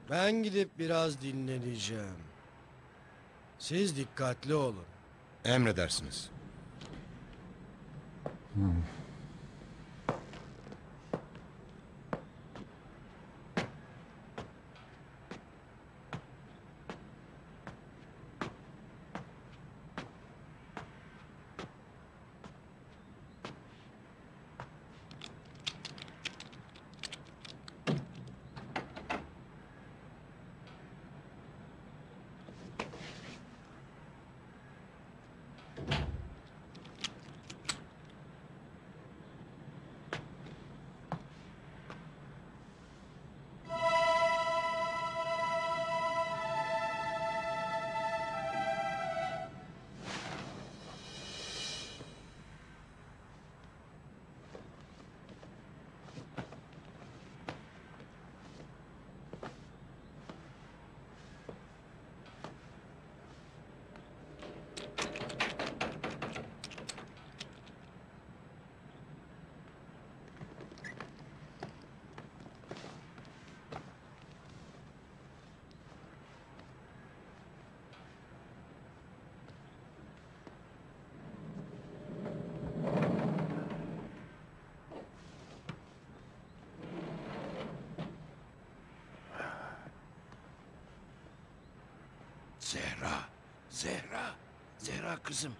Speaker 11: Ben gidip biraz dinleneceğim. Siz dikkatli olun.
Speaker 10: Emredersiniz.
Speaker 5: Zehra, Zehra, Zehra kızım.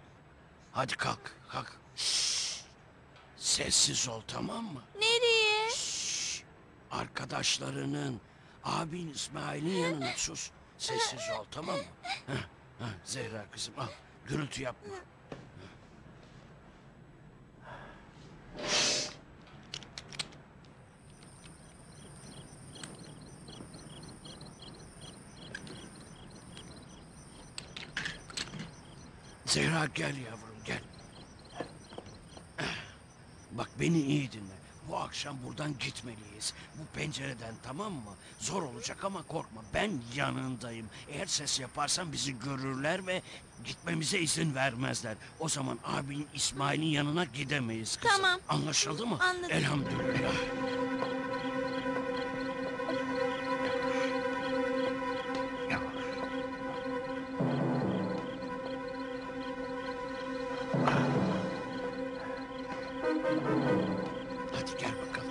Speaker 5: Hadi kalk, kalk. Şşş. Sessiz ol, tamam mı?
Speaker 8: Nereye?
Speaker 5: Şşş. Arkadaşlarının, abin İsmail'in yanına sus. Sessiz ol, tamam mı? Heh, heh, Zehra kızım al, gürültü yapma. Zehra gel yavrum gel. Bak beni iyi dinle. Bu akşam buradan gitmeliyiz. Bu pencereden, tamam mı? Zor olacak ama korkma. Ben yanındayım. Eğer ses yaparsan bizi görürler ve gitmemize izin vermezler. O zaman abinin İsmail'in yanına gidemeyiz kızım.
Speaker 8: Tamam.
Speaker 5: Anlaşıldı mı?
Speaker 8: Anladım.
Speaker 5: Elhamdülillah. Hadi gel bakalım.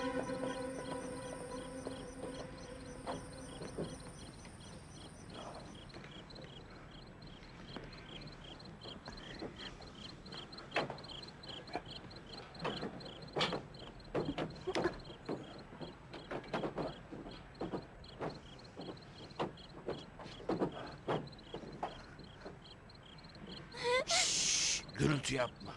Speaker 5: Şşş, gürültü yapma.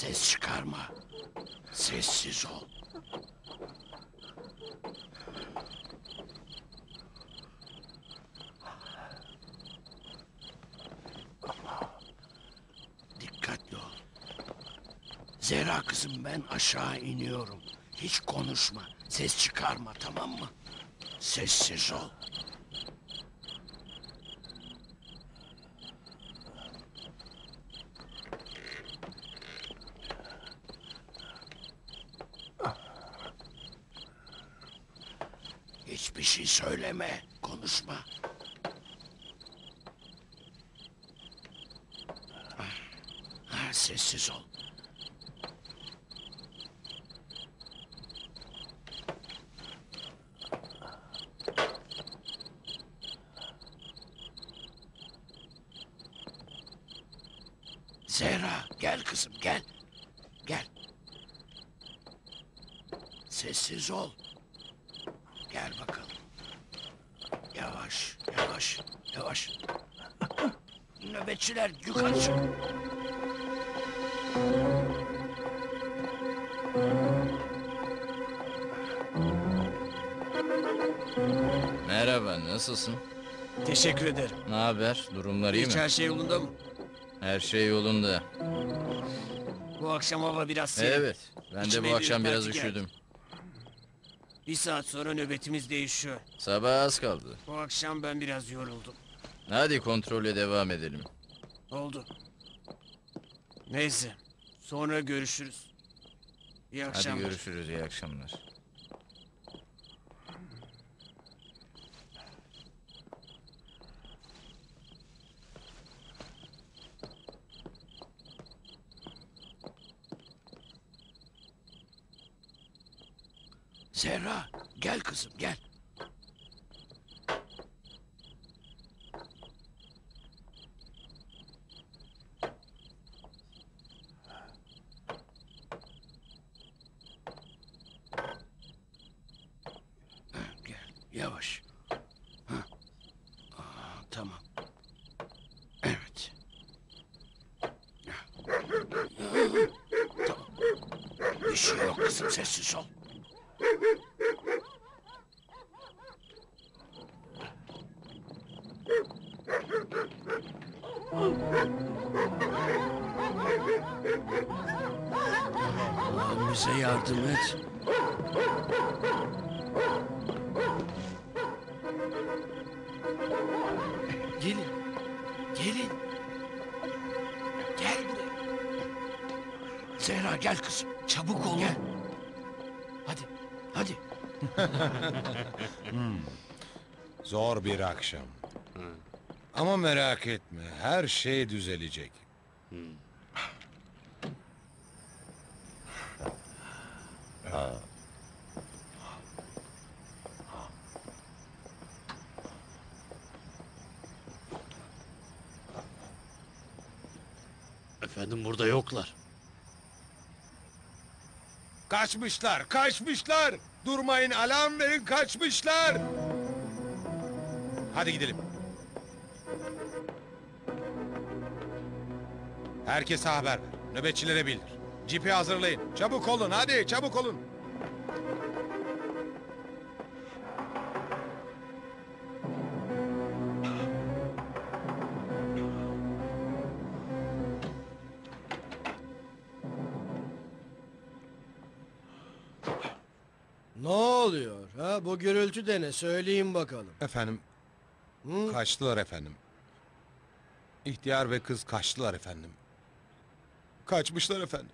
Speaker 5: Ses çıkarma. Sessiz ol. Dikkatli ol. Zehra kızım, ben aşağı iniyorum. Hiç konuşma. Ses çıkarma, tamam mı? Sessiz ol. Hiçbir şey söyleme, konuşma. Sessiz ol. Zehra, gel kızım, gel. Gel. Sessiz ol. Gel bakalım. Yavaş, yavaş, yavaş. Nöbetçiler yukarı çık.
Speaker 12: Merhaba, nasılsın?
Speaker 18: Teşekkür ederim.
Speaker 12: Ne haber? Durumlar iyi mi?
Speaker 18: Hiç her şey yolunda mı?
Speaker 12: Her şey yolunda.
Speaker 18: Bu akşam hava biraz serin.
Speaker 12: Evet, ben de
Speaker 18: İçime
Speaker 12: bu akşam
Speaker 18: bir
Speaker 12: biraz
Speaker 18: ürperti geldi.
Speaker 12: üşüdüm.
Speaker 18: Bir saat sonra nöbetimiz değişiyor.
Speaker 12: Sabah az kaldı.
Speaker 18: Bu akşam ben biraz yoruldum.
Speaker 12: Hadi kontrole devam edelim.
Speaker 18: Oldu. Neyse. Sonra görüşürüz. İyi akşamlar.
Speaker 12: Hadi görüşürüz, iyi akşamlar.
Speaker 5: Zehra, gel kızım, gel. Gel, yavaş. Tamam. Evet. Tamam. Bir şey yok kızım, sessiz ol. Allah'ım bize yardım et. Gelin. Gelin. Gel buraya. Zehra gel kızım. Çabuk ol. Gel. Hadi. Hadi.
Speaker 10: Zor bir akşam. Ama merak etme, her şey düzelecek.
Speaker 3: Efendim, burada yoklar.
Speaker 10: Kaçmışlar, kaçmışlar! Durmayın, alarm verin, kaçmışlar! Hadi gidelim. Herkese haber ver, nöbetçilere bildir. Cipi hazırlayın, çabuk olun, hadi çabuk olun.
Speaker 11: Ne oluyor ha? Bu gürültü de ne? Söyleyin bakalım.
Speaker 10: Efendim, kaçtılar efendim. İhtiyar ve kız kaçtılar efendim. Kaçmışlar efendim.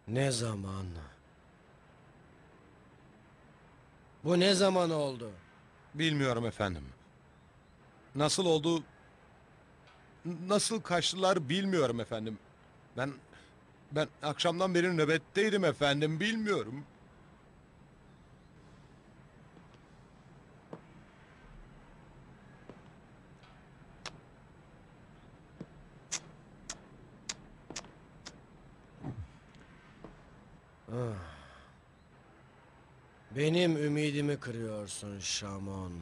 Speaker 11: Ne zaman? Bu ne zaman oldu?
Speaker 10: Bilmiyorum efendim. Nasıl oldu? Nasıl kaçtılar bilmiyorum efendim. Ben akşamdan beri nöbetteydim efendim, bilmiyorum.
Speaker 11: Benim ümidimi kırıyorsun Şamon.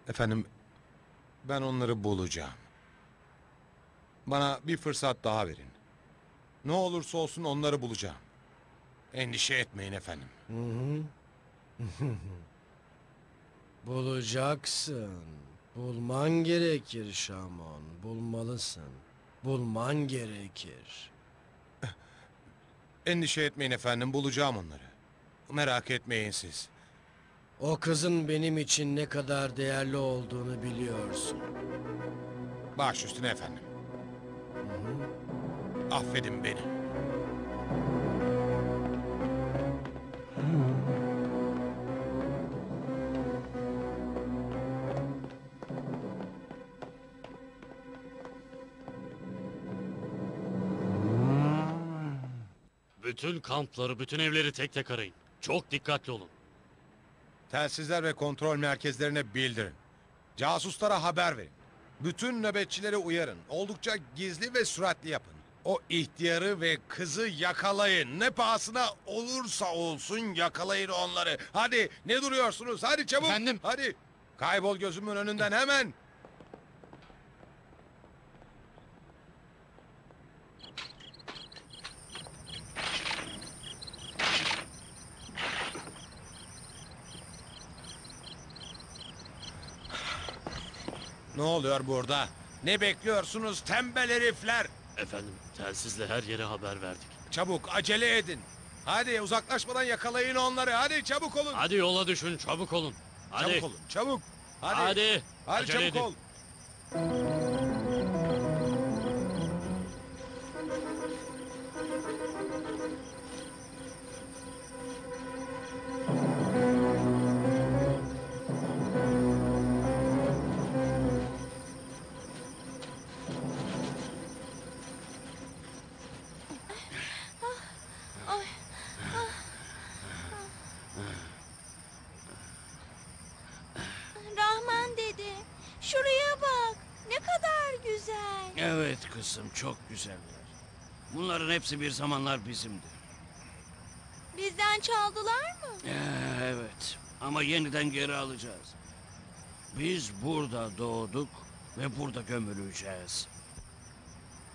Speaker 10: Efendim, ben onları bulacağım. Bana bir fırsat daha verin. Ne olursa olsun onları bulacağım. Endişe etmeyin efendim.
Speaker 11: Bulacaksın. Bulman gerekir Şamon. Bulmalısın. Bulman gerekir.
Speaker 10: Endişe etmeyin efendim, bulacağım onları. Merak etmeyin siz.
Speaker 11: O kızın benim için ne kadar değerli olduğunu biliyorsun.
Speaker 10: Baş üstüne efendim. Affedin beni.
Speaker 3: Bütün kampları, bütün evleri tek tek arayın. Çok dikkatli olun.
Speaker 10: Telsizler ve kontrol merkezlerine bildirin. Casuslara haber verin. Bütün nöbetçileri uyarın. Oldukça gizli ve süratli yapın. O ihtiyarı ve kızı yakalayın. Ne pahasına olursa olsun yakalayın onları. Hadi, ne duruyorsunuz? Hadi çabuk.
Speaker 3: Efendim?
Speaker 10: Hadi. Kaybol gözümün önünden hemen. Ne oluyor burada? Ne bekliyorsunuz tembel herifler?
Speaker 3: Efendim, telsizle her yere haber verdik.
Speaker 10: Çabuk, acele edin. Hadi, uzaklaşmadan yakalayın onları. Hadi çabuk olun.
Speaker 3: Hadi yola düşün, çabuk olun. Hadi.
Speaker 10: Çabuk olun, çabuk. Hadi.
Speaker 3: Hadi.
Speaker 10: Hadi
Speaker 3: Acele
Speaker 10: çabuk
Speaker 3: edin.
Speaker 10: ol.
Speaker 8: Ay, Rahman dede, şuraya bak. Ne kadar güzel.
Speaker 5: Evet kızım, çok güzeller. Bunların hepsi bir zamanlar bizimdi.
Speaker 8: Bizden çaldılar mı?
Speaker 5: Evet, ama yeniden geri alacağız. Biz burada doğduk ve burada gömüleceğiz.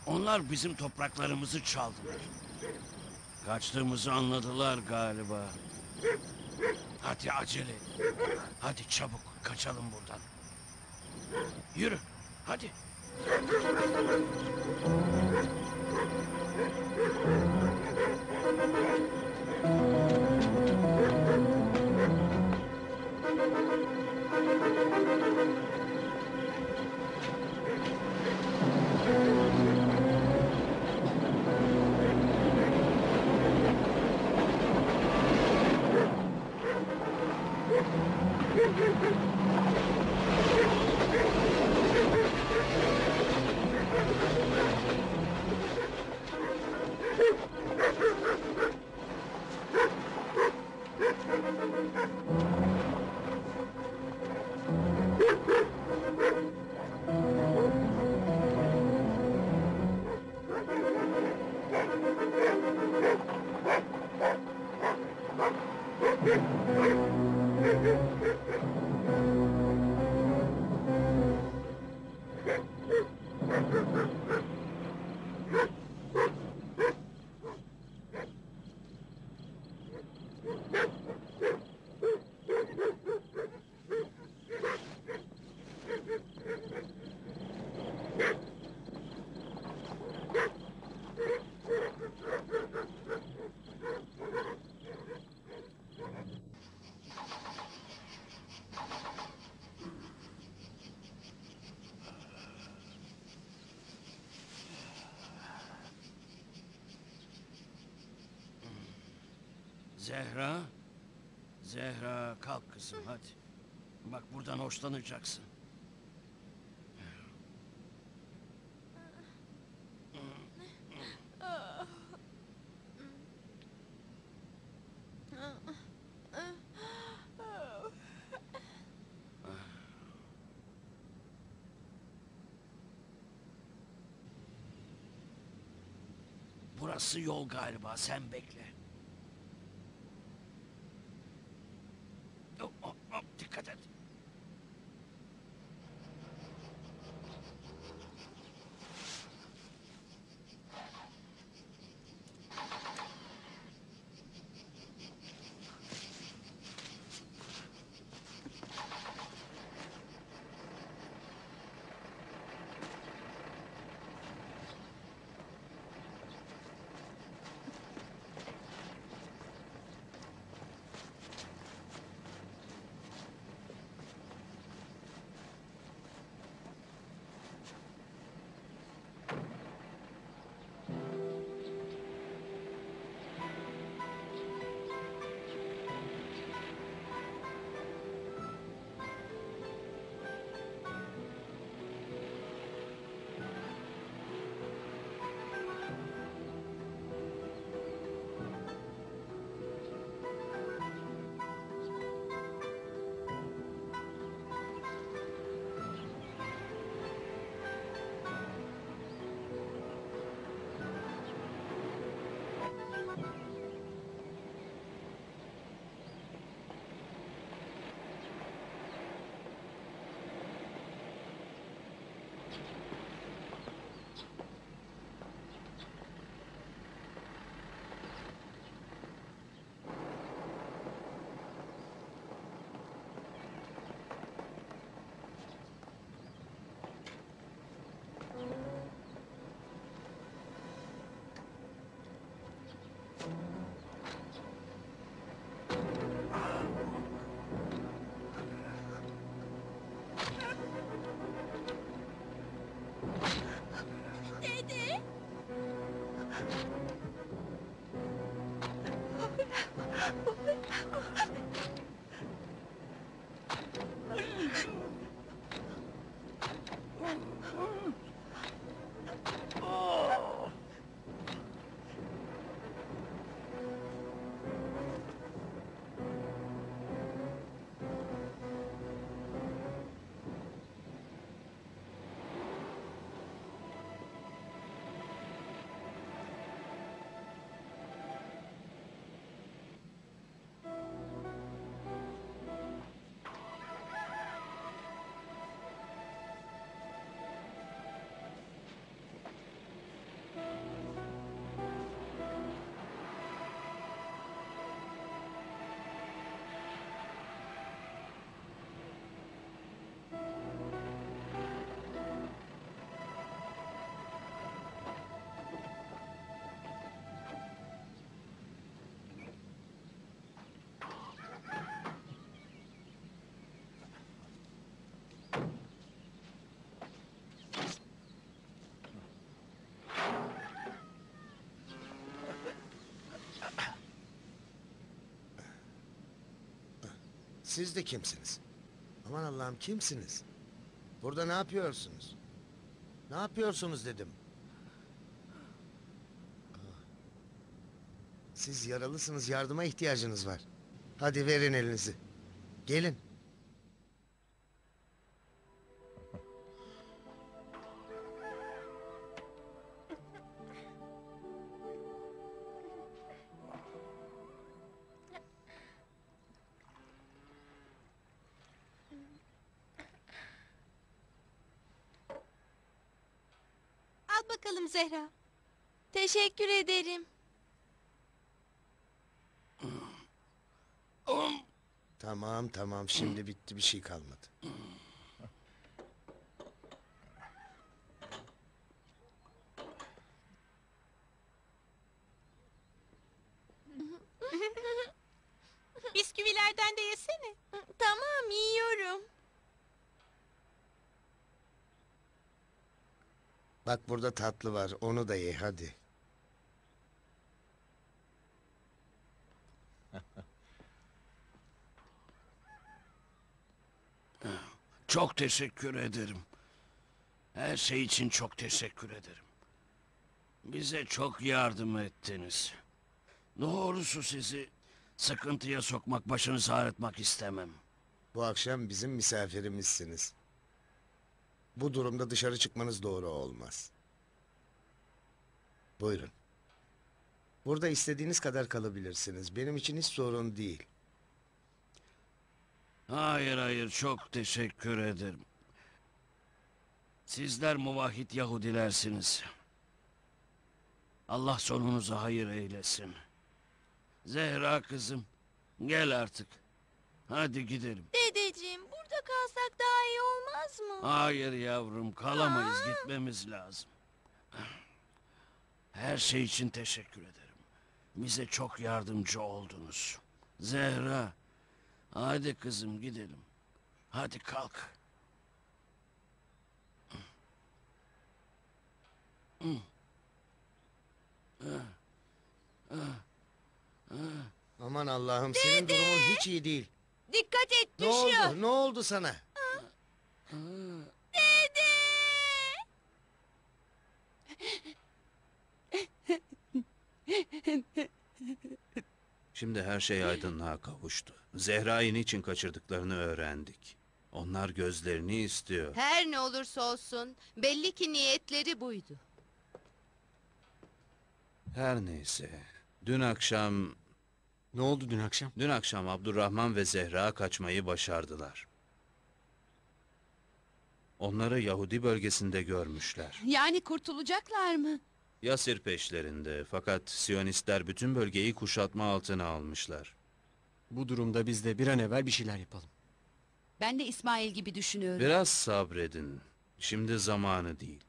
Speaker 5: Onlar bizim topraklarımızı çaldılar. Kaçtığımızı anladılar galiba. Hadi acele et. Hadi çabuk kaçalım buradan. Yürü, hadi. Zehra? Zehra kalk kızım hadi. Bak buradan hoşlanacaksın. Burası yol galiba, sen bekle. Hop, hop, hop, dikkat et.
Speaker 8: Dede.
Speaker 1: Siz de kimsiniz? Aman Allah'ım, kimsiniz? Burada ne yapıyorsunuz? Ne yapıyorsunuz dedim. Siz yaralısınız, yardıma ihtiyacınız var. Hadi verin elinizi. Gelin.
Speaker 16: Al bakalım Zehra.
Speaker 8: Teşekkür ederim.
Speaker 1: Tamam tamam, şimdi bitti, bir şey kalmadı.
Speaker 16: Bisküvilerden de yesene.
Speaker 8: Tamam, yiyorum.
Speaker 1: Bak burada tatlı var, onu da ye hadi.
Speaker 5: Çok teşekkür ederim. Her şey için çok teşekkür ederim. Bize çok yardım ettiniz. Doğrusu sizi sıkıntıya sokmak, başınızı ağrıtmak istemem.
Speaker 1: Bu akşam bizim misafirimizsiniz. Bu durumda dışarı çıkmanız doğru olmaz. Buyurun. Burada istediğiniz kadar kalabilirsiniz. Benim için hiç sorun değil.
Speaker 5: Hayır, çok teşekkür ederim. Sizler muvahhid Yahudilersiniz. Allah sonunuzu hayır eylesin. Zehra kızım, gel artık. Hadi gidelim.
Speaker 8: Dedeciğim, burada kalsak daha iyi olmaz mı?
Speaker 5: Hayır yavrum, kalamayız, gitmemiz lazım. Her şey için teşekkür ederim. Bize çok yardımcı oldunuz. Zehra, hadi kızım gidelim. Hadi kalk.
Speaker 1: Aman Allah'ım, senin durumun hiç iyi değil.
Speaker 8: Dikkat et,
Speaker 1: Ne oldu? Ne oldu sana?
Speaker 8: Dede!
Speaker 13: Şimdi her şey aydınlığa kavuştu. Zehra'yı niçin kaçırdıklarını öğrendik. Onlar gözlerini istiyor.
Speaker 7: Her ne olursa olsun belli ki niyetleri buydu.
Speaker 13: Her neyse. Dün akşam...
Speaker 14: Ne oldu dün akşam?
Speaker 13: Dün akşam Abdurrahman ve Zehra kaçmayı başardılar. Onları Yahudi bölgesinde görmüşler.
Speaker 6: Yani kurtulacaklar mı?
Speaker 13: Yasir peşlerinde, fakat Siyonistler bütün bölgeyi kuşatma altına almışlar.
Speaker 14: Bu durumda biz de bir an evvel bir şeyler yapalım.
Speaker 6: Ben de İsmail gibi düşünüyorum.
Speaker 13: Biraz sabredin. Şimdi zamanı değil.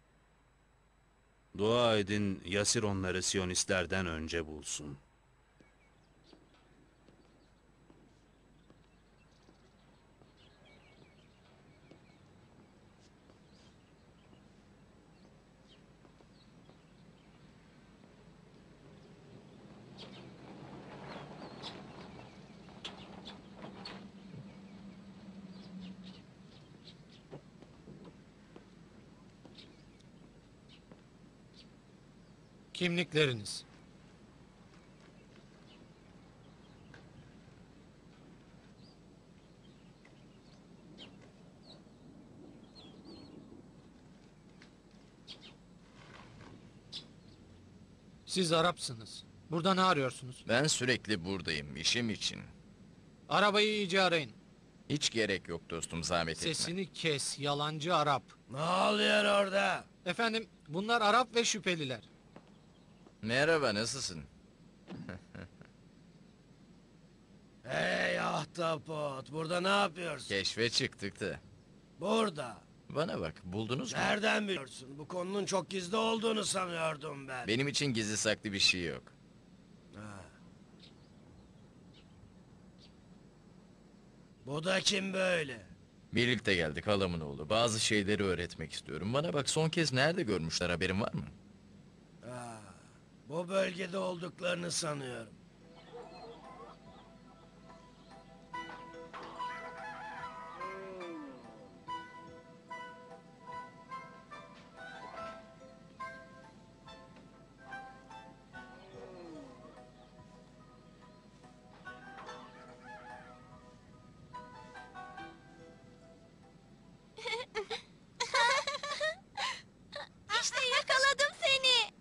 Speaker 13: Dua edin, Yasir onları Siyonistlerden önce bulsun.
Speaker 9: Kimlikleriniz. Siz Arapsınız. Burada ne arıyorsunuz?
Speaker 12: Ben sürekli buradayım, işim için.
Speaker 9: Arabayı iyice arayın.
Speaker 12: Hiç gerek yok dostum, zahmet etme.
Speaker 9: Sesini kes, yalancı Arap.
Speaker 5: Ne oluyor orada?
Speaker 9: Efendim, bunlar Arap ve şüpheliler.
Speaker 12: Merhaba, nasılsın?
Speaker 5: Hey ahtapot, burada ne yapıyorsun?
Speaker 12: Keşfe çıktık da.
Speaker 5: Burada.
Speaker 12: Bana bak, buldunuz mu?
Speaker 5: Nereden biliyorsun? Bu konunun çok gizli olduğunu sanıyordum ben.
Speaker 12: Benim için gizli saklı bir şey yok.
Speaker 5: Bu da kim böyle?
Speaker 12: Birlikte geldik, halamın oğlu. Bazı şeyleri öğretmek istiyorum. Bana bak, son kez nerede görmüşler, haberin var mı?
Speaker 5: Bu bölgede olduklarını sanıyorum.
Speaker 8: İşte yakaladım seni.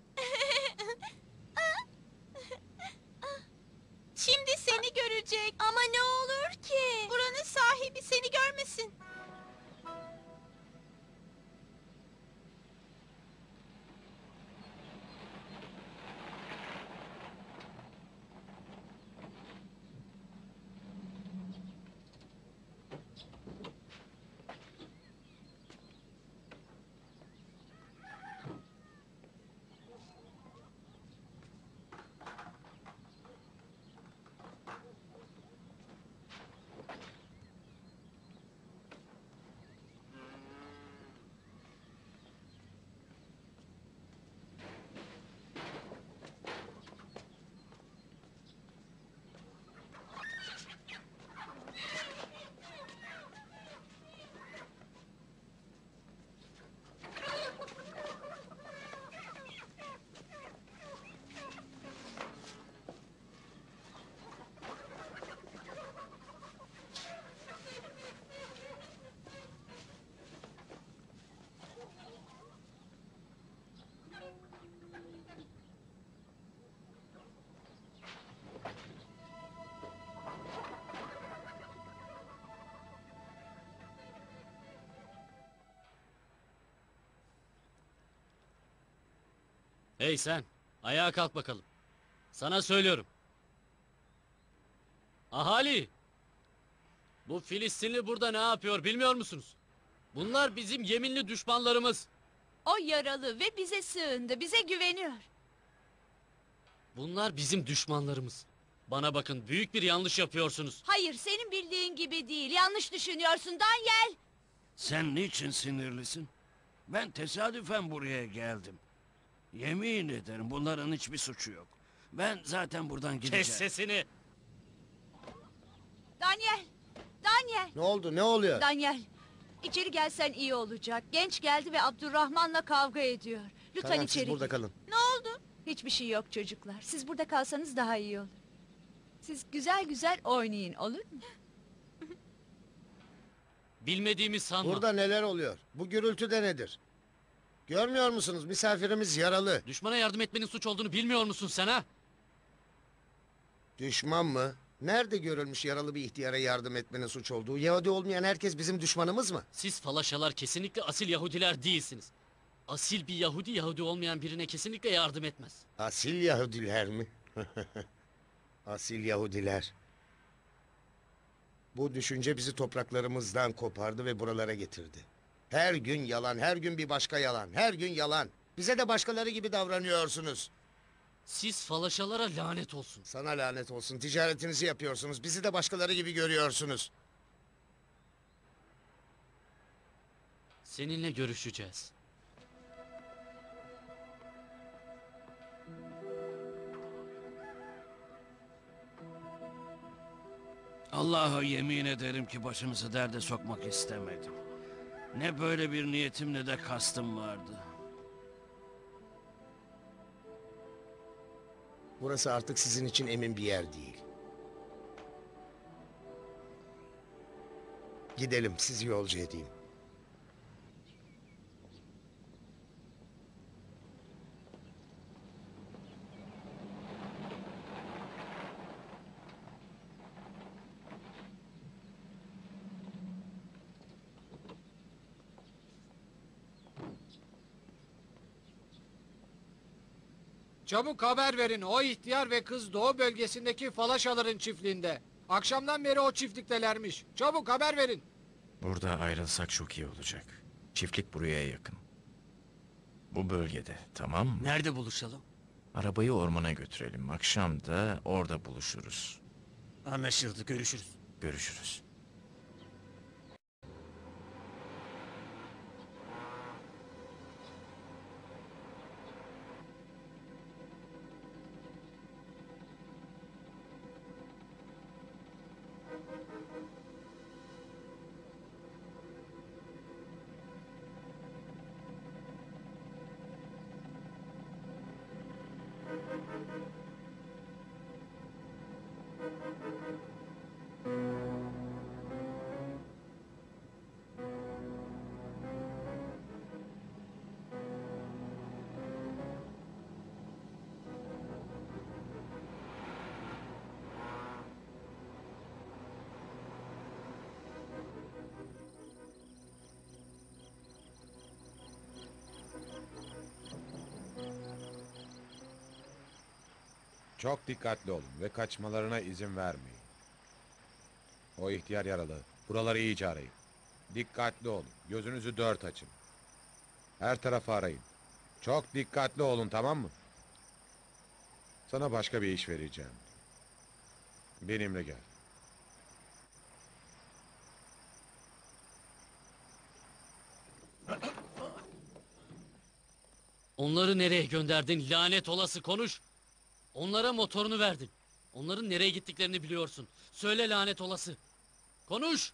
Speaker 3: Hey sen, ayağa kalk bakalım. Sana söylüyorum. Ahali! Bu Filistinli burada ne yapıyor bilmiyor musunuz? Bunlar bizim yeminli düşmanlarımız.
Speaker 15: O yaralı ve bize sığındı, bize güveniyor.
Speaker 3: Bunlar bizim düşmanlarımız. Bana bakın, büyük bir yanlış yapıyorsunuz.
Speaker 15: Hayır, senin bildiğin gibi değil. Yanlış düşünüyorsun Daniel.
Speaker 5: Sen niçin sinirlisin? Ben tesadüfen buraya geldim. Yemin ederim bunların hiçbir suçu yok. Ben zaten buradan gideceğim.
Speaker 3: Kes sesini!
Speaker 15: Daniel! Daniel!
Speaker 1: Ne oldu? Ne oluyor?
Speaker 15: Daniel! İçeri gelsen iyi olacak. Genç geldi ve Abdurrahman'la kavga ediyor. Lütfen
Speaker 1: Tamam,
Speaker 15: içeri
Speaker 1: siz burada
Speaker 15: gir.
Speaker 1: kalın.
Speaker 15: Ne oldu? Hiçbir şey yok çocuklar. Siz burada kalsanız daha iyi olur. Siz güzel güzel oynayın, olur mu?
Speaker 3: Bilmediğimi sanma.
Speaker 1: Burada neler oluyor? Bu gürültü de nedir? Görmüyor musunuz? Misafirimiz yaralı.
Speaker 3: Düşmana yardım etmenin suç olduğunu bilmiyor musun sen ha?
Speaker 1: Düşman mı? Nerede görülmüş yaralı bir ihtiyara yardım etmenin suç olduğu? Yahudi olmayan herkes bizim düşmanımız mı?
Speaker 3: Siz falaşalar kesinlikle asil Yahudiler değilsiniz. Asil bir Yahudi, Yahudi olmayan birine kesinlikle yardım etmez.
Speaker 1: Asil Yahudiler mi? Asil Yahudiler. Bu düşünce bizi topraklarımızdan kopardı ve buralara getirdi. Her gün yalan, her gün bir başka yalan, her gün yalan. Bize de başkaları gibi davranıyorsunuz.
Speaker 3: Siz falaşalara lanet olsun.
Speaker 1: Sana lanet olsun. Ticaretinizi yapıyorsunuz. Bizi de başkaları gibi görüyorsunuz.
Speaker 3: Seninle görüşeceğiz.
Speaker 5: Allah'a yemin ederim ki başınızı derde sokmak istemedim. Ne böyle bir niyetim ne de kastım vardı.
Speaker 1: Burası artık sizin için emin bir yer değil. Gidelim, sizi yolcu edeyim.
Speaker 9: Çabuk haber verin. O ihtiyar ve kız doğu bölgesindeki Falaşaların çiftliğinde. Akşamdan beri o çiftliktelermiş. Çabuk haber verin.
Speaker 12: Burada ayrılsak çok iyi olacak. Çiftlik buraya yakın. Bu bölgede, tamam mı?
Speaker 18: Nerede buluşalım?
Speaker 12: Arabayı ormana götürelim. Akşam da orada buluşuruz.
Speaker 18: Anlaşıldı, görüşürüz.
Speaker 12: Görüşürüz.
Speaker 10: Çok dikkatli olun ve kaçmalarına izin vermeyin. O ihtiyar yaralı. Buraları iyice arayın. Dikkatli olun. Gözünüzü dört açın. Her tarafı arayın. Çok dikkatli olun, tamam mı? Sana başka bir iş vereceğim. Benimle gel.
Speaker 3: Onları nereye gönderdin lanet olası, konuş. Onlara motorunu verdin. Onların nereye gittiklerini biliyorsun. Söyle lanet olası. Konuş.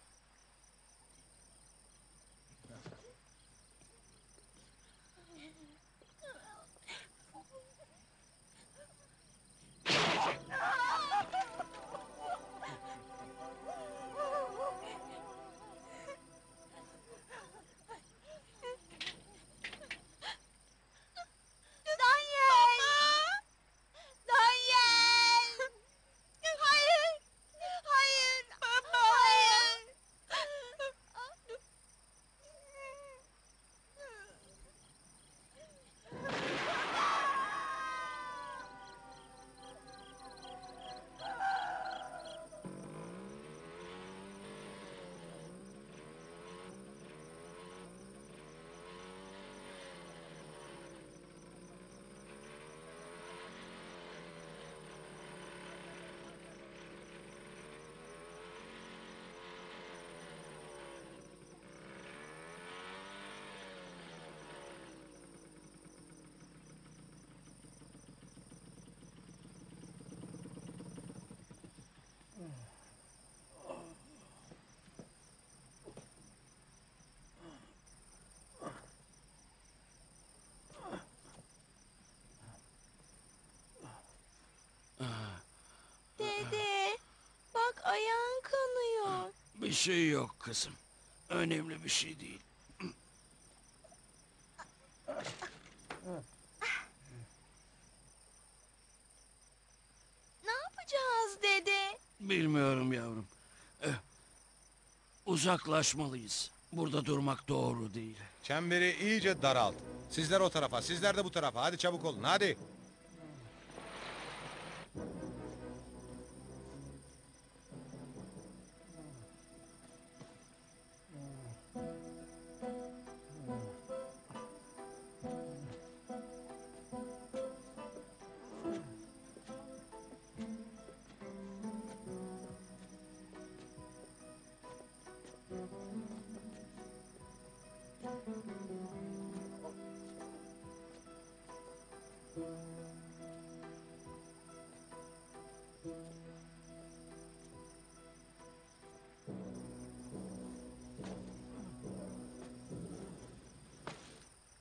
Speaker 8: Daniel! Hayır! Hayır! Baba! Hayır!
Speaker 5: şey yok kızım. Önemli bir şey değil.
Speaker 8: Ne yapacağız dede?
Speaker 5: Bilmiyorum yavrum. Uzaklaşmalıyız. Burada durmak doğru değil.
Speaker 10: Çemberi iyice daralt. Sizler o tarafa, sizler de bu tarafa. Hadi çabuk olun, hadi.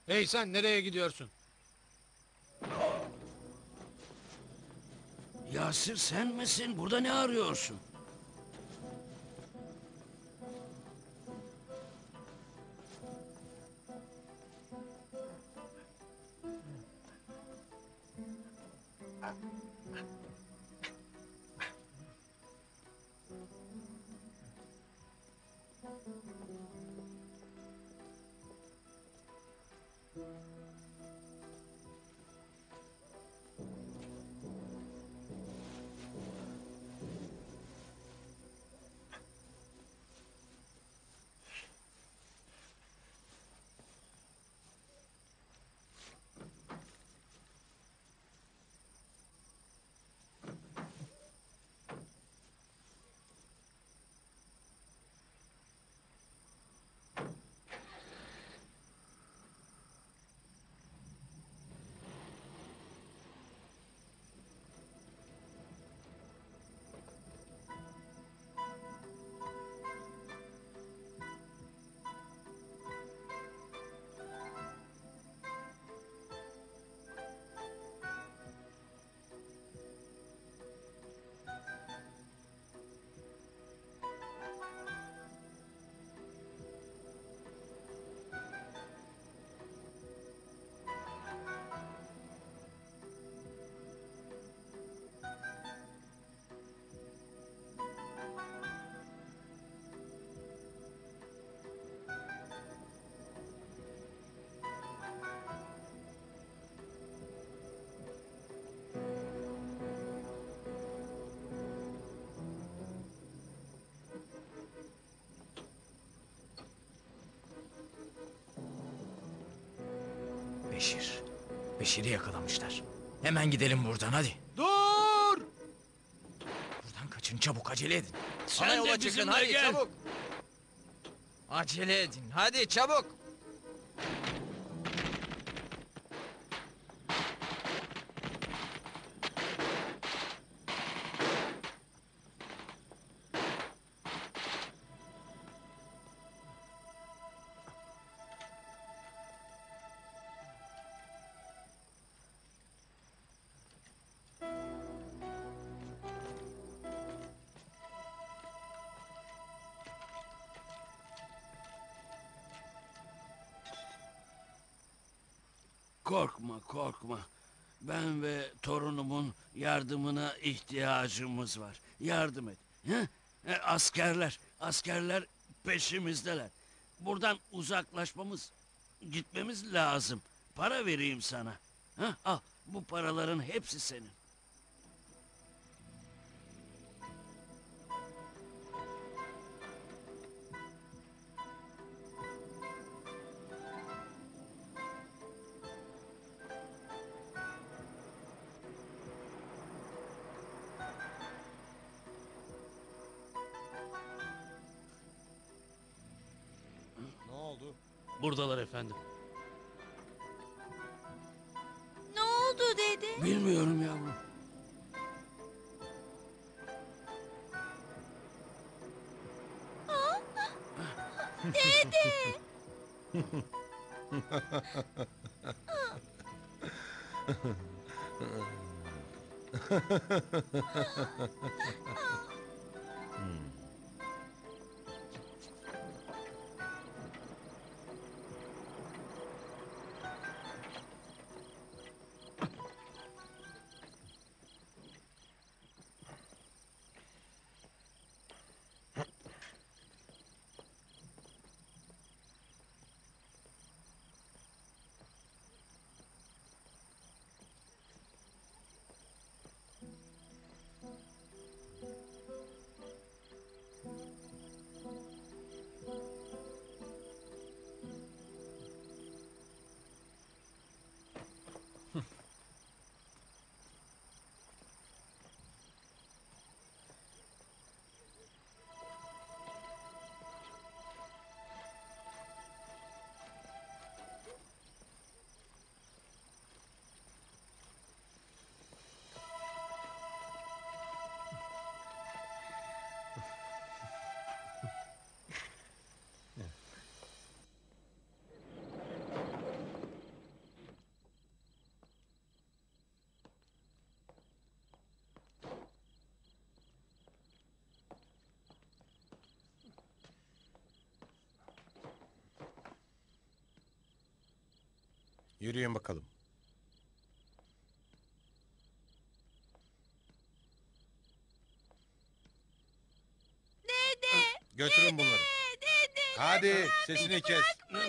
Speaker 9: Hey sen nereye gidiyorsun?
Speaker 5: Yasir sen misin? Burada ne arıyorsun?
Speaker 12: Beşir. Beşir'i yakalamışlar. Hemen gidelim buradan hadi.
Speaker 9: Dur!
Speaker 12: Buradan kaçın çabuk acele edin.
Speaker 5: Sen
Speaker 12: Ana
Speaker 5: de
Speaker 12: yola çıkın
Speaker 5: bizimle
Speaker 12: hadi
Speaker 5: gel.
Speaker 12: çabuk. Acele edin hadi çabuk.
Speaker 5: Korkma, korkma. Ben ve torunumun yardımına ihtiyacımız var. Yardım et. He? Askerler peşimizdeler. Buradan uzaklaşmamız, gitmemiz lazım. Para vereyim sana. Ha? Al, bu paraların hepsi senin.
Speaker 10: Ne oldu?
Speaker 3: Buradalar efendim.
Speaker 8: Ne oldu dede?
Speaker 5: Bilmiyorum yavrum.
Speaker 8: Dede!
Speaker 10: Yürüyün bakalım. Götürün bunları. Hadi sesini kes.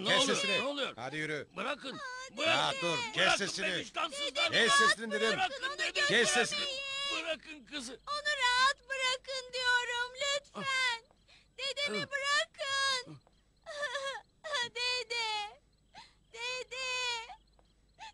Speaker 10: Kes sesini.
Speaker 5: Ne oluyor?
Speaker 10: Hadi yürü.
Speaker 5: Bırakın.
Speaker 10: Ya dur kes
Speaker 5: Bırakın
Speaker 10: sesini.
Speaker 5: beni, vicdansızlar.
Speaker 10: Kes sesini dedim.
Speaker 5: Bırakın dedim.
Speaker 10: Kes sesini.
Speaker 5: Bırakın kızı.
Speaker 8: Onu rahat bırakın diyorum lütfen. Dedemi bırakın. Dede. Dede.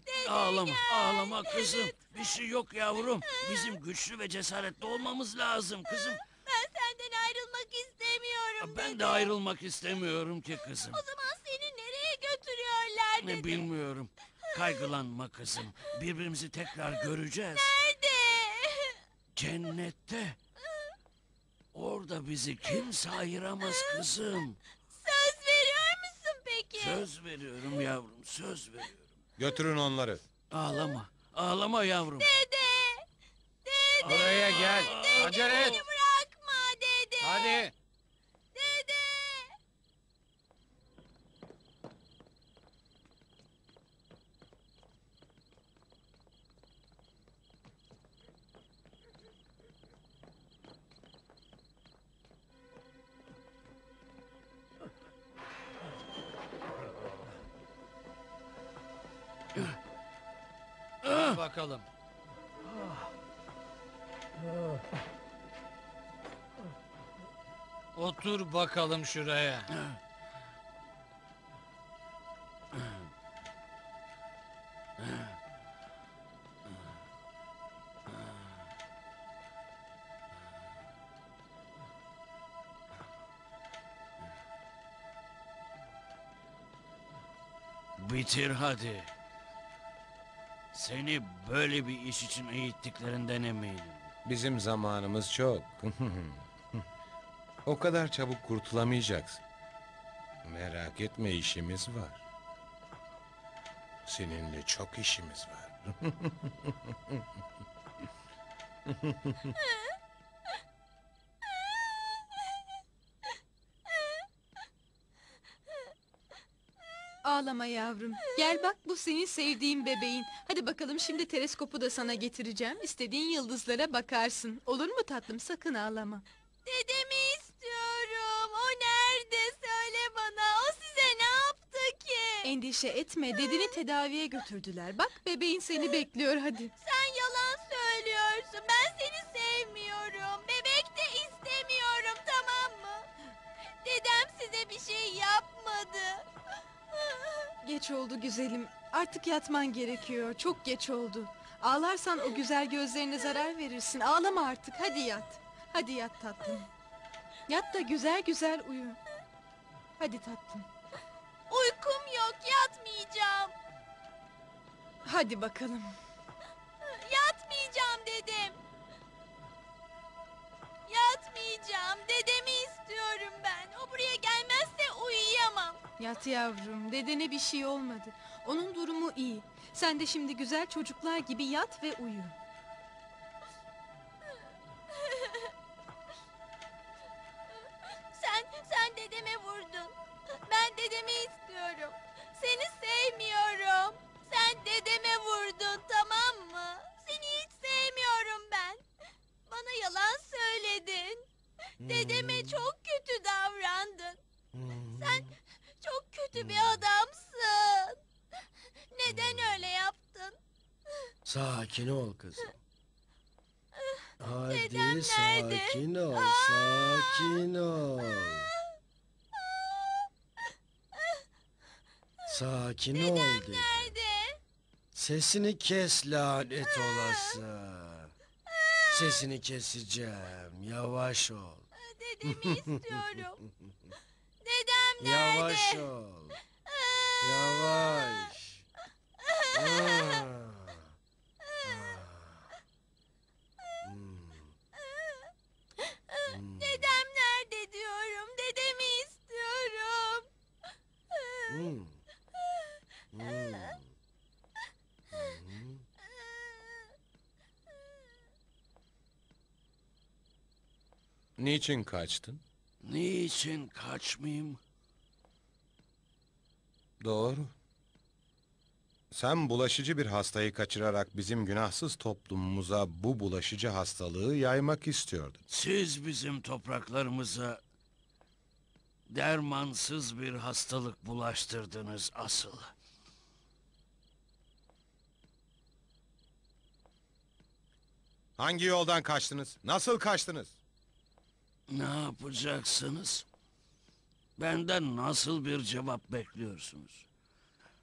Speaker 8: Dede
Speaker 5: Ağlama,
Speaker 8: gel.
Speaker 5: ağlama kızım. Bir şey yok yavrum. Bizim güçlü ve cesaretli olmamız lazım kızım.
Speaker 8: Ben senden ayrılmak istemiyorum
Speaker 5: Ben
Speaker 8: dede.
Speaker 5: de ayrılmak istemiyorum ki kızım.
Speaker 8: O zaman seni nereye götürüyorlar dede?
Speaker 5: Bilmiyorum. Kaygılanma kızım. Birbirimizi tekrar göreceğiz.
Speaker 8: Nerede?
Speaker 5: Cennette. Orada bizi kimse ayıramaz kızım.
Speaker 8: Söz veriyor musun peki?
Speaker 5: Söz veriyorum yavrum, söz veriyorum.
Speaker 10: Götürün onları.
Speaker 5: Ağlama, ağlama yavrum.
Speaker 8: Dede. Dede.
Speaker 10: Buraya gel.
Speaker 8: Dede,
Speaker 10: Acele et.
Speaker 8: beni bırakma dede.
Speaker 10: Hadi.
Speaker 8: Dede.
Speaker 9: Hadi bakalım. Otur bakalım şuraya.
Speaker 5: Bitir hadi. Seni böyle bir iş için eğittiklerinden eminim.
Speaker 10: Bizim zamanımız çok. O kadar çabuk kurtulamayacaksın. Merak etme, işimiz var. Seninle çok işimiz var.
Speaker 16: Ağlama yavrum. Gel bak, bu senin sevdiğin bebeğin. Hadi bakalım, şimdi teleskopu da sana getireceğim. İstediğin yıldızlara bakarsın. Olur mu tatlım? Sakın ağlama.
Speaker 8: Dedemi istiyorum. O nerede? Söyle bana. O size ne yaptı ki?
Speaker 16: Endişe etme. Dedeni tedaviye götürdüler. Bak, bebeğin seni bekliyor, hadi.
Speaker 8: Sen yalan söylüyorsun. Ben seni sevmiyorum. Bebek de istemiyorum, tamam mı? Dedem size bir şey yapmadı.
Speaker 16: Geç oldu güzelim. Artık yatman gerekiyor. Çok geç oldu. Ağlarsan o güzel gözlerine zarar verirsin. Ağlama artık. Hadi yat. Hadi yat tatlım. Yat da güzel güzel uyu. Hadi tatlım.
Speaker 8: Uykum yok, yatmayacağım.
Speaker 16: Hadi bakalım.
Speaker 8: Yatmayacağım dedim. Yatmayacağım. Dedemi istiyorum ben. O buraya gelmezse uyuyamam.
Speaker 16: Yat yavrum. Dedene bir şey olmadı. Onun durumu iyi. Sen de şimdi güzel çocuklar gibi yat ve uyu.
Speaker 8: Sen dedeme vurdun. Ben dedemi istiyorum. Seni sevmiyorum. Sen dedeme vurdun, tamam mı? Seni hiç sevmiyorum ben. Bana yalan söyledin. Dedeme çok kötü davrandın. Sen çok kötü bir adamsın. Neden öyle yaptın?
Speaker 11: Sakin ol kızım. Hadi
Speaker 8: Dedem nerede?
Speaker 11: sakin ol, sakin ol. Sakin ol dedim.
Speaker 8: Nerede?
Speaker 11: Sesini kes lanet olası. Sesini keseceğim. Yavaş ol.
Speaker 8: Dedemi istiyorum. Dedem nerede?
Speaker 11: Yavaş ol. Yavaş.
Speaker 8: Dedem nerede diyorum. Dedemi istiyorum.
Speaker 10: Niçin kaçtın?
Speaker 5: Niçin kaçmayayım?
Speaker 10: Doğru. Sen bulaşıcı bir hastayı kaçırarak bizim günahsız toplumumuza bu bulaşıcı hastalığı yaymak istiyordun.
Speaker 5: Siz bizim topraklarımıza dermansız bir hastalık bulaştırdınız asıl.
Speaker 10: Hangi yoldan kaçtınız? Nasıl kaçtınız?
Speaker 5: Ne yapacaksınız? Benden nasıl bir cevap bekliyorsunuz?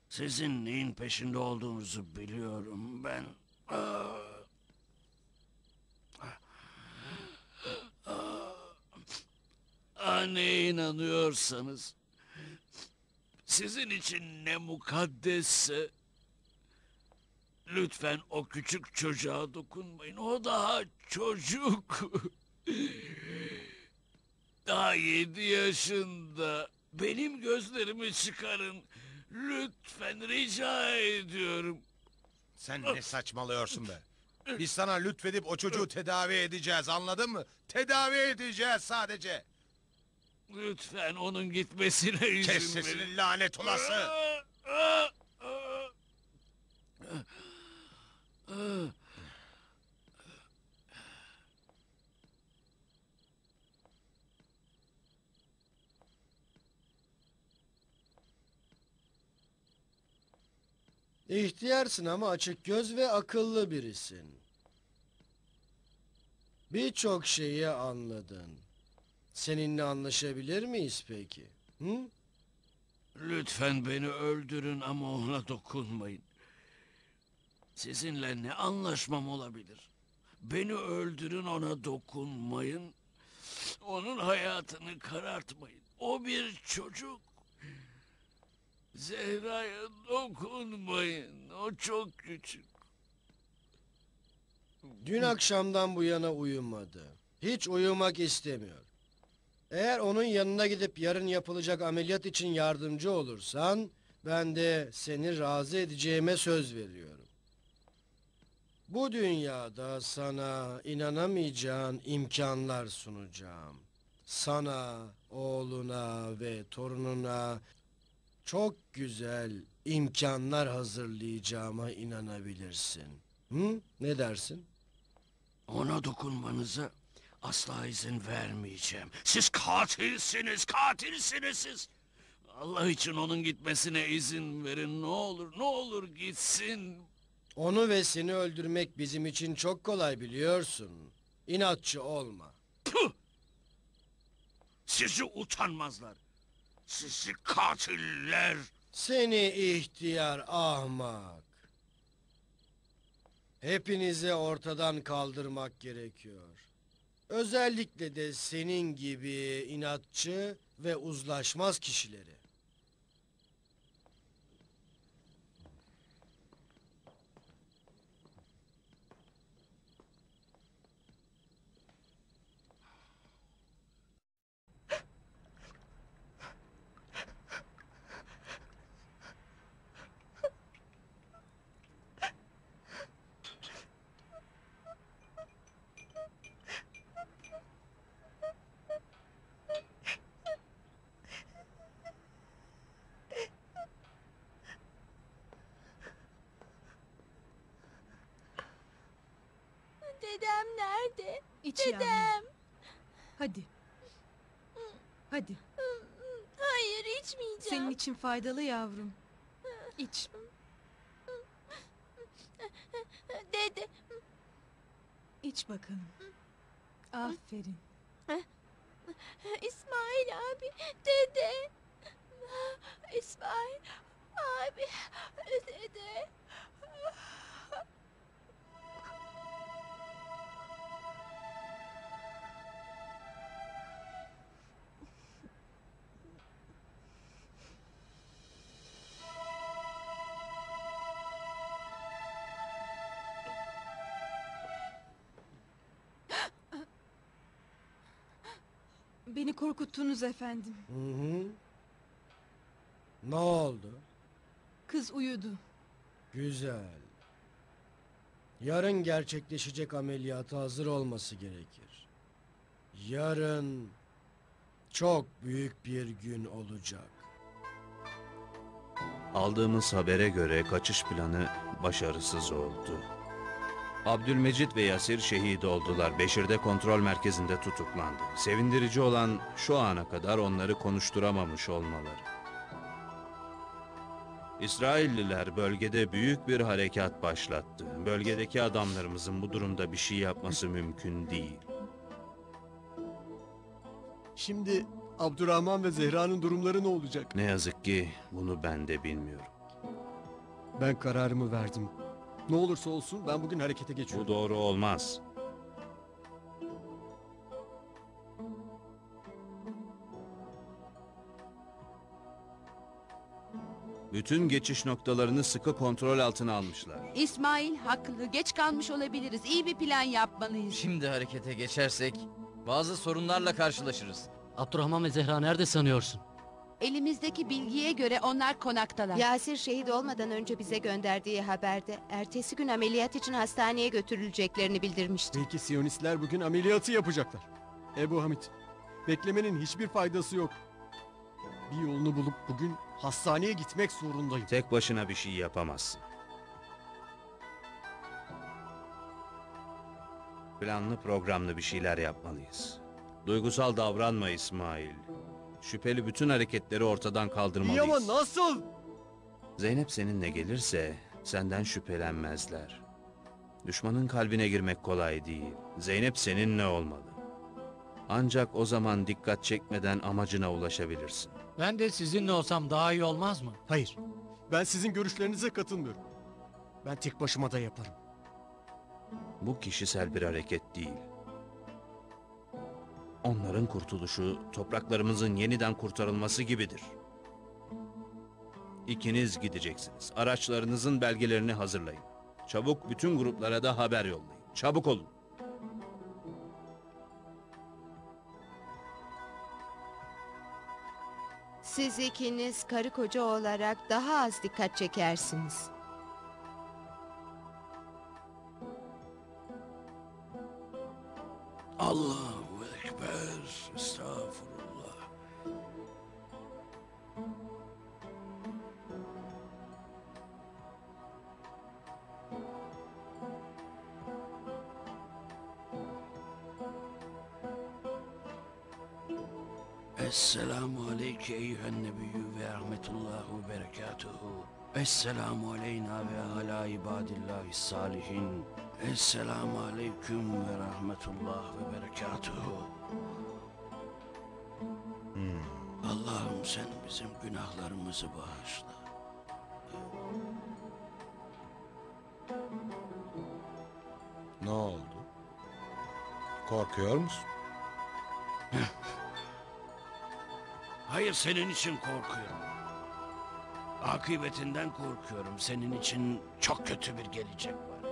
Speaker 5: Sizin neyin peşinde olduğunuzu biliyorum ben. Neye inanıyorsanız, sizin için ne mukaddesse, lütfen o küçük çocuğa dokunmayın. O daha çocuk. Daha 7 yaşında. Benim gözlerimi çıkarın. Lütfen rica ediyorum.
Speaker 10: Sen ne saçmalıyorsun be? Biz sana lütfedip o çocuğu tedavi edeceğiz, anladın mı? Tedavi edeceğiz sadece.
Speaker 5: Lütfen onun gitmesine izin
Speaker 10: Kes sesini
Speaker 5: verin.
Speaker 10: lanet olası.
Speaker 11: İhtiyarsın ama açık göz ve akıllı birisin. Birçok şeyi anladın. Seninle anlaşabilir miyiz peki? Hı?
Speaker 5: Lütfen beni öldürün ama ona dokunmayın. Sizinle ne anlaşmam olabilir? Beni öldürün, ona dokunmayın. Onun hayatını karartmayın. O bir çocuk. Zehra'ya dokunmayın. O çok küçük.
Speaker 11: Dün akşamdan bu yana uyumadı. Hiç uyumak istemiyor. Eğer onun yanına gidip yarın yapılacak ameliyat için yardımcı olursan, ben de seni razı edeceğime söz veriyorum. Bu dünyada sana inanamayacağın imkanlar sunacağım. Sana, oğluna ve torununa çok güzel imkanlar hazırlayacağıma inanabilirsin. Hı? Ne dersin?
Speaker 5: Ona dokunmanıza asla izin vermeyeceğim. Siz katilsiniz, katilsiniz siz. Allah için onun gitmesine izin verin. Ne olur, ne olur gitsin.
Speaker 11: Onu ve seni öldürmek bizim için çok kolay, biliyorsun. İnatçı olma.
Speaker 5: Puh! Sizi utanmazlar. Sizi katiller.
Speaker 11: Seni ihtiyar ahmak. Hepinizi ortadan kaldırmak gerekiyor. Özellikle de senin gibi inatçı ve uzlaşmaz kişileri.
Speaker 8: Dedem nerede?
Speaker 16: İç
Speaker 8: Dedem.
Speaker 16: yavrum. Hadi. Hadi.
Speaker 8: Hayır, içmeyeceğim.
Speaker 16: Senin için faydalı yavrum. İç.
Speaker 8: Dede.
Speaker 16: İç bakalım. Aferin.
Speaker 8: İsmail abi. Dede. İsmail abi. Dede.
Speaker 16: Beni korkuttunuz efendim.
Speaker 11: Hı hı. Ne oldu?
Speaker 16: Kız uyudu.
Speaker 11: Güzel. Yarın gerçekleşecek ameliyata hazır olması gerekir. Yarın çok büyük bir gün olacak.
Speaker 13: Aldığımız habere göre kaçış planı başarısız oldu. Abdülmecit ve Yasir şehit oldular. Beşir de kontrol merkezinde tutuklandı. Sevindirici olan şu ana kadar onları konuşturamamış olmaları. İsrailliler bölgede büyük bir harekat başlattı. Bölgedeki adamlarımızın bu durumda bir şey yapması mümkün değil.
Speaker 14: Şimdi Abdurrahman ve Zehra'nın durumları ne olacak?
Speaker 13: Ne yazık ki bunu ben de bilmiyorum.
Speaker 14: Ben kararımı verdim. Ne olursa olsun ben bugün harekete geçiyorum.
Speaker 13: Bu doğru olmaz. Bütün geçiş noktalarını sıkı kontrol altına almışlar.
Speaker 6: İsmail haklı. Geç kalmış olabiliriz. İyi bir plan yapmalıyız.
Speaker 19: Şimdi harekete geçersek bazı sorunlarla karşılaşırız.
Speaker 3: Abdurrahman ve Zehra nerede sanıyorsun?
Speaker 6: Elimizdeki bilgiye göre onlar konaktalar.
Speaker 7: Yasir şehit olmadan önce bize gönderdiği haberde ertesi gün ameliyat için hastaneye götürüleceklerini bildirmişti.
Speaker 14: Belki Siyonistler bugün ameliyatı yapacaklar. Ebu Hamit, beklemenin hiçbir faydası yok. Bir yolunu bulup bugün hastaneye gitmek zorundayım.
Speaker 13: Tek başına bir şey yapamazsın. Planlı programlı bir şeyler yapmalıyız. Duygusal davranma İsmail. Şüpheli bütün hareketleri ortadan kaldırmalıyız.
Speaker 14: İyi ama nasıl?
Speaker 13: Zeynep seninle gelirse senden şüphelenmezler. Düşmanın kalbine girmek kolay değil. Zeynep seninle olmalı. Ancak o zaman dikkat çekmeden amacına ulaşabilirsin.
Speaker 9: Ben de sizinle olsam daha iyi olmaz mı?
Speaker 14: Hayır. Ben sizin görüşlerinize katılmıyorum. Ben tek başıma da yaparım.
Speaker 13: Bu kişisel bir hareket değil. Onların kurtuluşu topraklarımızın yeniden kurtarılması gibidir. İkiniz gideceksiniz. Araçlarınızın belgelerini hazırlayın. Çabuk bütün gruplara da haber yollayın. Çabuk olun.
Speaker 7: Siz ikiniz karı koca olarak daha az dikkat çekersiniz.
Speaker 5: Allahu Ekber. Estağfurullah. Esselamu aleyke eyyühen nebiyyü ve rahmetullahu ve berekatuhu. Esselamu aleyna ve ala ibadillahi salihin. Esselamu aleyküm ve rahmetullah ve berekatuhu. Allah'ım sen bizim günahlarımızı bağışla.
Speaker 10: Ne oldu? Korkuyor musun?
Speaker 5: Hayır, senin için korkuyorum. Akıbetinden korkuyorum. Senin için çok kötü bir gelecek var.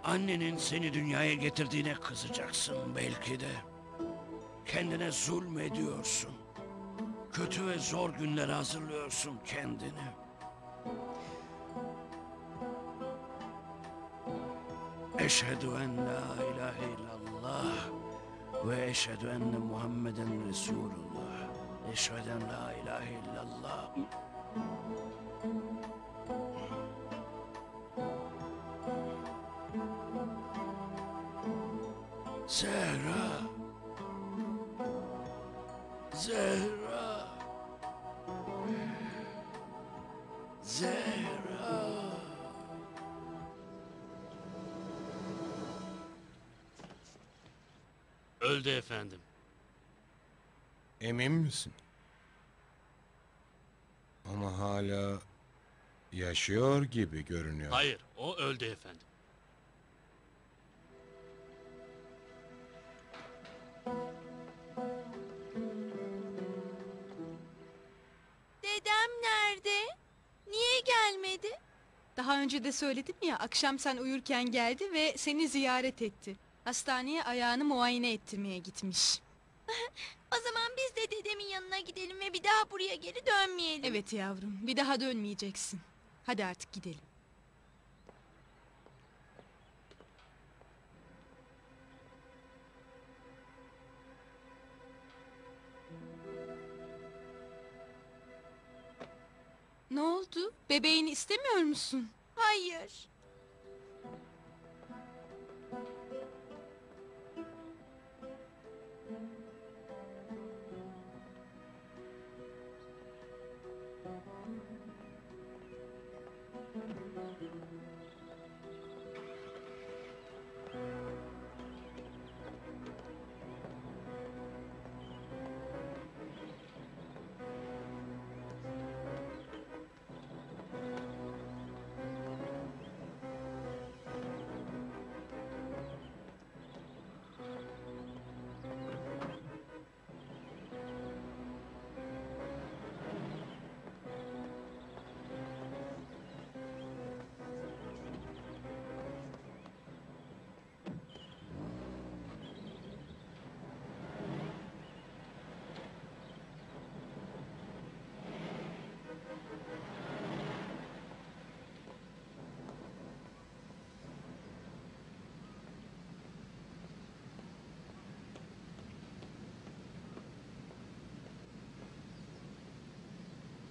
Speaker 5: Annenin seni dünyaya getirdiğine kızacaksın belki de. Kendine zulmediyorsun. Kötü ve zor günlere hazırlıyorsun kendini. Eşhedü en la ilahe illallah ve eşhedü enne Muhammeden Resulullah. Eşhedü en la ilahe illallah. Zehra. Zehra. Zehra.
Speaker 3: Öldü efendim.
Speaker 10: Emin misin? Ama hala yaşıyor gibi görünüyor.
Speaker 3: Hayır, o öldü efendim.
Speaker 8: Dedem nerede? Niye gelmedi?
Speaker 16: Daha önce de söyledim ya, akşam sen uyurken geldi ve seni ziyaret etti. Hastaneye ayağını muayene ettirmeye gitmiş.
Speaker 8: O zaman biz de dedemin yanına gidelim ve bir daha buraya geri dönmeyelim.
Speaker 16: Evet yavrum, bir daha dönmeyeceksin. Hadi artık gidelim. Ne oldu? oldu? Bebeğini istemiyor musun?
Speaker 8: Hayır.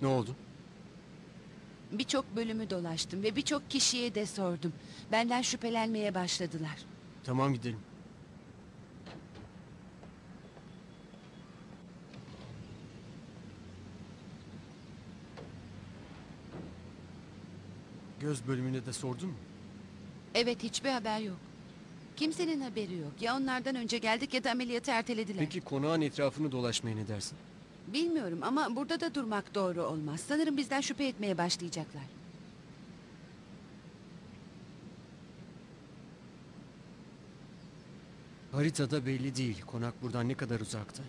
Speaker 14: Ne oldu?
Speaker 6: Birçok bölümü dolaştım ve birçok kişiye de sordum. Benden şüphelenmeye başladılar.
Speaker 14: Tamam, gidelim. Göz bölümüne de sordun mu?
Speaker 6: Evet, hiçbir haber yok. Kimsenin haberi yok. Ya onlardan önce geldik ya da ameliyatı ertelediler.
Speaker 14: Peki konağın etrafını dolaşmaya ne dersin?
Speaker 6: Bilmiyorum ama burada da durmak doğru olmaz. Sanırım bizden şüphe etmeye başlayacaklar.
Speaker 14: Haritada belli değil. Konak buradan ne kadar uzakta?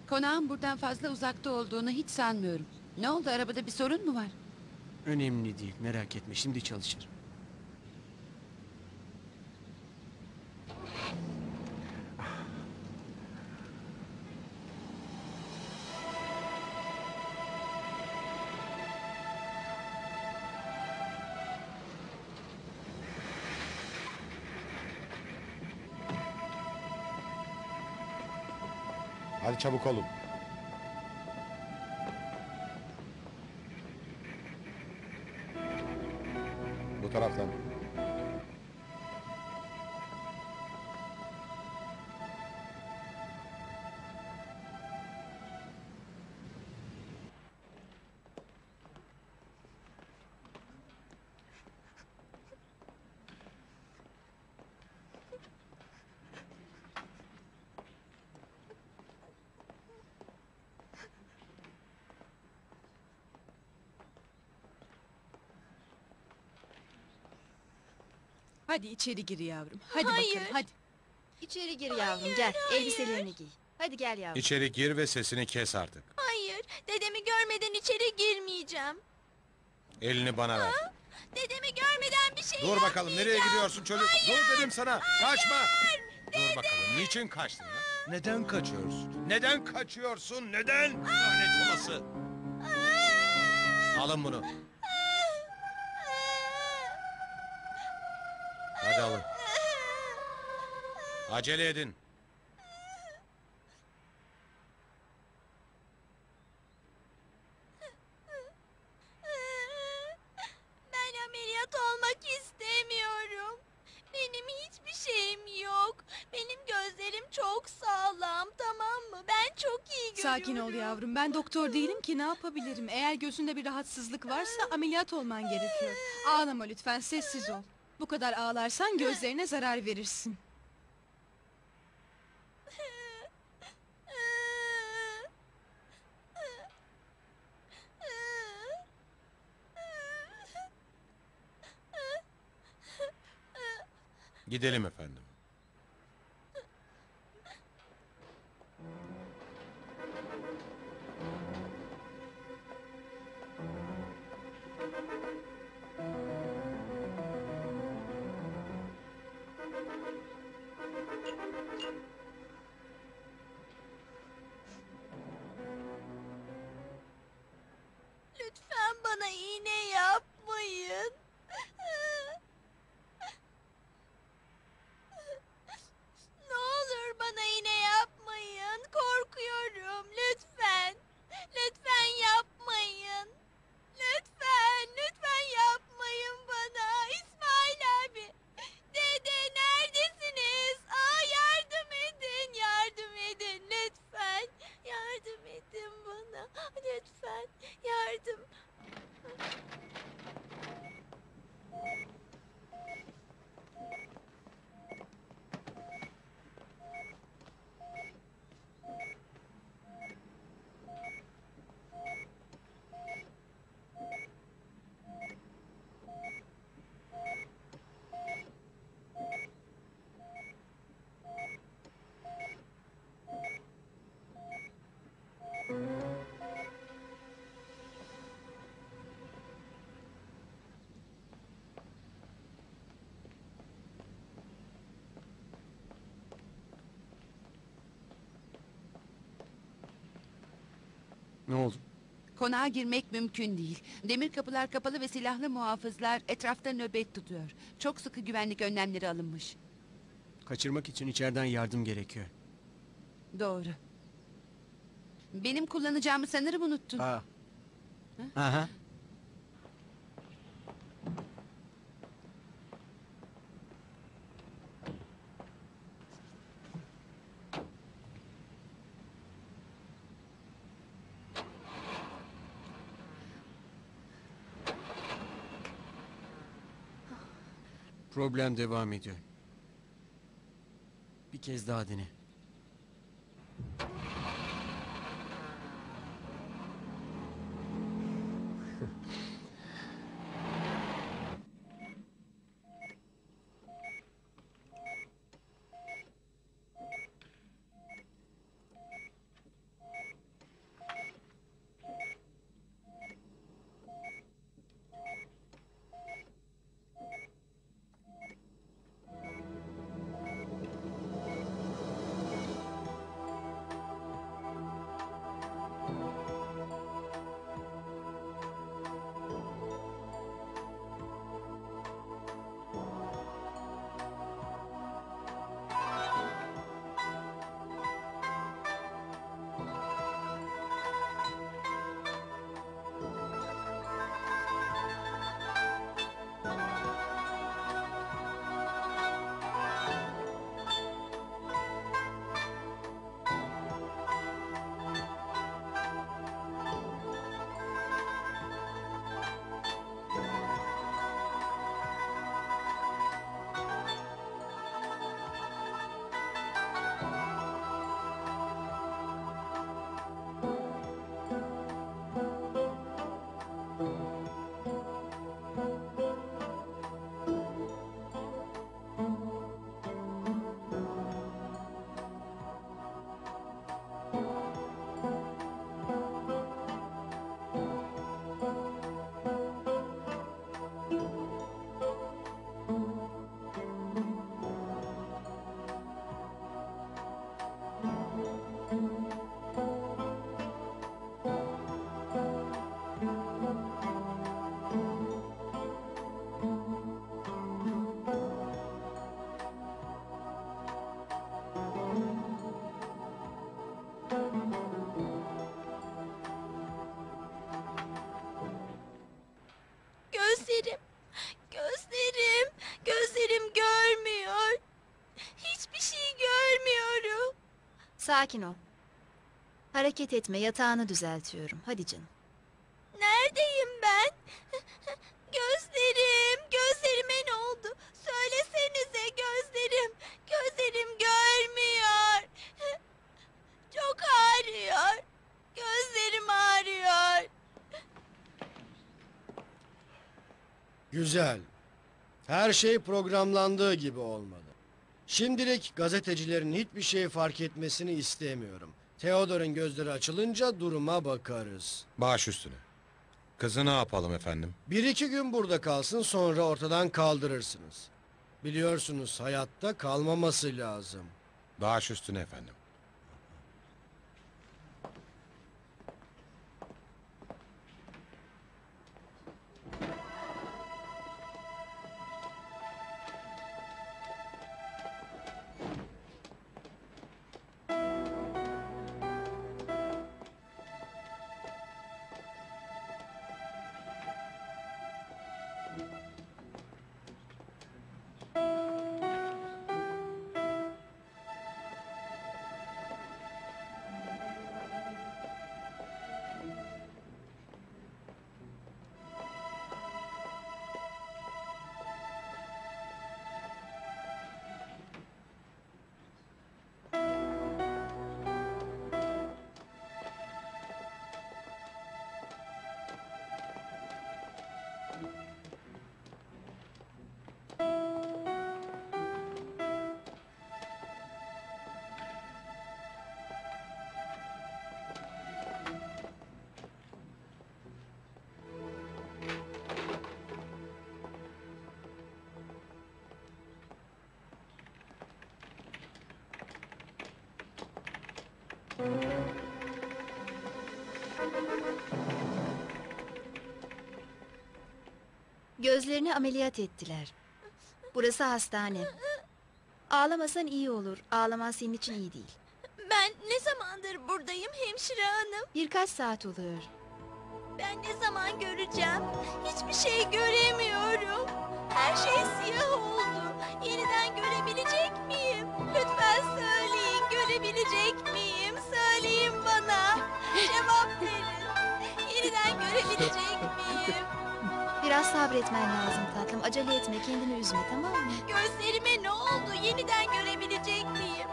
Speaker 6: Konağın buradan fazla uzakta olduğunu hiç sanmıyorum. Ne oldu, arabada bir sorun mu var?
Speaker 14: Önemli değil, merak etme, şimdi çalışır.
Speaker 10: Hadi çabuk olun. Bu taraftan.
Speaker 20: Hadi içeri gir yavrum. Hadi
Speaker 8: Hayır.
Speaker 20: bakalım hadi.
Speaker 21: İçeri gir yavrum, gel. Elbiselerini giy. Hadi gel yavrum.
Speaker 10: İçeri gir ve sesini kes artık.
Speaker 8: Hayır. Dedemi görmeden içeri girmeyeceğim.
Speaker 10: Elini bana ver.
Speaker 8: Dedemi görmeden bir şey
Speaker 10: Dur bakalım, nereye gidiyorsun çocuk?
Speaker 8: Hayır.
Speaker 10: Dur dedim sana. Kaçma. Dur bakalım, niçin kaçtın ya? Neden kaçıyorsun? Neden kaçıyorsun? Neden? Lanet olası. Alın bunu. Hadi alın. Acele edin.
Speaker 8: Ben ameliyat olmak istemiyorum. Benim hiçbir şeyim yok. Benim gözlerim çok sağlam, tamam mı? Ben çok iyi görüyorum.
Speaker 16: Sakin ol yavrum. Ben doktor değilim ki, ne yapabilirim? Eğer gözünde bir rahatsızlık varsa ameliyat olman gerekiyor. Ağlama lütfen, sessiz ol. Bu kadar ağlarsan gözlerine zarar verirsin.
Speaker 10: Gidelim efendim.
Speaker 8: Lütfen bana iğne yapmayın.
Speaker 14: Ne oldu?
Speaker 6: Konağa girmek mümkün değil. Demir kapılar kapalı ve silahlı muhafızlar etrafta nöbet tutuyor. Çok sıkı güvenlik önlemleri alınmış.
Speaker 14: Kaçırmak için içeriden yardım gerekiyor.
Speaker 6: Doğru. Benim kullanacağımı sanırım unuttun.
Speaker 14: Aa. Aha. Problem devam ediyor. Bir kez daha dene.
Speaker 8: Gözlerim, gözlerim görmüyor. Hiçbir şey görmüyorum.
Speaker 21: Sakin ol. Hareket etme, yatağını düzeltiyorum. Hadi canım.
Speaker 8: Neredeyim ben? Gözlerime ne oldu? Söylesenize gözlerim görmüyor. Çok ağrıyor. Gözlerim ağrıyor.
Speaker 11: Güzel. Her şey programlandığı gibi olmalı. Şimdilik gazetecilerin hiçbir şey fark etmesini istemiyorum. Theodor'un gözleri açılınca duruma bakarız.
Speaker 10: Baş üstüne. Kızı ne yapalım efendim?
Speaker 11: 1-2 gün burada kalsın, sonra ortadan kaldırırsınız. Biliyorsunuz, hayatta kalmaması lazım.
Speaker 10: Baş üstüne efendim.
Speaker 21: Gözlerini ameliyat ettiler. Burası hastane. Ağlamasan iyi olur. Ağlaman senin için iyi değil.
Speaker 8: Ben ne zamandır buradayım hemşire hanım?
Speaker 21: Birkaç saat oluyor.
Speaker 8: Ben ne zaman göreceğim? Hiçbir şey göremiyorum. Her şey siyah oldu. Yeniden görebilecek miyim? Lütfen söyleyin, görebilecek miyim? Söyleyin bana. Cevap verin. Yeniden görebilecek miyim?
Speaker 21: Biraz sabretmen lazım tatlım. Acele etme, kendini üzme, tamam mı?
Speaker 8: Gözlerime ne oldu? Yeniden görebilecek miyim?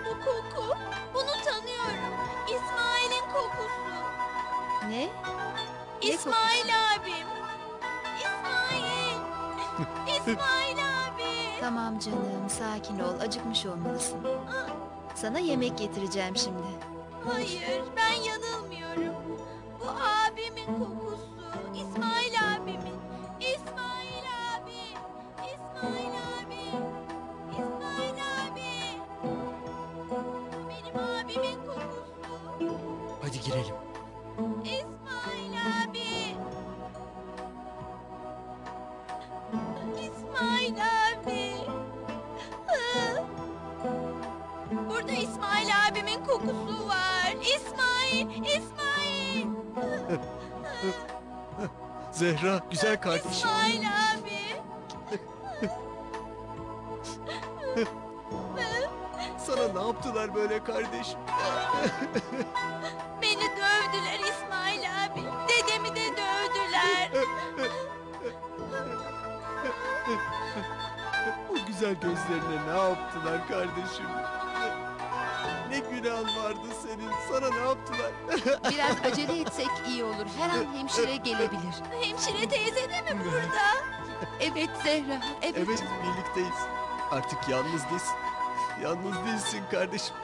Speaker 8: Bu koku, bunu tanıyorum. İsmail'in kokusu.
Speaker 21: Ne?
Speaker 8: İsmail abim. İsmail. İsmail abi.
Speaker 21: Tamam canım, sakin ol. Acıkmış olmalısın. Sana yemek getireceğim şimdi.
Speaker 8: Hayır, ben yanılmıyorum. Bu abimin kokusu. İsmail abimin. İsmail abi. İsmail abi. İsmail abi. Bu benim abimin kokusu.
Speaker 14: Hadi girelim.
Speaker 8: İsmail abi. İsmail abi. Burada İsmail abimin kokusu var. İsmail, İsmail.
Speaker 14: Zehra, güzel kardeşim.
Speaker 8: İsmail abi.
Speaker 14: Sana ne yaptılar böyle kardeşim?
Speaker 8: Beni dövdüler İsmail abi. Dedemi de dövdüler.
Speaker 14: O güzel gözlerine ne yaptılar kardeşim? Ne günahın vardı senin? Sana ne yaptılar?
Speaker 6: Biraz acele etsek iyi olur. Her an hemşire gelebilir.
Speaker 8: Hemşire teyze de mi burada?
Speaker 6: Evet Zehra, evet.
Speaker 14: Evet, birlikteyiz. Artık yalnız değilsin. Yalnız değilsin kardeşim.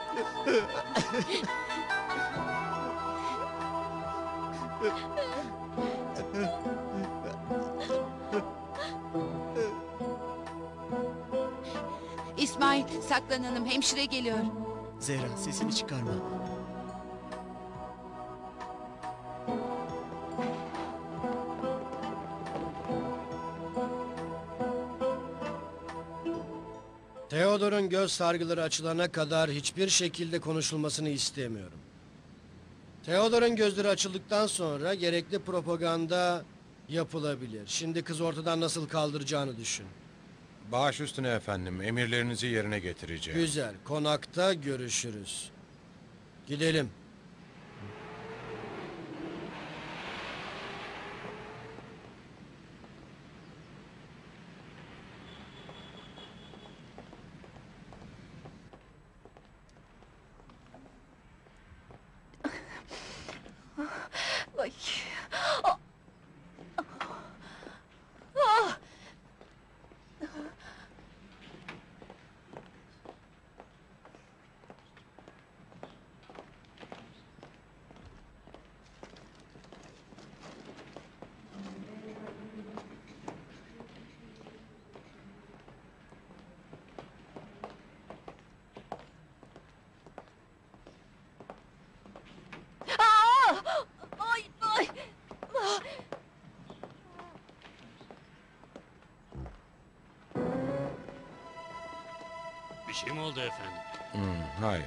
Speaker 6: İsmail, saklanalım. Hemşire geliyor.
Speaker 14: Zehra, sesini çıkarma.
Speaker 11: Theodor'un göz sargıları açılana kadar hiçbir şekilde konuşulmasını istemiyorum. Theodor'un gözleri açıldıktan sonra gerekli propaganda yapılabilir. Şimdi kız ortadan nasıl kaldıracağını düşün.
Speaker 10: Baş üstüne efendim. Emirlerinizi yerine getireceğim.
Speaker 11: Güzel. Konakta görüşürüz. Gidelim.
Speaker 15: Ay. Ah. Ah. Ay, ay. Ah.
Speaker 3: Bir şey mi oldu efendim?
Speaker 10: Hayır.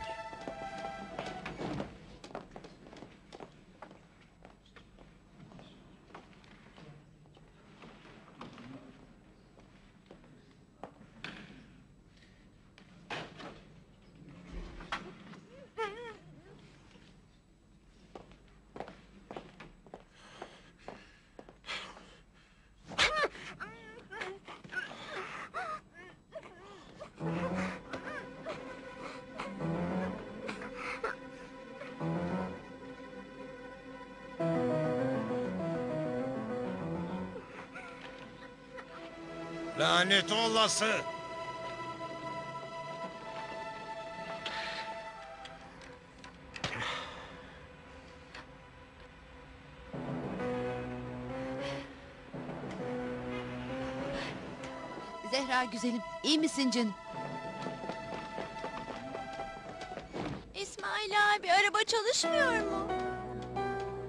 Speaker 10: Lanet olası!
Speaker 6: Zehra güzelim, iyi misin canım?
Speaker 8: İsmail abi araba çalışmıyor mu?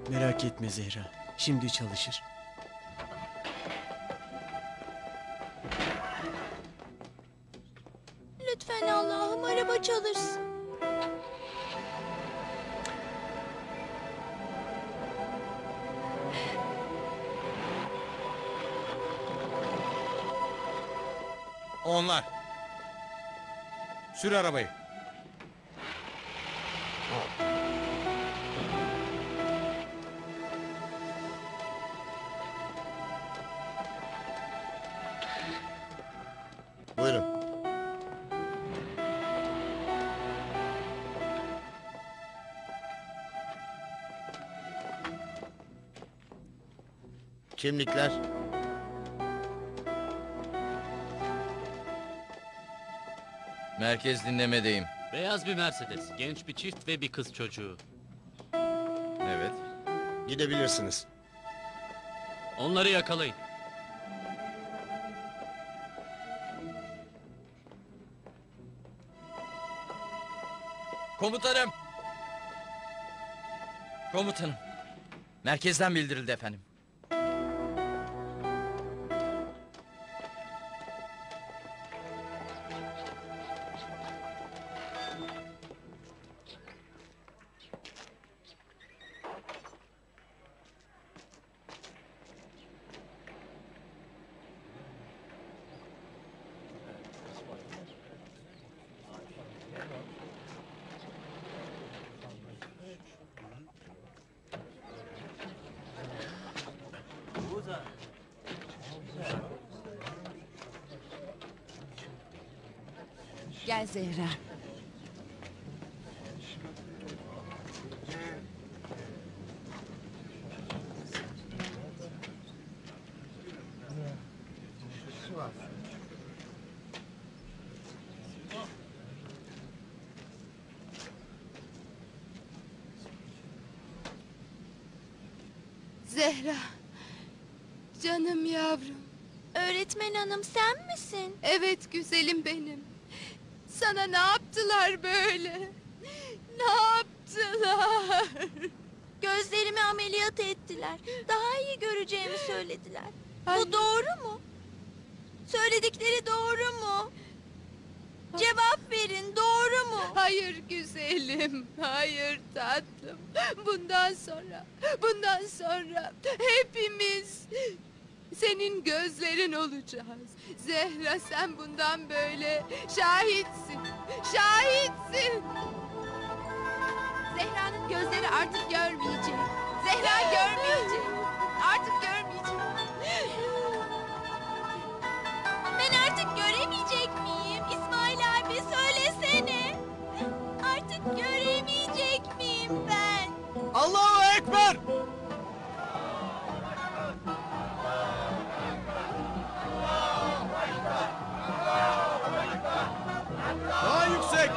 Speaker 14: Merak etme Zehra. Şimdi çalışır.
Speaker 8: Lütfen Allah'ım araba çalışsın.
Speaker 10: Onlar. Sür arabayı.
Speaker 1: Buyurun. Kimlikler?
Speaker 19: Merkez dinlemedeyim.
Speaker 3: Beyaz bir Mercedes, genç bir çift ve bir kız çocuğu.
Speaker 19: Evet.
Speaker 1: Gidebilirsiniz.
Speaker 3: Onları yakalayın.
Speaker 19: Komutanım. Komutanım. Merkezden bildirildi efendim.
Speaker 6: Gel Zehra.
Speaker 7: Zehra. Canım yavrum.
Speaker 8: Öğretmen hanım sen misin?
Speaker 7: Evet güzelim benim. Sana ne yaptılar böyle? Ne yaptılar?
Speaker 8: Gözlerimi ameliyat ettiler. Daha iyi göreceğimi söylediler. Bu doğru mu? Söyledikleri doğru mu? Cevap verin, doğru mu?
Speaker 7: Hayır güzelim, hayır tatlım. Bundan sonra hepimiz senin gözlerin olacağız. Zehra sen bundan böyle şahitsin, şahitsin. Zehra'nın gözleri artık görmeyecek. Zehra görmeyecek. Artık görmeyecek.
Speaker 8: Ben artık göremeyecek miyim? İsmail abi söylesene. Artık göremeyecek miyim ben?
Speaker 11: Allahu Ekber! Daha yüksek!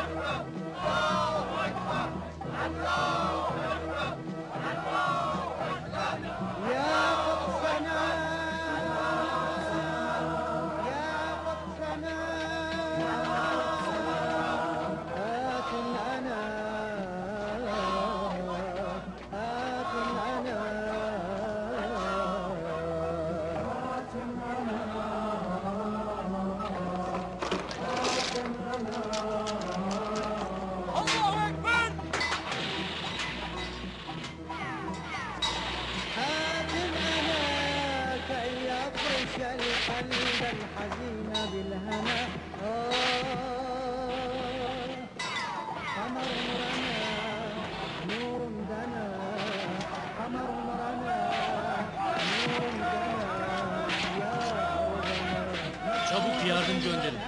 Speaker 3: Çabuk yardım gönderin.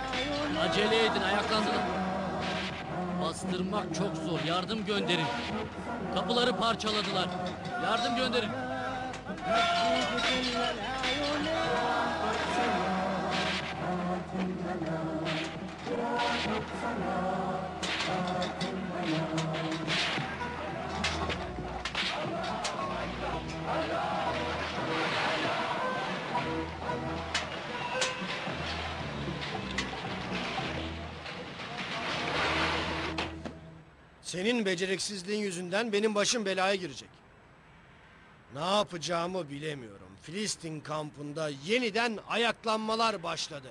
Speaker 3: Acele edin, ayaklandılar. Bastırmak çok zor, yardım gönderin. Kapıları parçaladılar. Yardım gönderin.
Speaker 11: Senin beceriksizliğin yüzünden benim başım belaya girecek. Ne yapacağımı bilemiyorum. Filistin kampında yeniden ayaklanmalar başladı.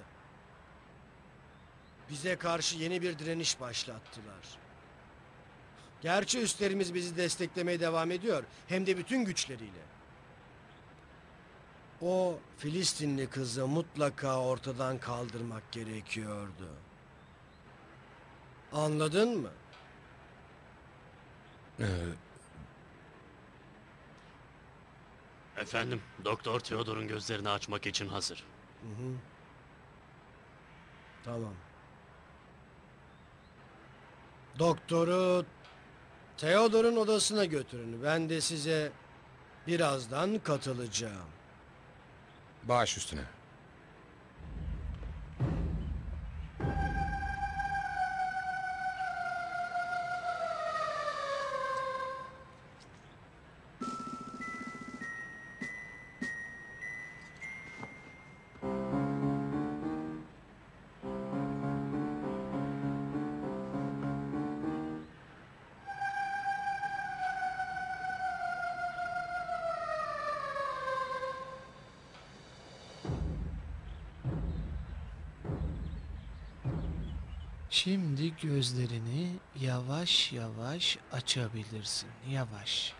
Speaker 11: Bize karşı yeni bir direniş başlattılar. Gerçi üstlerimiz bizi desteklemeye devam ediyor. Hem de bütün güçleriyle. O Filistinli kızı mutlaka ortadan kaldırmak gerekiyordu. Anladın mı?
Speaker 3: Efendim, Doktor Theodor'un gözlerini açmak için hazır.
Speaker 11: Hı hı. Tamam. Doktoru Theodor'un odasına götürün. Ben de size birazdan katılacağım.
Speaker 10: Baş üstüne.
Speaker 9: Şimdi gözlerini yavaş yavaş açabilirsin. Yavaş.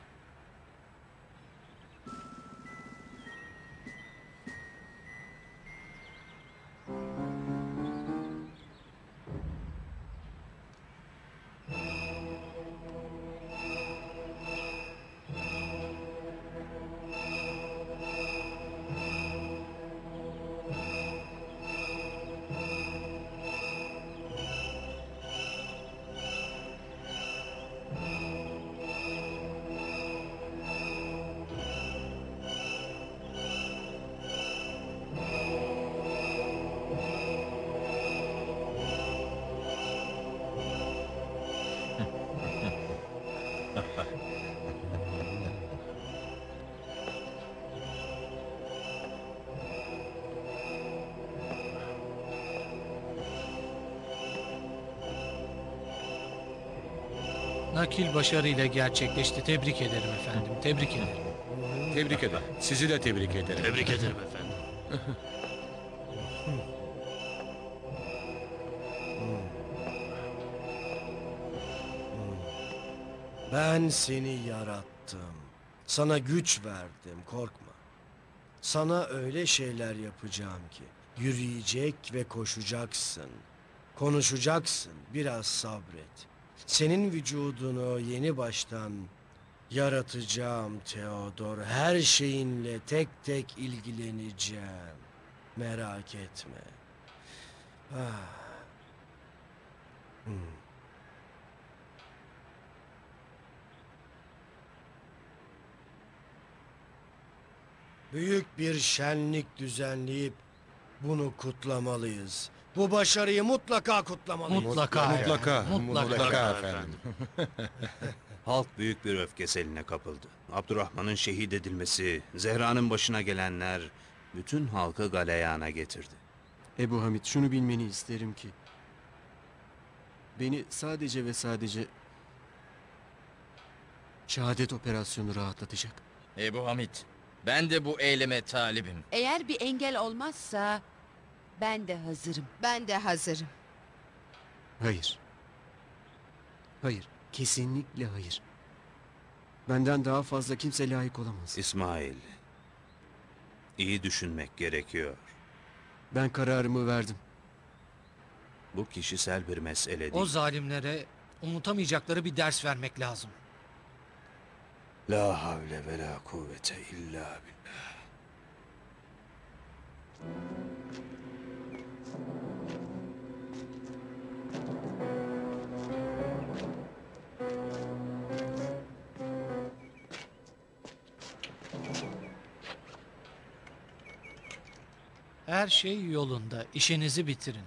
Speaker 9: Nakil başarıyla gerçekleşti. Tebrik ederim efendim. Tebrik ederim.
Speaker 10: Tebrik ederim. Sizi de tebrik ederim.
Speaker 3: Tebrik ederim efendim.
Speaker 11: Ben seni yarattım. Sana güç verdim, korkma. Sana öyle şeyler yapacağım ki yürüyecek ve koşacaksın. Konuşacaksın, biraz sabret. Senin vücudunu yeni baştan yaratacağım Theodor. Her şeyinle tek tek ilgileneceğim. Merak etme. Ah. Büyük bir şenlik düzenleyip bunu kutlamalıyız. Bu başarıyı mutlaka kutlamalıyız.
Speaker 10: Mutlaka efendim.
Speaker 13: Halk büyük bir öfke seline kapıldı. Abdurrahman'ın şehit edilmesi, Zehra'nın başına gelenler bütün halkı galeyana getirdi.
Speaker 14: Ebu Hamid, şunu bilmeni isterim ki beni sadece ve sadece şehadet operasyonu rahatlatacak.
Speaker 19: Ebu Hamid, ben de bu eyleme talibim.
Speaker 6: Eğer bir engel olmazsa ben de hazırım.
Speaker 7: Ben de hazırım.
Speaker 14: Hayır. Hayır. Kesinlikle hayır. Benden daha fazla kimse layık olamaz.
Speaker 13: İsmail, iyi düşünmek gerekiyor.
Speaker 14: Ben kararımı verdim.
Speaker 13: Bu kişisel bir mesele değil.
Speaker 9: O zalimlere unutamayacakları bir ders vermek lazım.
Speaker 13: La havle ve la kuvvete illa billah.
Speaker 9: Her şey yolunda. İşinizi bitirin.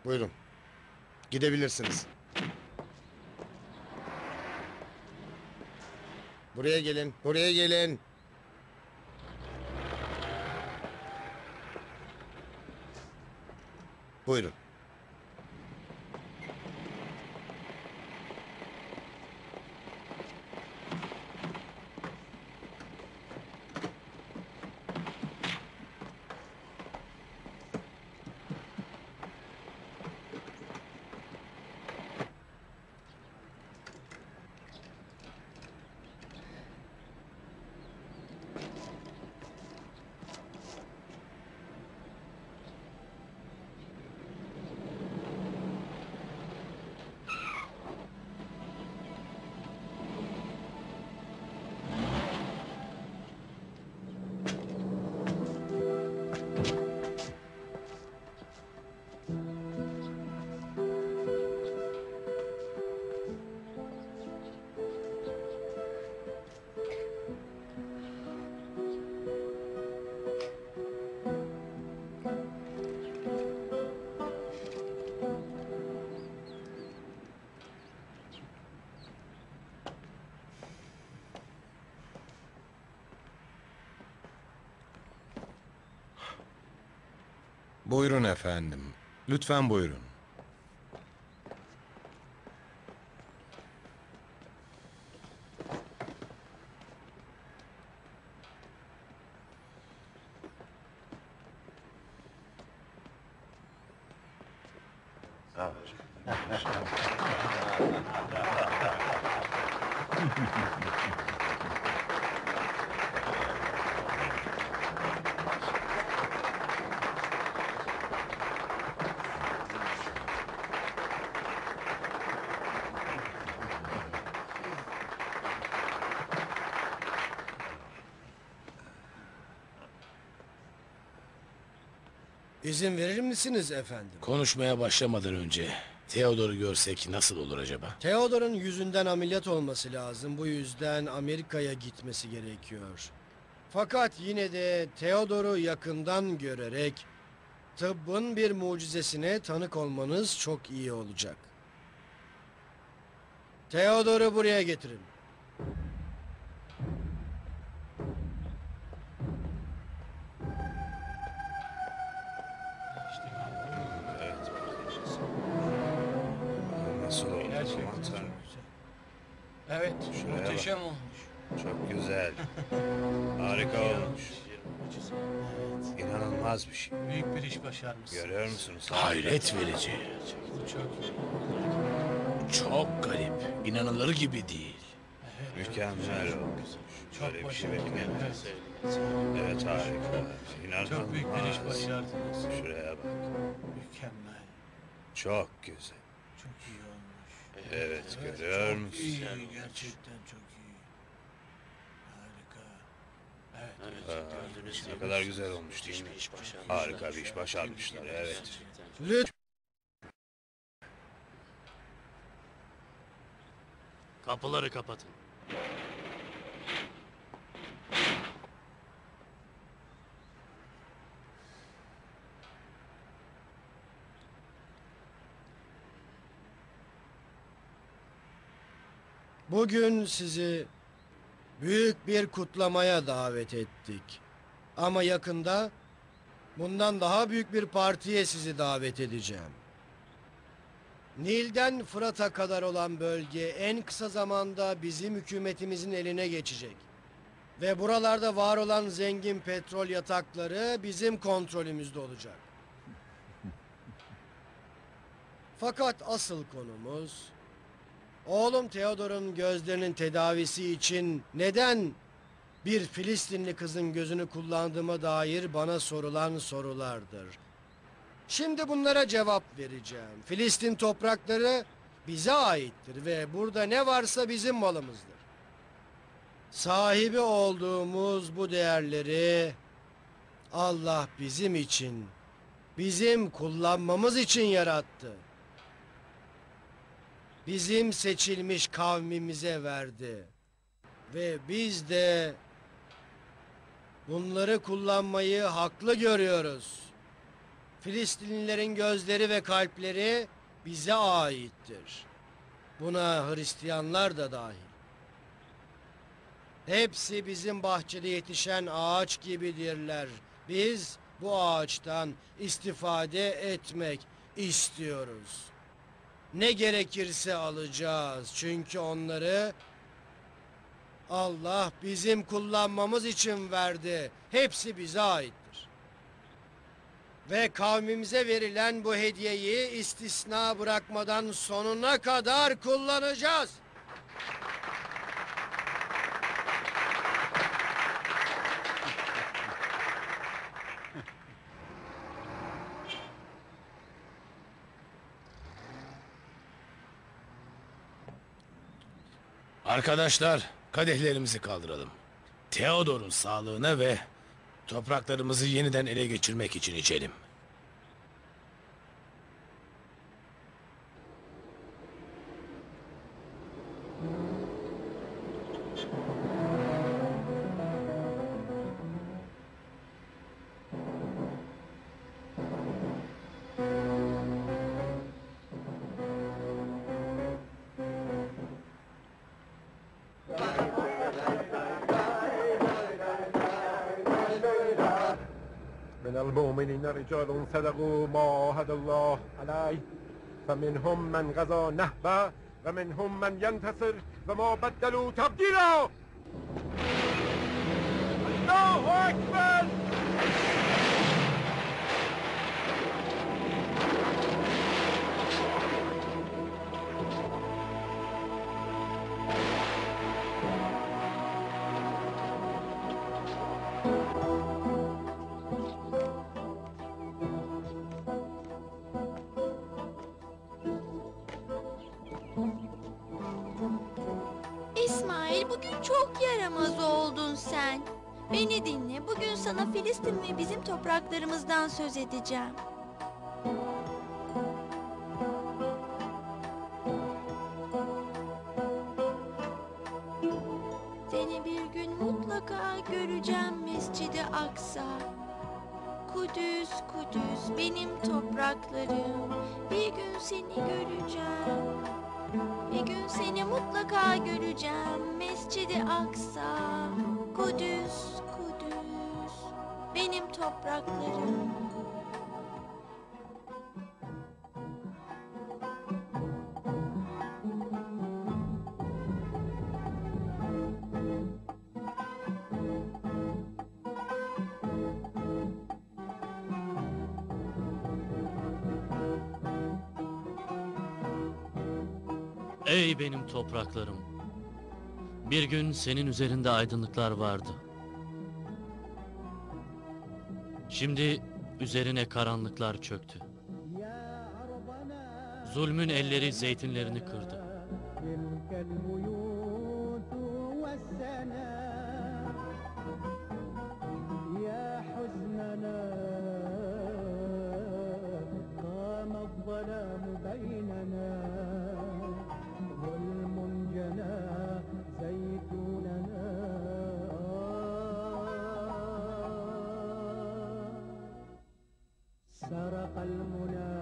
Speaker 1: Buyurun. Gidebilirsiniz. Buraya gelin, buraya gelin. Buyurun.
Speaker 10: Buyurun efendim. Lütfen buyurun.
Speaker 11: İzin verir misiniz efendim?
Speaker 17: Konuşmaya başlamadan önce Theodor'u görsek nasıl olur acaba?
Speaker 11: Theodor'un yüzünden ameliyat olması lazım. Bu yüzden Amerika'ya gitmesi gerekiyor. Fakat yine de Theodor'u yakından görerek tıbbın bir mucizesine tanık olmanız çok iyi olacak. Theodor'u buraya getirin.
Speaker 13: Nasıl oldu?
Speaker 9: Evet,
Speaker 13: Şuraya
Speaker 9: muhteşem
Speaker 13: bak.
Speaker 9: olmuş.
Speaker 13: Çok güzel. Harika olmuş. İnanılmaz bir şey.
Speaker 9: Büyük bir iş başarmışsın.
Speaker 13: Görüyor musunuz?
Speaker 17: Hayret verici.
Speaker 9: Bu çok iyi.
Speaker 17: Çok garip. İnanılır gibi değil.
Speaker 13: Mükemmel olmuş.
Speaker 9: Çok
Speaker 13: Böyle bir şey
Speaker 9: başarılı.
Speaker 13: beklemedim.
Speaker 9: Evet.
Speaker 13: Evet, harika. İnanılmaz.
Speaker 9: Çok büyük bir iş başardınız.
Speaker 13: Şuraya bak.
Speaker 9: Mükemmel.
Speaker 13: Çok güzel.
Speaker 9: Çok iyi olmuş.
Speaker 13: Evet, görüyor musun?
Speaker 9: İyi, gerçekten çok iyi. Harika. Evet,
Speaker 13: Ne kadar güzel olmuş değil mi? Harika bir iş başarmışlar, evet.
Speaker 11: Lütfen.
Speaker 3: Kapıları kapatın.
Speaker 11: Bugün sizi büyük bir kutlamaya davet ettik. Ama yakında bundan daha büyük bir partiye sizi davet edeceğim. Nil'den Fırat'a kadar olan bölge en kısa zamanda bizim hükümetimizin eline geçecek. Ve buralarda var olan zengin petrol yatakları bizim kontrolümüzde olacak. Fakat asıl konumuz, oğlum Theodor'un gözlerinin tedavisi için neden bir Filistinli kızın gözünü kullandığıma dair bana sorulan sorulardır. Şimdi bunlara cevap vereceğim. Filistin toprakları bize aittir ve burada ne varsa bizim malımızdır. Sahibi olduğumuz bu değerleri Allah bizim için, bizim kullanmamız için yarattı. Bizim seçilmiş kavmimize verdi. Ve biz de bunları kullanmayı haklı görüyoruz. Filistinlilerin gözleri ve kalpleri bize aittir. Buna Hristiyanlar da dahil. Hepsi bizim bahçede yetişen ağaç gibidirler. Biz bu ağaçtan istifade etmek istiyoruz. Ne gerekirse alacağız. Çünkü onları Allah bizim kullanmamız için verdi. Hepsi bize aittir. Ve kavmimize verilen bu hediyeyi istisna bırakmadan sonuna kadar kullanacağız.
Speaker 17: Arkadaşlar, kadehlerimizi kaldıralım. Theodor'un sağlığına ve topraklarımızı yeniden ele geçirmek için içelim.
Speaker 2: من المؤمنين رجال صدقوا ما عاهدوا الله عليه فمنهم من قضى نحبه ومنهم من ينتصر وما بدلوا تبديلا الله أكبر.
Speaker 8: İsmail, bugün çok yaramaz oldun sen. Beni dinle. Bugün sana Filistin ve bizim topraklarımızdan söz edeceğim. Seni bir gün mutlaka göreceğim Mescid-i Aksa. Kudüs, Kudüs benim topraklarım. Bir gün seni göreceğim. Bir gün seni mutlaka göreceğim Mescid-i Aksa. Kudüs, Kudüs benim topraklarım.
Speaker 3: Ey benim topraklarım! Bir gün senin üzerinde aydınlıklar vardı. Şimdi üzerine karanlıklar çöktü. Zulmün elleri zeytinlerini kırdı.
Speaker 22: سرق المنى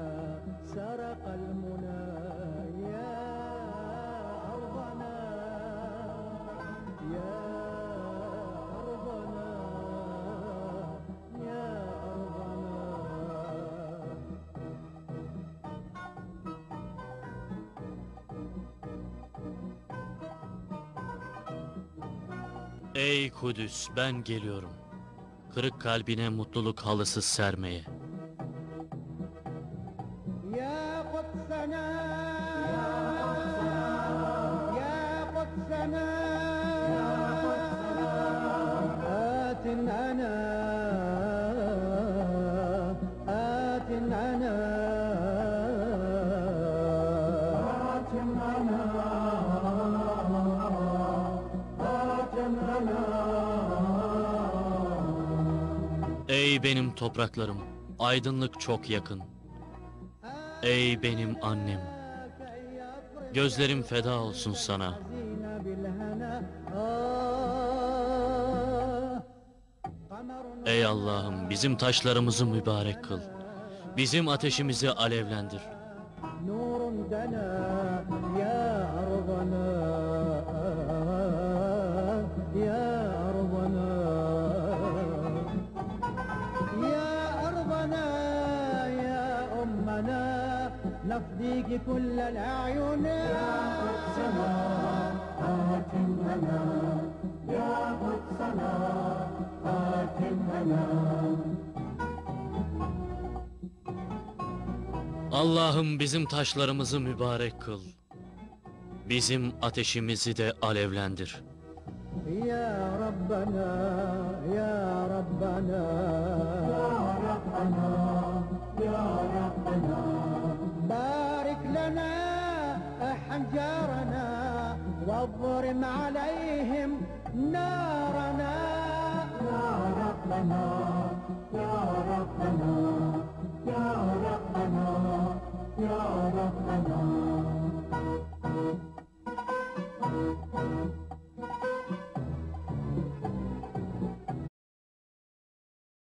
Speaker 22: سرق المنى يا أرضنا يا أرضنا يا أرضنا.
Speaker 3: Ey Kudüs, ben geliyorum. Kırık kalbine mutluluk halısı sermeye. Ey benim topraklarım, aydınlık çok yakın. Ey benim annem, gözlerim feda olsun sana. Ey Allah'ım, bizim taşlarımızı mübarek kıl. Bizim ateşimizi alevlendir.
Speaker 22: نور دنا يا أرضنا يا أرضنا يا أرضنا يا أمنا نفديك كل الأعين يا قدسنا آتمنا يا قدسنا آتمنا
Speaker 3: Allah'ım bizim taşlarımızı mübarek kıl. Bizim ateşimizi de alevlendir.
Speaker 22: يا ربنا يا ربنا يا ربنا يا ربنا بارك لنا أحجارنا واضرم عليهم نارنا يا ربنا يا